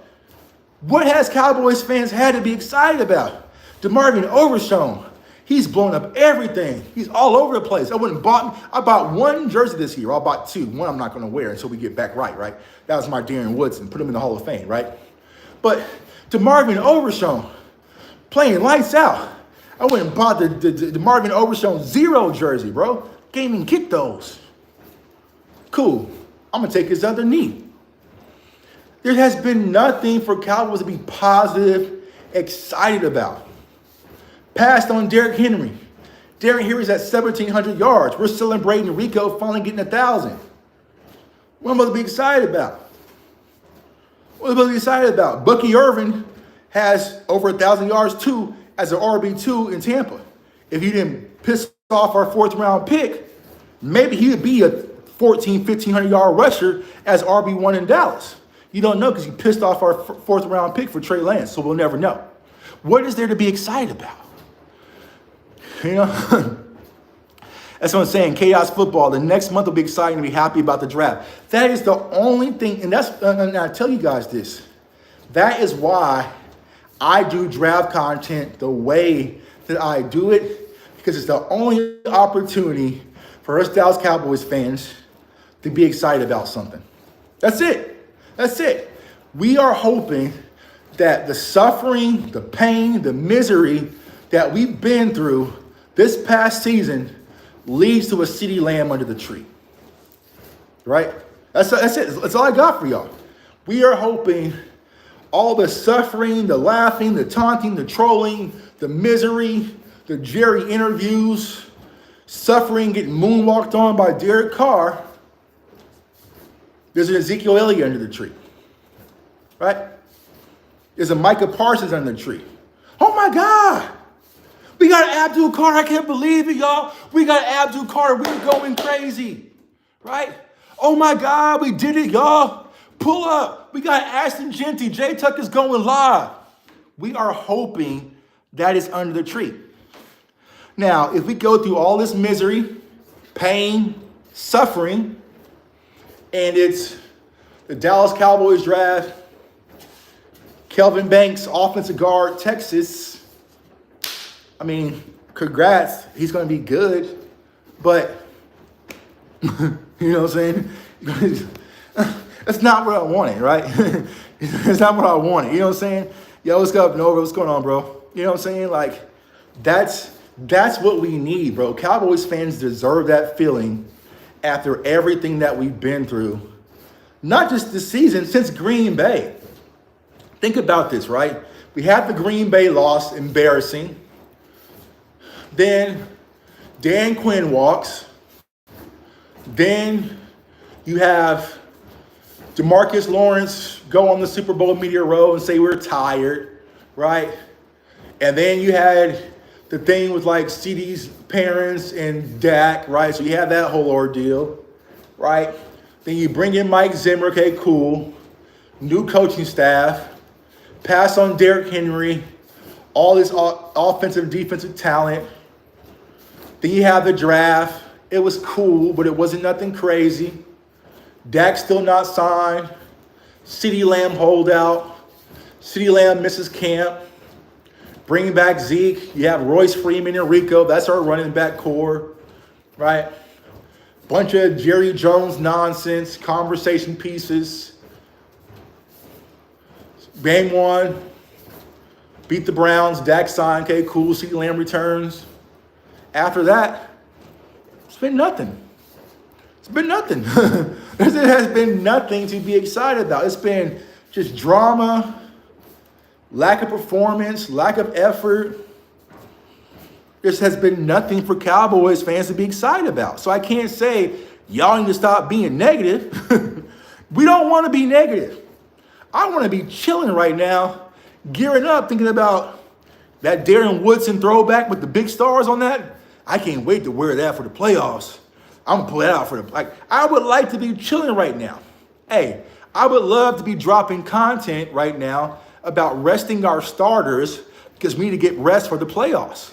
What has Cowboys fans had to be excited about? DeMarvin Overshown. He's blown up everything. He's all over the place. I bought one jersey this year. I bought two. One I'm not going to wear until we get back right? That was my Darren Woodson. Put him in the Hall of Fame, right? But DeMarvin Overshown playing lights out. I went and bought the DeMarvin Overshown 0 jersey, bro. Can't even get those. Cool. I'm going to take his other knee. There has been nothing for Cowboys to be positive, excited about. Passed on Derrick Henry. Derrick Henry's at 1,700 yards. We're celebrating Rico finally getting 1,000. What am I supposed to be excited about? What am I supposed to be excited about? Bucky Irvin has over 1,000 yards too as an RB2 in Tampa. If he didn't piss off our 4th round pick, maybe he would be a 1,500 yard rusher as RB1 in Dallas. You don't know because he pissed off our 4th round pick for Trey Lance, so we'll never know. What is there to be excited about? You know? That's what I'm saying. Chaos football. The next month will be exciting to be happy about the draft. That is the only thing, and I tell you guys this. That is why I do draft content the way that I do it, because it's the only opportunity for us Dallas Cowboys fans to be excited about something. That's it. That's it. We are hoping that the suffering, the pain, the misery that we've been through this past season leads to a CeeDee Lamb under the tree. Right? That's it. That's all I got for y'all. We are hoping all the suffering, the laughing, the taunting, the trolling, the misery, the Jerry interviews, suffering, getting moonwalked on by Derek Carr, there's an Ezekiel Elliott under the tree. Right? There's a Micah Parsons under the tree. Oh my God! We got Abdul Carter. I can't believe it, y'all. We got Abdul Carter. We're going crazy. Right? Oh my God, we did it, y'all. Pull up. We got Ashton Genty. Jay Tucker's going live. We are hoping that is under the tree. Now, if we go through all this misery, pain, suffering, and it's the Dallas Cowboys draft, Kelvin Banks, offensive guard, Texas. I mean, congrats. He's going to be good. But, you know what I'm saying? That's not what I wanted, right? It's not what I wanted. You know what I'm saying? Yo, what's up, Nova? What's going on, bro? You know what I'm saying? Like, that's what we need, bro. Cowboys fans deserve that feeling after everything that we've been through. Not just this season, since Green Bay. Think about this, right? We had the Green Bay loss, embarrassing. Then Dan Quinn walks. Then you have DeMarcus Lawrence go on the Super Bowl media row and say we're tired, right? And then you had the thing with like CD's parents and Dak, right? So you have that whole ordeal, right? Then you bring in Mike Zimmer, okay, cool. New coaching staff. Pass on Derrick Henry. All this offensive, defensive talent. Then you have the draft. It was cool, but it wasn't nothing crazy. Dak still not signed. CeeDee Lamb holdout. CeeDee Lamb misses camp. Bring back Zeke. You have Royce Freeman and Rico. That's our running back core, right? Bunch of Jerry Jones nonsense, conversation pieces. Game 1, beat the Browns. Dak signed. Okay, cool. CeeDee Lamb returns. After that, it's been nothing. It's been nothing. There has been nothing to be excited about. It's been just drama, lack of performance, lack of effort. There has been nothing for Cowboys fans to be excited about. So I can't say, y'all need to stop being negative. We don't want to be negative. I want to be chilling right now, gearing up, thinking about that Darren Woodson throwback with the big stars on that. I can't wait to wear that for the playoffs. I'm going to pull that out for I would like to be chilling right now. Hey, I would love to be dropping content right now about resting our starters because we need to get rest for the playoffs.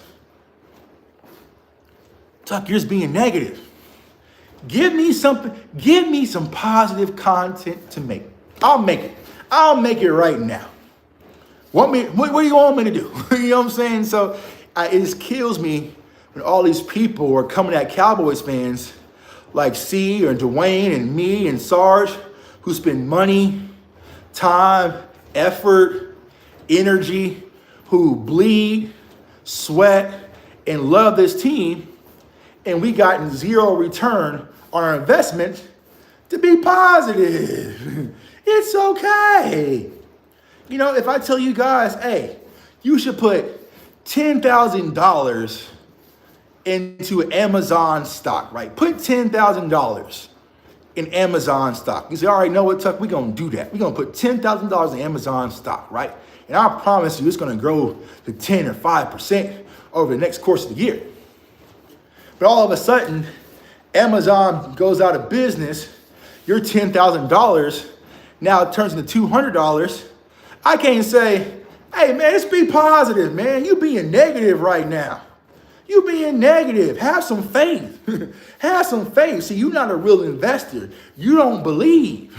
Tuck, you're just being negative. Give me something. Give me some positive content to make. I'll make it. I'll make it right now. What do you want me to do? You know what I'm saying? So it just kills me when all these people are coming at Cowboys fans like C or Dwayne and me and Sarge who spend money, time, effort, energy, who bleed, sweat, and love this team. and we gotten zero return on our investment, to be positive. It's okay. You know, if I tell you guys, hey, you should put $10,000 into Amazon stock, right? Put $10,000 in Amazon stock. You say, all right, know what, Tuck? We're going to do that. We're going to put $10,000 in Amazon stock, right? And I promise you it's going to grow to 10 or 5% over the next course of the year. But all of a sudden, Amazon goes out of business. Your $10,000 now it turns into $200. I can't say, hey, man, let's be positive, man. You being negative right now. You being negative. Have some faith. Have some faith. See, you're not a real investor. You don't believe.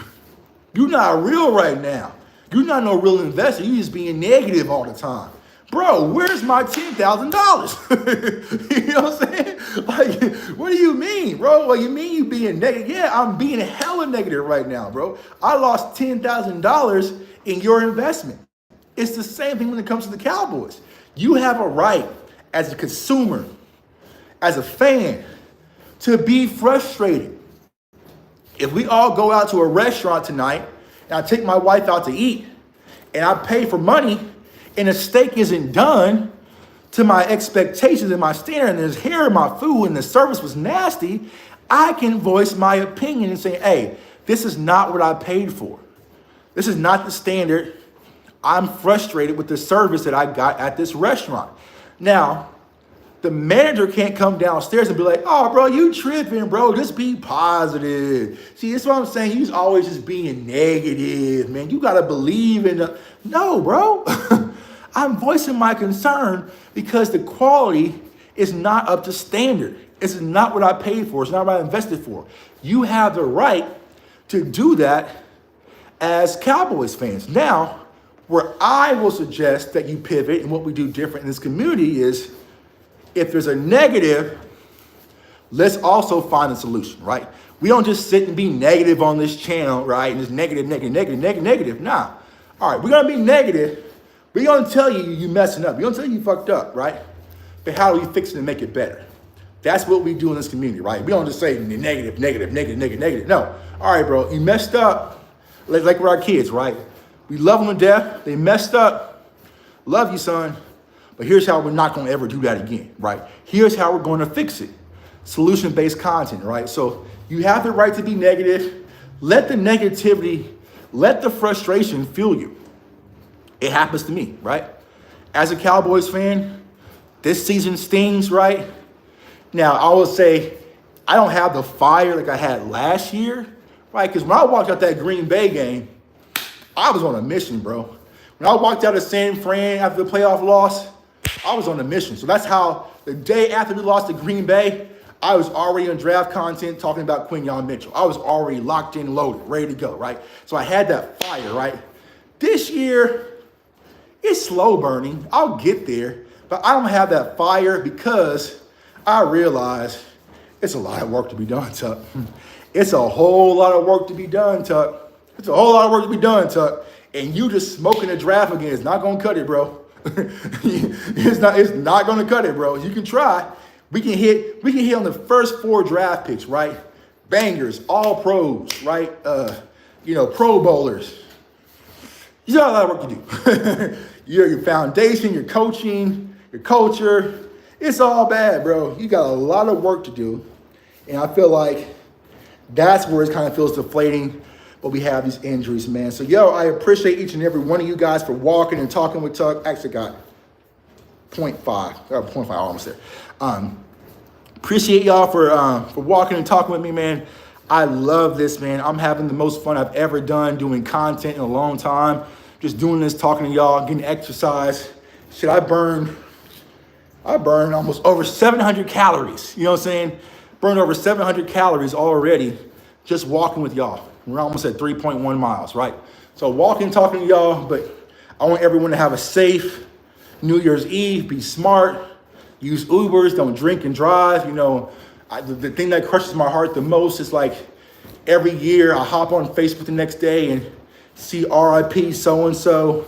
You're not real right now. You're not no real investor. You just being negative all the time. Bro, where's my $10,000? You know what I'm saying? Like, what do you mean, bro? Well, you mean you being negative? Yeah, I'm being hella negative right now, bro. I lost $10,000 in your investment. It's the same thing when it comes to the Cowboys. You have a right as a consumer, as a fan, to be frustrated. If we all go out to a restaurant tonight and I take my wife out to eat and I pay for money and the steak isn't done to my expectations and my standard and there's hair in my food and the service was nasty, I can voice my opinion and say, hey, this is not what I paid for. This is not the standard. I'm frustrated with the service that I got at this restaurant. Now, the manager can't come downstairs and be like, oh, bro, you tripping, bro. Just be positive. See, that's what I'm saying. You's always just being negative, man. You got to believe in the... No, bro. I'm voicing my concern because the quality is not up to standard. It's not what I paid for. It's not what I invested for. You have the right to do that as Cowboys fans. Now, where I will suggest that you pivot and what we do different in this community is if there's a negative, let's also find a solution, right? We don't just sit and be negative on this channel, right? And just negative. Nah. All right, we're going to be negative. We're going to tell you you're messing up. We're going to tell you you fucked up, right? But how do we fix it and make it better? That's what we do in this community, right? We don't just say negative. No. All right, bro, you messed up. Like we're our kids, right? We love them to death. They messed up. Love you, son. But here's how we're not going to ever do that again, right? Here's how we're going to fix it. Solution-based content, right? So you have the right to be negative. Let the negativity, let the frustration fuel you. It happens to me, right? As a Cowboys fan, this season stings, right? Now, I will say I don't have the fire like I had last year, right? Because when I walked out that Green Bay game, I was on a mission, bro. When I walked out of San Fran after the playoff loss, I was on a mission. So that's how the day after we lost to Green Bay, I was already on draft content talking about Quinyon Mitchell. I was already locked in, loaded, ready to go, right? So I had that fire, right? This year, it's slow burning. I'll get there, but I don't have that fire because I realize it's a lot of work to be done, Tuck. It's a whole lot of work to be done, Tuck. It's a whole lot of work to be done, Tuck. And you just smoking the draft again is not going to cut it, bro. It's not going to cut it, bro. You can try. We can hit on the first 4 draft picks, right? Bangers, all pros, right? Pro bowlers. You got a lot of work to do. Your foundation, your coaching, your culture, it's all bad, bro. You got a lot of work to do. And I feel like that's where it kind of feels deflating, but we have these injuries, man. So, I appreciate each and every one of you guys for walking and talking with Tuck. Actually got 0.5, almost there. Appreciate y'all for walking and talking with me, man. I love this, man. I'm having the most fun I've ever done doing content in a long time. Just doing this, talking to y'all, getting exercise. Shit, I burned almost over 700 calories. You know what I'm saying? Burned over 700 calories already just walking with y'all. We're almost at 3.1 miles, right? So walking, talking to y'all, but I want everyone to have a safe New Year's Eve. Be smart. Use Ubers. Don't drink and drive. The thing that crushes my heart the most is like every year I hop on Facebook the next day and see RIP so-and-so.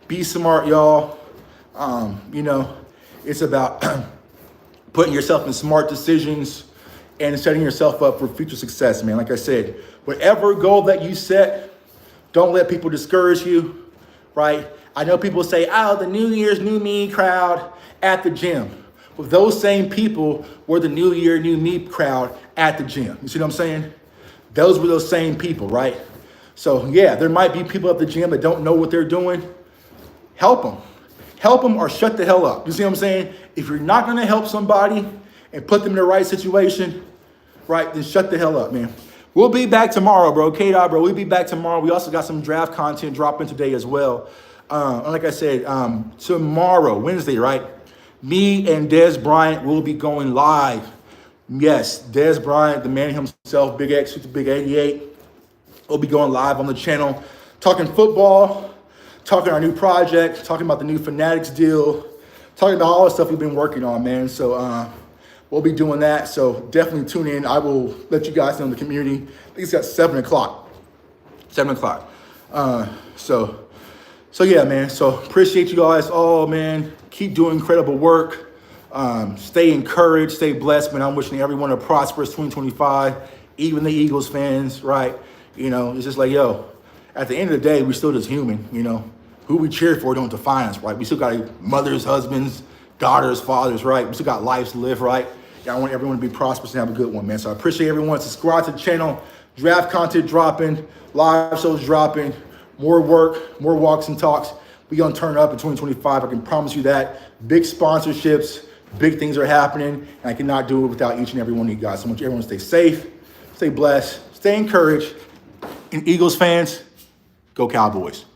Be smart, y'all. It's about putting yourself in smart decisions, and setting yourself up for future success, man. Like I said, whatever goal that you set, don't let people discourage you, right? I know people say, oh, the New Year's, new me crowd at the gym. Well, those same people were the New Year, new me crowd at the gym. You see what I'm saying? Those were those same people, right? So yeah, there might be people at the gym that don't know what they're doing. Help them. Help them or shut the hell up. You see what I'm saying? If you're not going to help somebody and put them in the right situation, right, then shut the hell up, man. We'll be back tomorrow, bro. K-Dot, bro. We'll be back tomorrow. We also got some draft content dropping today as well. Like I said, tomorrow, Wednesday, right? Me and Dez Bryant will be going live. Yes, Dez Bryant, the man himself, Big X with the Big 88, will be going live on the channel, talking football, talking our new project, talking about the new Fanatics deal, talking about all the stuff we've been working on, man. So we'll be doing that. So definitely tune in. I will let you guys know in the community. I think it's at 7 o'clock. 7 o'clock. So yeah, man. So appreciate you guys all, man. Keep doing incredible work. Stay encouraged. Stay blessed, man. I'm wishing everyone a prosperous 2025. Even the Eagles fans, right? You know, it's just like, yo, at the end of the day, we're still just human, you know. Who we cheer for don't define us, right? We still got mothers, husbands, daughters, fathers, right? We still got lives to live, right? Yeah, I want everyone to be prosperous and have a good one, man. So I appreciate everyone. Subscribe to the channel. Draft content dropping. Live shows dropping. More work, more walks and talks. We're going to turn up in 2025. I can promise you that. Big sponsorships, big things are happening. And I cannot do it without each and every one of you guys. So I want everyone to stay safe, stay blessed, stay encouraged. And Eagles fans, go Cowboys.